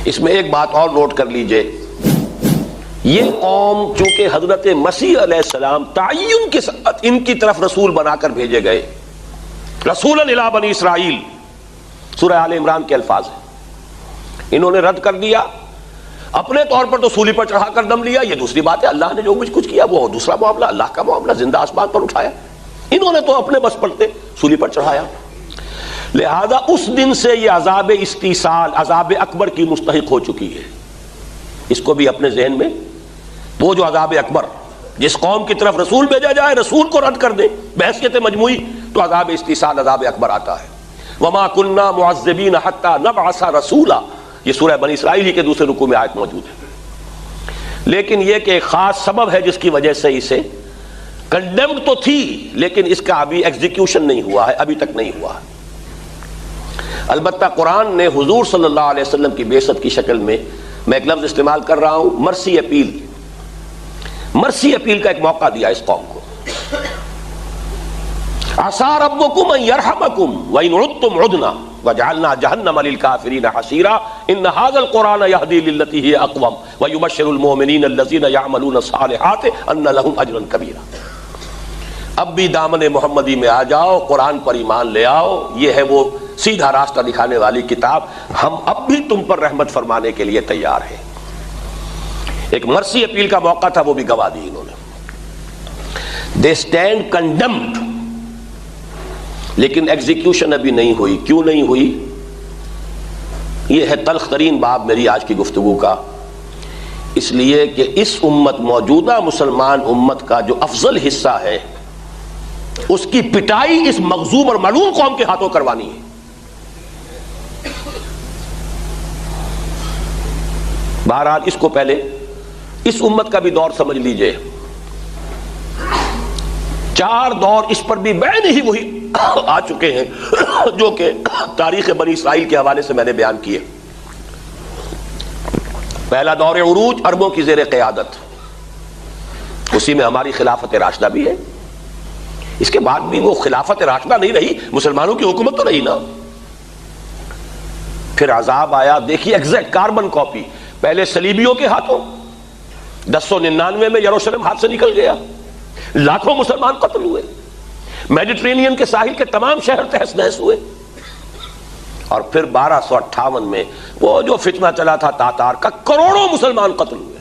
اس میں ایک بات اور نوٹ کر لیجئے، یہ قوم چونکہ حضرت مسیح علیہ السلام تعین کے ساتھ ان کی طرف رسول بنا کر بھیجے گئے، رسولا الی بنی اسرائیل، سورہ آل عمران کے الفاظ ہیں، انہوں نے رد کر دیا. اپنے طور پر تو سولی پر چڑھا کر دم لیا، یہ دوسری بات ہے. اللہ نے جو کچھ کیا وہ دوسرا معاملہ، اللہ کا معاملہ، زندہ آسمان پر اٹھایا. انہوں نے تو اپنے بس پڑتے سولی پر چڑھایا. لہذا اس دن سے یہ عذاب استیصال، عذاب اکبر کی مستحق ہو چکی ہے. اس کو بھی اپنے ذہن میں، وہ جو عذاب اکبر، جس قوم کی طرف رسول بھیجا جائے رسول کو رد کر دے بحیثیت مجموعی، تو عذاب استیصال، عذاب اکبر آتا ہے. وما كنا معذبین حتی نبعث رسولا، یہ سورہ بنی اسرائیل ہی کے دوسرے رکوع میں آیت موجود ہے. لیکن یہ کہ ایک خاص سبب ہے جس کی وجہ سے اسے کنڈیمڈ تو تھی، لیکن اس کا ابھی ایگزیکیوشن نہیں ہوا ہے، ابھی تک نہیں ہوا. البتہ قرآن نے حضور صلی اللہ علیہ وسلم کی بعثت کی شکل میں ایک لفظ استعمال کر رہا ہوں، مرسی اپیل. مرسی اپیل کا ایک موقع دیا اس قوم کو. عسیٰ ربکم ان یرحمکم وان عدتم عدنا وجعلنا جہنم للکافرین حصیرا ان ھذا القرآن یہدی للتی ہی اقوم ویبشر المؤمنین الذین یعملون الصالحات ان لهم اجرا کبیرا. اب بھی دامن محمدی میں آ جاؤ، قرآن پر ایمان لے آؤ، یہ ہے وہ سیدھا راستہ دکھانے والی کتاب. ہم اب بھی تم پر رحمت فرمانے کے لیے تیار ہیں. ایک مرسی اپیل کا موقع تھا، وہ بھی گوا دی انہوں نے. دے اسٹینڈ کنڈمڈ، لیکن ایگزیکیوشن ابھی نہیں ہوئی. کیوں نہیں ہوئی؟ یہ ہے تلخ ترین باب میری آج کی گفتگو کا. اس لیے کہ اس امت، موجودہ مسلمان امت کا جو افضل حصہ ہے، اس کی پٹائی اس مغضوب اور ملعون قوم کے ہاتھوں کروانی ہے. بہرحال اس کو پہلے اس امت کا بھی دور سمجھ لیجئے. 4 دور اس پر بھی بین ہی وہی آ چکے ہیں جو کہ تاریخ بنی اسرائیل کے حوالے سے میں نے بیان کیے. پہلا دور عروج، عربوں کی زیر قیادت، اسی میں ہماری خلافت راشدہ بھی ہے. اس کے بعد بھی وہ خلافت راشدہ نہیں رہی، مسلمانوں کی حکومت تو رہی نا. پھر عذاب آیا، دیکھیے ایگزیکٹ کاربن کاپی. پہلے صلیبیوں کے ہاتھوں 1099 میں یروشلم ہاتھ سے نکل گیا. لاکھوں مسلمان قتل ہوئے، میڈیٹرینین کے ساحل کے تمام شہر تہس نہس ہوئے. اور پھر 1258 میں وہ جو فتنہ چلا تھا تاتار کا، کروڑوں مسلمان قتل ہوئے.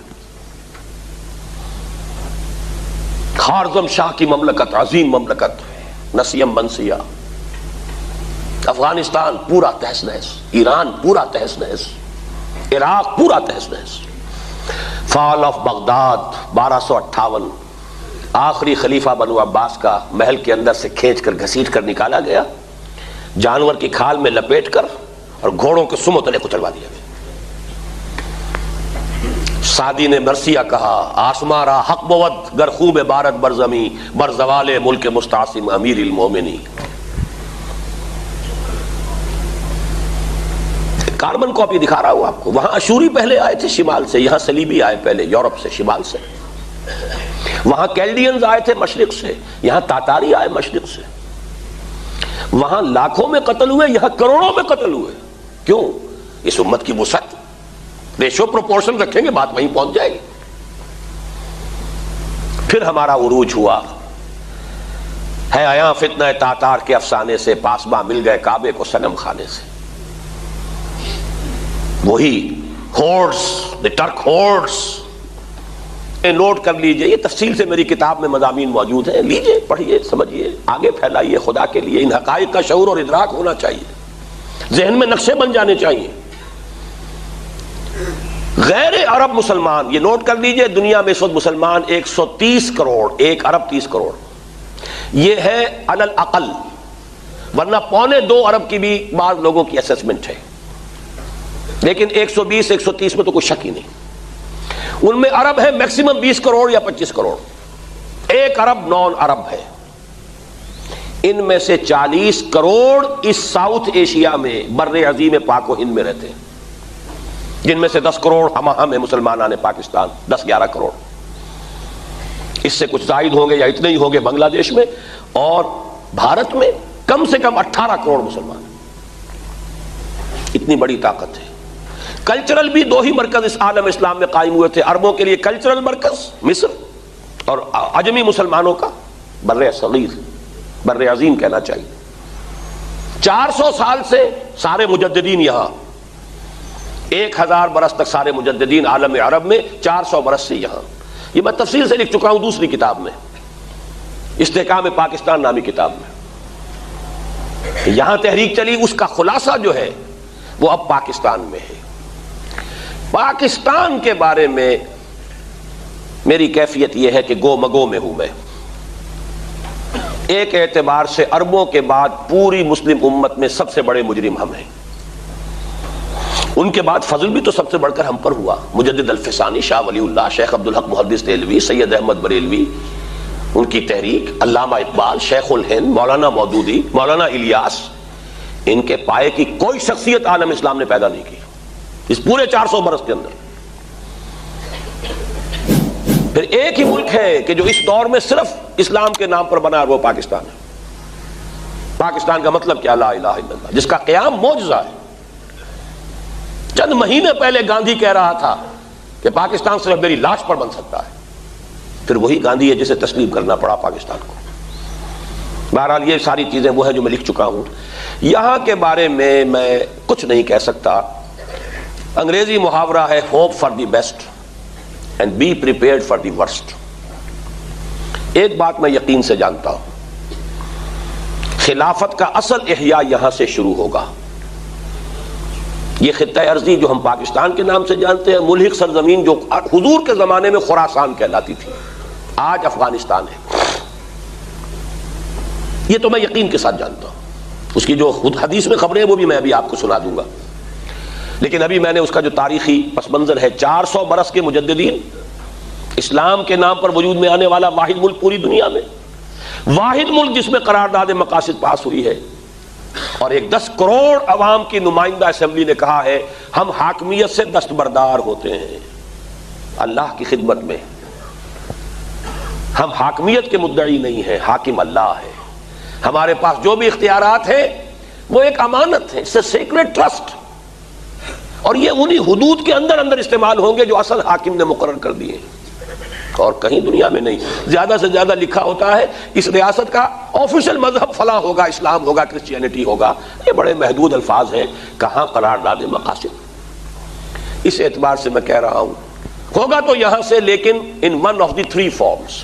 خارزم شاہ کی مملکت، عظیم مملکت، نسیم منسیہ، افغانستان پورا تہس نہس، ایران پورا تہس نہس، عراق پورا تہس نہس. فال آف بغداد 1258، آخری خلیفہ بنو عباس کا محل کے اندر سے کھینچ کر گھسیٹ کر نکالا گیا، جانور کی کھال میں لپیٹ کر اور گھوڑوں کے سموں تلے کچلوا دیا گیا. سعدی نے مرثیہ کہا، آسماں را حق بود گر خوب بارت برزمی، بر زوال ملک مستعصم امیر المومنی. کاربن کاپی دکھا رہا ہوں آپ کو. وہاں اشوری پہلے آئے تھے شمال سے، یہاں صلیبی آئے پہلے یورپ سے، شمال سے. وہاں کیلڈینز آئے تھے مشرق سے، یہاں تاتاری آئے مشرق سے. وہاں لاکھوں میں قتل ہوئے، یہاں کروڑوں میں قتل ہوئے. کیوں؟ اس امت کی وسعت، ریشو پروپورشن رکھیں گے بات وہیں پہنچ جائے گی. پھر ہمارا عروج ہوا ہے آیا فتنہ تاتار کے افسانے سے، پاسباں مل گئے کعبے کو صنم خانے سے. وہی ہورڈز، دی ٹرک ہورڈز. نوٹ کر لیجئے، یہ تفصیل سے میری کتاب میں مضامین موجود ہیں، لیجئے پڑھیے سمجھیے، آگے پھیلائیے. خدا کے لیے ان حقائق کا شعور اور ادراک ہونا چاہیے، ذہن میں نقشے بن جانے چاہیے. غیر عرب مسلمان، یہ نوٹ کر لیجئے، دنیا میں اس وقت مسلمان 130 کروڑ، 1 ارب 30 کروڑ، یہ ہے علی الاقل، ورنہ 1.25 ارب کی بھی بعض لوگوں کی اسیسمنٹ ہے، لیکن 120 130 میں تو کوئی شک ہی نہیں. ان میں عرب ہے میکسیمم 20 کروڑ یا 25 کروڑ. 1 ارب نان عرب ہے. ان میں سے 40 کروڑ اس ساؤتھ ایشیا میں بر عظیم پاک و ہند میں رہتے ہیں، جن میں سے 10 کروڑ ہم ہیں مسلمان پاکستان، 10-11 کروڑ. اس سے کچھ زائد ہوں گے یا اتنے ہی ہوں گے بنگلہ دیش میں. اور بھارت میں کم سے کم 18 کروڑ مسلمان. اتنی بڑی طاقت ہے. کلچرل بھی 2 ہی مرکز اس عالم اسلام میں قائم ہوئے تھے. عربوں کے لیے کلچرل مرکز مصر، اور عجمی مسلمانوں کا بر صغیر، بر عظیم کہنا چاہیے. 400 سال سے سارے مجددین یہاں، 1000 برس تک سارے مجددین عالم عرب میں، 400 برس سے یہاں. یہ میں تفصیل سے لکھ چکا ہوں دوسری کتاب میں، استحکام پاکستان نامی کتاب میں. یہاں تحریک چلی، اس کا خلاصہ جو ہے وہ اب پاکستان میں ہے. پاکستان کے بارے میں میری کیفیت یہ ہے کہ گو مگو میں ہوں میں. ایک اعتبار سے عربوں کے بعد پوری مسلم امت میں سب سے بڑے مجرم ہم ہیں. ان کے بعد فضل بھی تو سب سے بڑھ کر ہم پر ہوا. مجدد الفسانی، شاہ ولی اللہ، شیخ عبدالحق محدث دہلوی، سید احمد بریلوی، ان کی تحریک، علامہ اقبال، شیخ الہند، مولانا مودودی، مولانا الیاس. ان کے پائے کی کوئی شخصیت عالم اسلام نے پیدا نہیں کی اس پورے 400 برس کے اندر. پھر ایک ہی ملک ہے کہ جو اس دور میں صرف اسلام کے نام پر بنا ہے، وہ پاکستان ہے. پاکستان کا مطلب کیا؟ لا الہ الا اللہ، جس کا قیام معجزہ ہے. چند مہینے پہلے گاندھی کہہ رہا تھا کہ پاکستان صرف میری لاش پر بن سکتا ہے. پھر وہی گاندھی ہے جسے تسلیم کرنا پڑا پاکستان کو. بہرحال یہ ساری چیزیں وہ ہیں جو میں لکھ چکا ہوں. یہاں کے بارے میں کچھ نہیں کہہ سکتا. انگریزی محاورہ ہے hope for the best and be prepared for the worst. ایک بات میں یقین سے جانتا ہوں، خلافت کا اصل احیاء یہاں سے شروع ہوگا. یہ خطہ ارضی جو ہم پاکستان کے نام سے جانتے ہیں، ملحق سرزمین جو حضور کے زمانے میں خراسان کہلاتی تھی، آج افغانستان ہے. یہ تو میں یقین کے ساتھ جانتا ہوں. اس کی جو خود حدیث میں خبریں ہیں وہ بھی میں ابھی آپ کو سنا دوں گا. لیکن ابھی میں نے اس کا جو تاریخی پس منظر ہے، 400 برس کے مجددین، اسلام کے نام پر وجود میں آنے والا واحد ملک پوری دنیا میں، واحد ملک جس میں قرارداد مقاصد پاس ہوئی ہے، اور ایک 10 کروڑ عوام کی نمائندہ اسمبلی نے کہا ہے ہم حاکمیت سے دستبردار ہوتے ہیں اللہ کی خدمت میں. ہم حاکمیت کے مدعی نہیں ہیں، حاکم اللہ ہے. ہمارے پاس جو بھی اختیارات ہیں وہ ایک امانت ہے، سیکرٹ ٹرسٹ، اور یہ انہی حدود کے اندر استعمال ہوں گے جو اصل حاکم نے مقرر کر دیے. اور کہیں دنیا میں نہیں. زیادہ سے زیادہ لکھا ہوتا ہے اس ریاست کا آفیشل مذہب فلاں ہوگا، اسلام ہوگا، کرسچینٹی ہوگا. یہ بڑے محدود الفاظ ہیں، کہاں قرارداد مقاصد. اس اعتبار سے میں کہہ رہا ہوں ہوگا تو یہاں سے، لیکن in one of the three forms.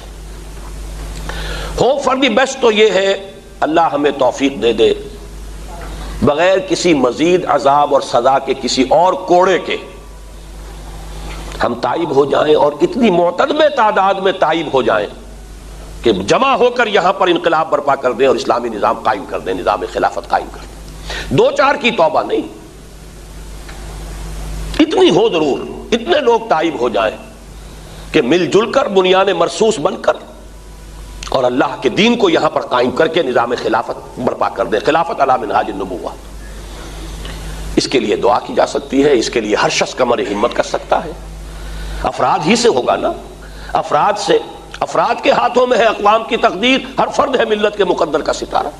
Hope for the best تو یہ ہے اللہ ہمیں توفیق دے دے بغیر کسی مزید عذاب اور سزا کے، کسی اور کوڑے کے، ہم تائب ہو جائیں اور اتنی معتدم تعداد میں تائب ہو جائیں کہ جمع ہو کر یہاں پر انقلاب برپا کر دیں اور اسلامی نظام قائم کر دیں، نظام خلافت قائم کر دیں. 2-4 کی توبہ نہیں، اتنی ہو ضرور، اتنے لوگ تائب ہو جائیں کہ مل جل کر بنیان مرصوص بن کر اور اللہ کے دین کو یہاں پر قائم کر کے نظام خلافت برپا کر دیں، خلافت علی منہاج النبوہ. اس کے لیے دعا کی جا سکتی ہے، اس کے لیے ہر شخص کمر ہمت کر سکتا ہے. افراد ہی سے ہوگا نا، افراد سے، افراد کے ہاتھوں میں ہے اقوام کی تقدیر، ہر فرد ہے ملت کے مقدر کا ستارہ.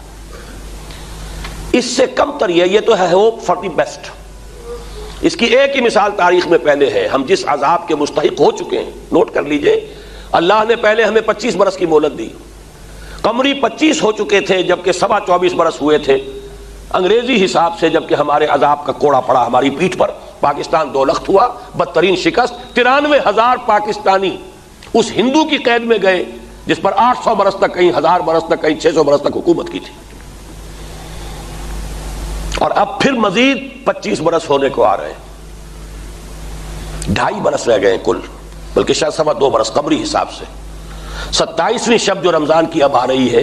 اس سے کم تر یہ تو ہے ہوپ فار دی بیسٹ. اس کی ایک ہی مثال تاریخ میں پہلے ہے. ہم جس عذاب کے مستحق ہو چکے ہیں، نوٹ کر لیجئے، اللہ نے پہلے ہمیں 25 برس کی مہلت دی. قمری 25 ہو چکے تھے جبکہ 24 برس ہوئے تھے انگریزی حساب سے، جبکہ ہمارے عذاب کا کوڑا پڑا ہماری پیٹھ پر. پاکستان 2 لخت ہوا، بدترین شکست. 93,000 پاکستانی اس ہندو کی قید میں گئے جس پر 800 برس تک، کہیں 1000 برس تک، کہیں 600 برس تک حکومت کی تھی. اور اب پھر مزید 25 برس ہونے کو آ رہے ہیں. 2.5 برس رہ گئے کل، بلکہ شاید 2.25 برس قمری حساب سے. 27ویں شب جو رمضان کی اب آ رہی ہے،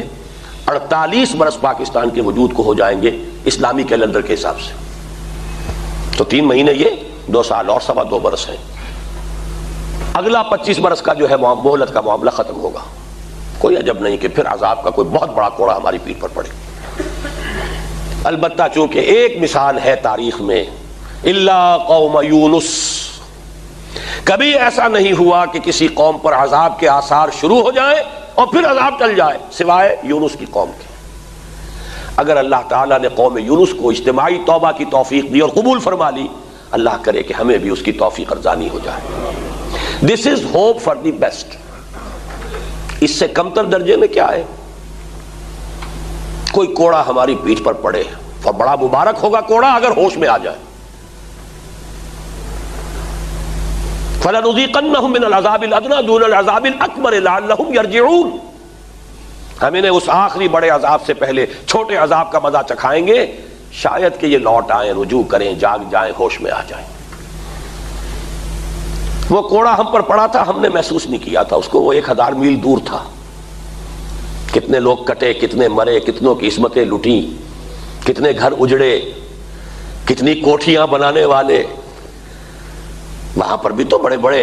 48 برس پاکستان کے وجود کو ہو جائیں گے اسلامی کیلنڈر کے حساب سے. تو 3 مہینے یہ 2 سال اور 2.25 برس ہیں. اگلا 25 برس کا جو ہے مہلت کا معاملہ ختم ہوگا. کوئی عجب نہیں کہ پھر عذاب کا کوئی بہت بڑا کوڑا ہماری پیٹھ پر پڑے. البتہ چونکہ ایک مثال ہے تاریخ میں، الا قوم یونس، کبھی ایسا نہیں ہوا کہ کسی قوم پر عذاب کے آثار شروع ہو جائیں اور پھر عذاب ٹل جائے، سوائے یونس کی قوم کے. اگر اللہ تعالیٰ نے قوم یونس کو اجتماعی توبہ کی توفیق دی اور قبول فرما لی، اللہ کرے کہ ہمیں بھی اس کی توفیق ارزانی ہو جائے. This is hope for the best. اس سے کمتر درجے میں کیا ہے؟ کوئی کوڑا ہماری پیٹھ پر پڑے، اور بڑا مبارک ہوگا کوڑا اگر ہوش میں آ جائے. فَلَنُذِيقَنَّهُم مِّنَ الْعَذَابِ الْأَدْنَىٰ دُونَ الْعَذَابِ الْأَكْبَرِ لَعَلَّهُمْ يَرْجِعُونَ. ہم انہیں اس آخری بڑے عذاب سے پہلے چھوٹے عذاب کا مزہ چکھائیں گے، شاید کہ یہ لوٹ آئیں، رجوع کریں، جاگ جائیں، ہوش میں آ جائیں. وہ کوڑا ہم پر پڑا تھا، ہم نے محسوس نہیں کیا تھا اس کو. وہ 1000 میل دور تھا. کتنے لوگ کٹے، کتنے مرے، کتنوں کی عصمتیں لٹیں، کتنے گھر اجڑے، کتنی کوٹھیاں بنانے والے. وہاں پر بھی تو بڑے بڑے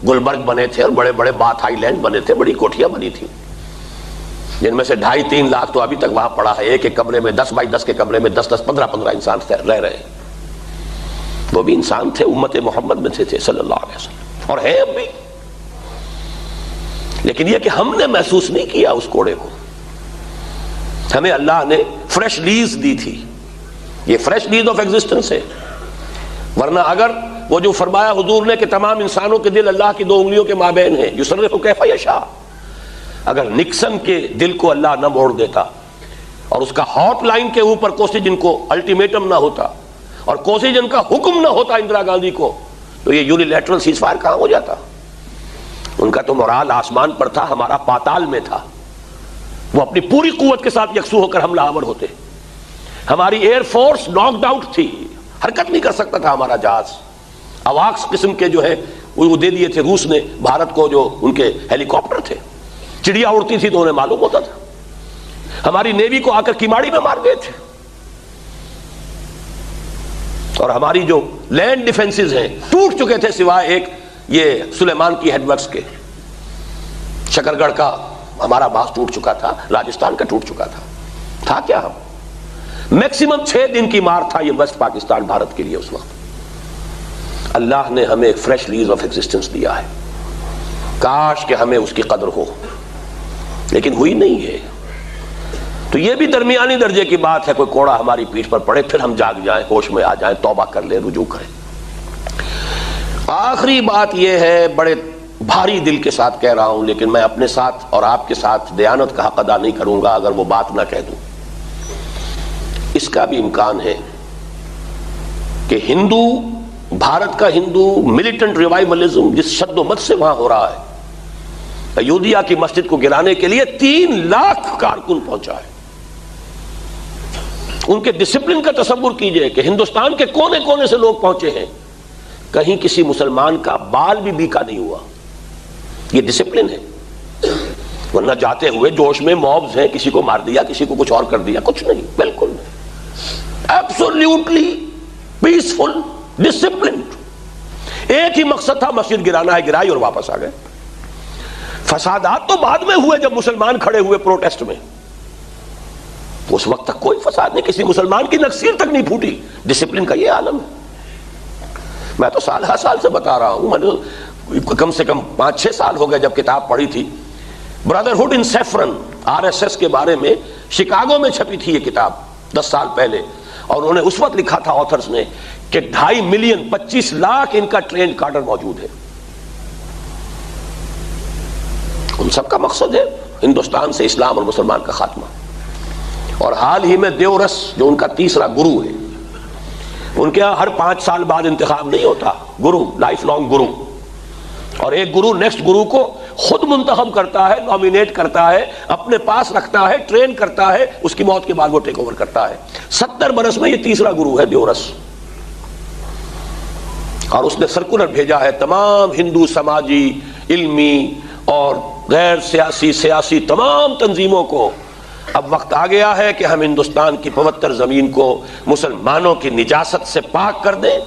گلبرگ بنے تھے اور بڑے بڑے بات آئی لینڈ بنے تھے، بڑی کوٹھیاں بنی تھیں، جن میں سے 2.5-3 لاکھ تو ابھی تک وہاں پڑا ہے. ایک کمرے میں 10 بائی 10 کے کمرے میں 10-10 15-15 انسان رہ رہے ہیں. وہ بھی انسان تھے، امت محمد میں تھے صلی اللہ علیہ وسلم، اور ہیں اب بھی. لیکن یہ کہ ہم نے محسوس نہیں کیا اس کوڑے کو. ہمیں اللہ نے فریش لیز دی تھی. یہ فریش لیز آف ایگزسٹنس ہے. ورنہ اگر وہ جو فرمایا حضور نے کہ تمام انسانوں کے دل اللہ کی 2 انگلیوں کے مابین ہیں، یصرف کیف یشاء، اگر نکسن کے دل کو اللہ نہ موڑ دیتا اور اس کا ہاٹ لائن کے اوپر کوسی جن کو الٹیمیٹم نہ ہوتا اور کوسی جن کا حکم نہ ہوتا اندرا گاندھی کو، تو یہ یونیلیٹرل سیز فائر کہاں ہو جاتا؟ ان کا تو مورال آسمان پر تھا، ہمارا پاتال میں تھا. وہ اپنی پوری قوت کے ساتھ یکسو ہو کر حملہ آور ہوتے. ہماری ایئر فورس ناکڈ آؤٹ تھی، حرکت نہیں کر سکتا تھا ہمارا جہاز. اواکس قسم کے جو ہے وہ دے دیے تھے روس نے بھارت کو، جو ان کے ہیلی کاپٹر تھے. چڑیا اڑتی تھی تو انہیں معلوم ہوتا تھا. ہماری نیوی کو آ کر کیماڑی میں مار گئے تھے. اور ہماری جو لینڈ ڈیفنسز ہیں ٹوٹ چکے تھے، سوائے ایک یہ سلیمان کی ہیڈ ورکس کے. شکر گڑھ کا ہمارا باز ٹوٹ چکا تھا، راجستھان کا ٹوٹ چکا تھا کیا ہم؟ میکسیمم 6 دن کی مار تھا یہ ویسٹ پاکستان بھارت کے لیے اس وقت. اللہ نے ہمیں ایک فریش لیز آف ایگزسٹنس دیا ہے. کاش کہ ہمیں اس کی قدر ہو، لیکن ہوئی نہیں ہے. تو یہ بھی درمیانی درجے کی بات ہے. کوئی کوڑا ہماری پیٹھ پر پڑے، پھر ہم جاگ جائیں، ہوش میں آ جائیں، توبہ کر لیں، رجوع کریں. آخری بات یہ ہے، بڑے بھاری دل کے ساتھ کہہ رہا ہوں، لیکن میں اپنے ساتھ اور آپ کے ساتھ دیانت کا حق ادا نہیں کروں گا اگر وہ بات نہ کہہ دوں۔ اس کا بھی امکان ہے کہ ہندو، بھارت کا ہندو ملیٹنٹ ریوائولزم جس شد و مت سے وہاں ہو رہا ہے، ایودھیا کی مسجد کو گرانے کے لیے 3 لاکھ کارکن پہنچا ہے۔ ان کے ڈسپلن کا تصور کیجئے کہ ہندوستان کے کونے کونے سے لوگ پہنچے ہیں، کہیں کسی مسلمان کا بال بھی بیکا نہیں ہوا۔ یہ ڈسپلن ہے، ورنہ جاتے ہوئے جوش میں موبز ہیں، کسی کو مار دیا، کسی کو کچھ اور کر دیا، کچھ نہیں، بالکل نہیں، ایبسولوٹلی پیسفل، ڈسپلنڈ۔ ایک ہی مقصد تھا، مسجد گرانا ہے، گرائی اور واپس آ گئے۔ فسادات تو بعد میں ہوئے جب مسلمان کھڑے ہوئے پروٹیسٹ میں، اس وقت تک کوئی فساد نہیں، کسی مسلمان کی نکسیر تک نہیں پھوٹی۔ ڈسپلن کا یہ عالم ہے۔ میں تو سال ہر سال سے بتا رہا ہوں، میں نے کم سے کم 5-6 سال ہو گئے جب کتاب پڑھی تھی، برادرہڈ ان سیفرن، RSS کے بارے میں شکاگو میں چھپی تھی یہ کتاب 10 سال پہلے، اور انہوں نے اس وقت لکھا تھا آتھرز نے کہ 2.5 ملین 25 لاکھ ان کا ٹرینڈ کارڈر موجود ہے۔ ان سب کا مقصد ہے ہندوستان سے اسلام اور مسلمان کا خاتمہ۔ اور حال ہی میں دیورس جو ان کا تیسرا گرو ہے، ان کے ہر 5 سال بعد انتخاب نہیں ہوتا، گرو لائف لانگ گرو، اور ایک گرو نیکسٹ گرو کو خود منتخب کرتا ہے، نامینیٹ کرتا ہے، اپنے پاس رکھتا ہے، ٹرین کرتا ہے، اس کی موت کے بعد وہ ٹیک اوور کرتا ہے۔ 70 برس میں یہ تیسرا گرو ہے دیورس، اور اس نے سرکولر بھیجا ہے تمام ہندو سماجی، علمی اور غیر سیاسی تمام تنظیموں کو، اب وقت آ گیا ہے کہ ہم ہندوستان کی پوتر زمین کو مسلمانوں کی نجاست سے پاک کر دیں۔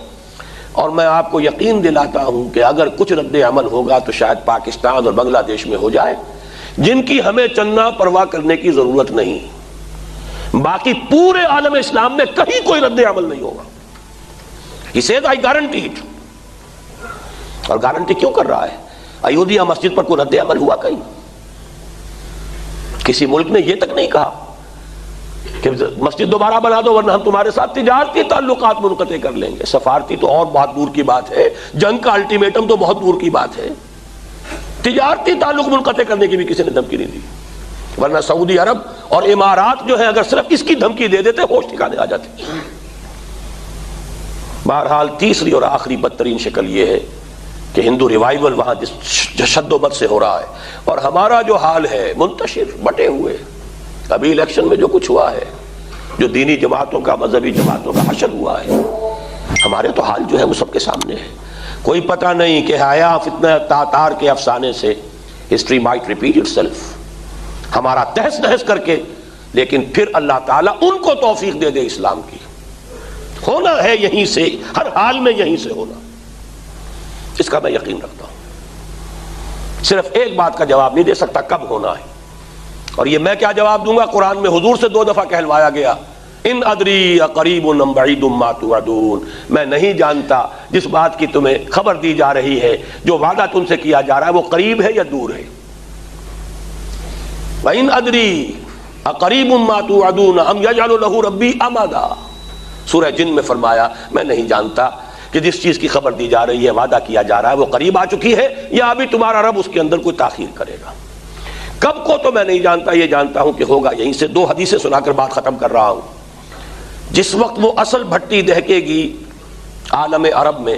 اور میں آپ کو یقین دلاتا ہوں کہ اگر کچھ رد عمل ہوگا تو شاید پاکستان اور بنگلہ دیش میں ہو جائے، جن کی ہمیں چندنا پرواہ کرنے کی ضرورت نہیں۔ باقی پورے عالم اسلام میں کہیں کوئی رد عمل نہیں ہوگا۔ He says I guarantee it۔ اور گارنٹی کیوں کر رہا ہے؟ ایودھیا مسجد پر کوئی رد عمل ہوا کہیں؟ کسی ملک نے یہ تک نہیں کہا کہ مسجد دوبارہ بنا دو ورنہ ہم تمہارے ساتھ تجارتی تعلقات منقطع کر لیں گے۔ سفارتی تو اور بہت دور کی بات ہے، جنگ کا الٹیمیٹم تو بہت دور کی بات ہے، تجارتی تعلق منقطع کرنے کی بھی کسی نے دھمکی نہیں دی، ورنہ سعودی عرب اور امارات جو ہے اگر صرف اس کی دھمکی دے دیتے ہوش ٹھکانے آ جاتے۔ بہرحال تیسری اور آخری بدترین شکل یہ ہے کہ ہندو ریوائیول وہاں جس شد و مت سے ہو رہا ہے، اور ہمارا جو حال ہے منتشر بٹے ہوئے، ابھی الیکشن میں جو کچھ ہوا ہے، جو دینی جماعتوں کا، مذہبی جماعتوں کا حشر ہوا ہے، ہمارے تو حال جو ہے وہ سب کے سامنے ہے۔ کوئی پتہ نہیں کہ حیا فتنہ تاتار کے افسانے سے history might repeat it self, ہمارا تہس نہس کر کے، لیکن پھر اللہ تعالیٰ ان کو توفیق دے دے اسلام کی۔ ہونا ہے یہیں سے، ہر حال میں یہیں سے ہونا، اس کا میں یقین رکھتا ہوں۔ صرف ایک بات کا جواب نہیں دے سکتا کب ہونا ہے، اور یہ میں کیا جواب دوں گا؟ قرآن میں حضور سے 2 دفعہ کہلوایا گیا، ان ادری اقریب ام بعید ما توعدون، میں نہیں جانتا جس بات کی تمہیں خبر دی جا رہی ہے، جو وعدہ تم سے کیا جا رہا ہے وہ قریب ہے یا دور ہے۔ وَإِنْ أَدْرِي أَقَرِيبٌ مَا تُوعَدُونَ أَمْ يَجْعَلُ لَهُ رَبِّي أَمَدًا، سورہ جن میں فرمایا میں نہیں جانتا کہ جس چیز کی خبر دی جا رہی ہے، وعدہ کیا جا رہا ہے، وہ قریب آ چکی ہے یا ابھی تمہارا رب اس کے اندر کوئی تاخیر کرے گا۔ کب کو تو میں نہیں جانتا، یہ جانتا ہوں کہ ہوگا۔ یہیں سے 2 حدیثیں سنا کر بات ختم کر رہا ہوں۔ جس وقت وہ اصل بھٹی دہکے گی عالم عرب میں،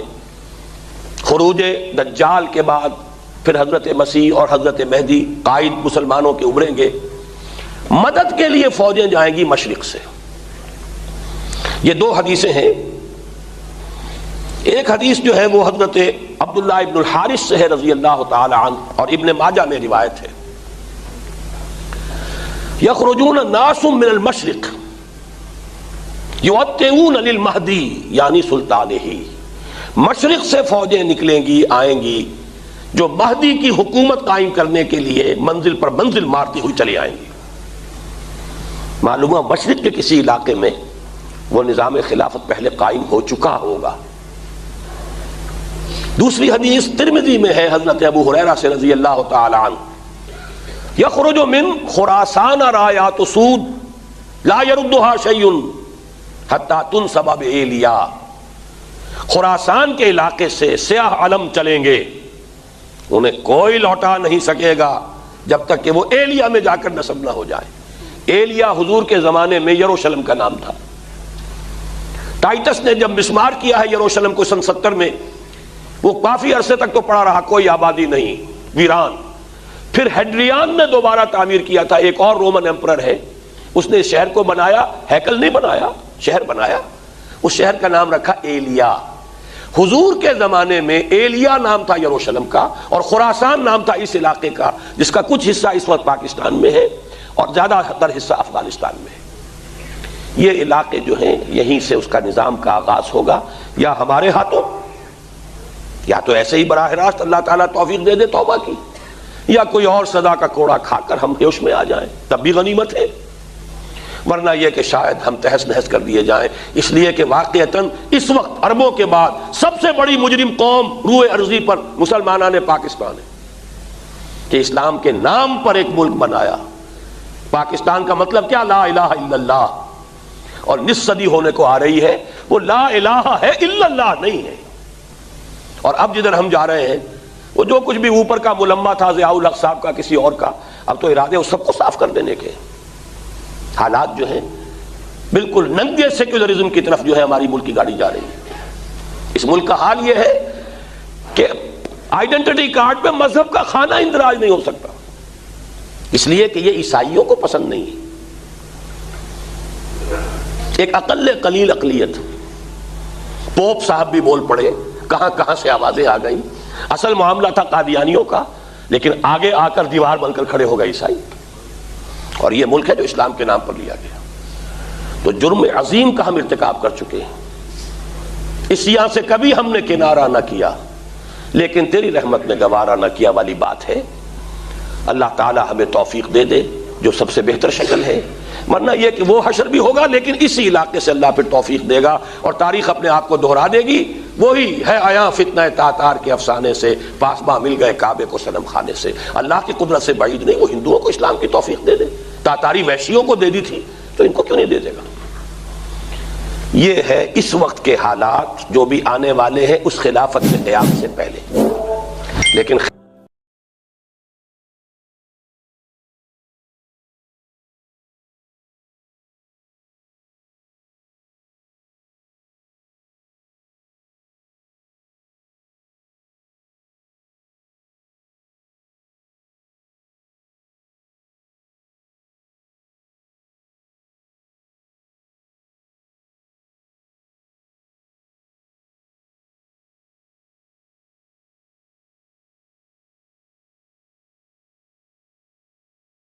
خروج دجال کے بعد، پھر حضرت مسیح اور حضرت مہدی قائد مسلمانوں کے ابھریں گے، مدد کے لیے فوجیں جائیں گی مشرق سے۔ یہ 2 حدیثیں ہیں۔ ایک حدیث جو ہے وہ حضرت عبداللہ ابن الحارث سے ہے رضی اللہ تعالی عنہ، اور ابن ماجہ میں روایت ہے، یخرجون ناس من المشرق یؤتون للمہدی یعنی سلطانہ، مشرق سے فوجیں نکلیں گی، آئیں گی، جو مہدی کی حکومت قائم کرنے کے لیے منزل پر منزل مارتی ہوئی چلی آئیں گی۔ معلوم ہے مشرق کے کسی علاقے میں وہ نظام خلافت پہلے قائم ہو چکا ہوگا۔ دوسری حدیث ترمذی میں ہے حضرت ابو ہریرہ سے رضی اللہ تعالی عنہ، یخرج من خراسان رایات سود لا يردها شیء حتی تنصب بایلیا، خراسان کے علاقے سے سیاہ علم چلیں گے، انہیں کوئی لوٹا نہیں سکے گا جب تک کہ وہ ایلیا میں جا کر نصب نہ ہو جائے۔ ایلیا حضور کے زمانے میں یروشلم کا نام تھا۔ ٹائٹس نے جب مسمار کیا ہے یروشلم کو سن 70 میں، وہ کافی عرصے تک تو پڑا رہا، کوئی آبادی نہیں، ویران۔ پھر ہیڈریان نے دوبارہ تعمیر کیا تھا، ایک اور رومن ایمپرر ہے، اس نے شہر کو بنایا، ہیکل نہیں بنایا، شہر بنایا، اس شہر کا نام رکھا ایلیا۔ حضور کے زمانے میں ایلیا نام تھا یروشلم کا، اور خراسان نام تھا اس علاقے کا، جس کا کچھ حصہ اس وقت پاکستان میں ہے اور زیادہ تر حصہ افغانستان میں ہے۔ یہ علاقے جو ہیں یہیں سے اس کا نظام کا آغاز ہوگا، یا ہمارے ہاتھوں، یا تو ایسے ہی براہ راست اللہ تعالیٰ توفیق دے دے توبہ کی، یا کوئی اور سزا کا کوڑا کھا کر ہم ہوش میں آ جائیں، تب بھی غنیمت ہے، ورنہ یہ کہ شاید ہم تہس نہس کر دیے جائیں، اس لیے کہ واقعتاً اس وقت عربوں کے بعد سب سے بڑی مجرم قوم روئے ارضی پر مسلمانان پاکستان ہے، کہ اسلام کے نام پر ایک ملک بنایا۔ پاکستان کا مطلب کیا؟ لا الہ الا اللہ، اور نصف صدی ہونے کو آ رہی ہے، وہ لا الہ ہے الا اللہ نہیں ہے۔ اور اب جدھر ہم جا رہے ہیں، وہ جو کچھ بھی اوپر کا ملمہ تھا ضیاء الحق صاحب کا کسی اور کا، اب تو ارادے اس سب کو صاف کر دینے کے۔ حالات جو ہیں بالکل ننگے سیکولرزم کی طرف جو ہے ہماری ملک کی گاڑی جا رہی ہے۔ اس ملک کا حال یہ ہے کہ آئیڈینٹی کارڈ پہ مذہب کا خانہ اندراج نہیں ہو سکتا، اس لیے کہ یہ عیسائیوں کو پسند نہیں ہے۔ ایک اقل قلیل اقلیت، پوپ صاحب بھی بول پڑے، کہاں کہاں سے آوازیں آ گئیں۔ اصل معاملہ تھا قادیانیوں کا، لیکن آگے آ کر دیوار بن کر کھڑے ہو گئے عیسائی، اور یہ ملک ہے جو اسلام کے نام پر لیا گیا۔ تو جرم عظیم کا ہم ارتکاب کر چکے ہیں، اس یہاں سے کبھی ہم نے کنارہ نہ کیا، لیکن تیری رحمت نے گوارا نہ کیا والی بات ہے۔ اللہ تعالی ہمیں توفیق دے دے جو سب سے بہتر شکل ہے، ورنہ یہ کہ وہ حشر بھی ہوگا لیکن اسی علاقے سے اللہ پھر توفیق دے گا، اور تاریخ اپنے آپ کو دہرا دے گی۔ وہی ہے آیا فتنہ تاتار کے افسانے سے، پاسباں مل گئے کعبے کو صنم خانے سے۔ اللہ کی قدرت سے بعید نہیں، وہ ہندوؤں کو اسلام کی توفیق دے دے، تاتاری وحشیوں کو دے دی تھی، تو ان کو کیوں نہیں دے دے گا؟ یہ ہے اس وقت کے حالات جو بھی آنے والے ہیں اس خلافت کے قیام سے پہلے، لیکن